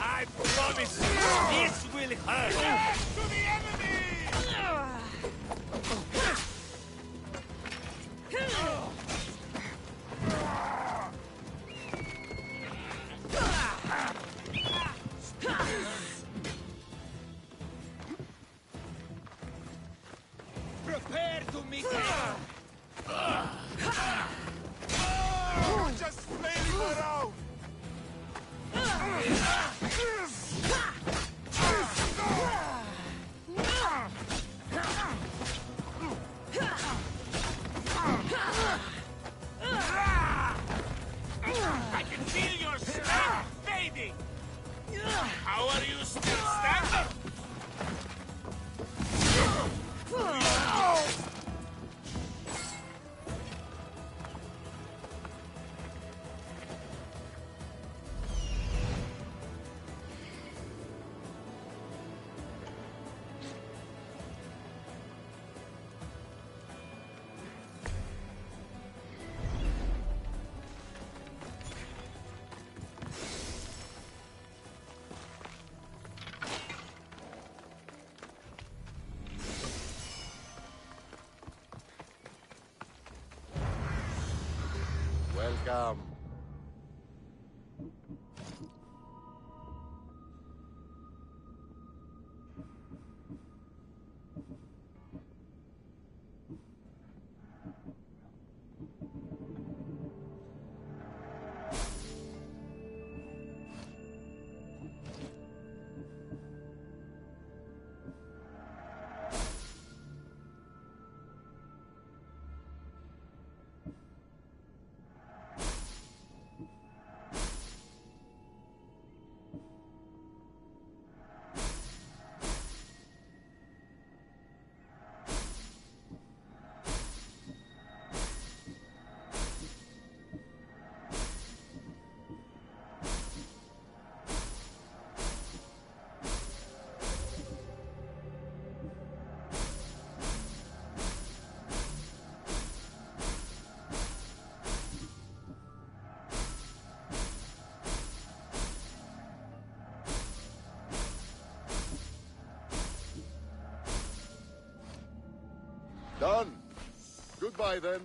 I promise this will hurt!
To the enemy!
Prepare to meet
You're just flailing around!
I can feel your strength fading! How are you still standing?
Welcome. Done. Goodbye, then.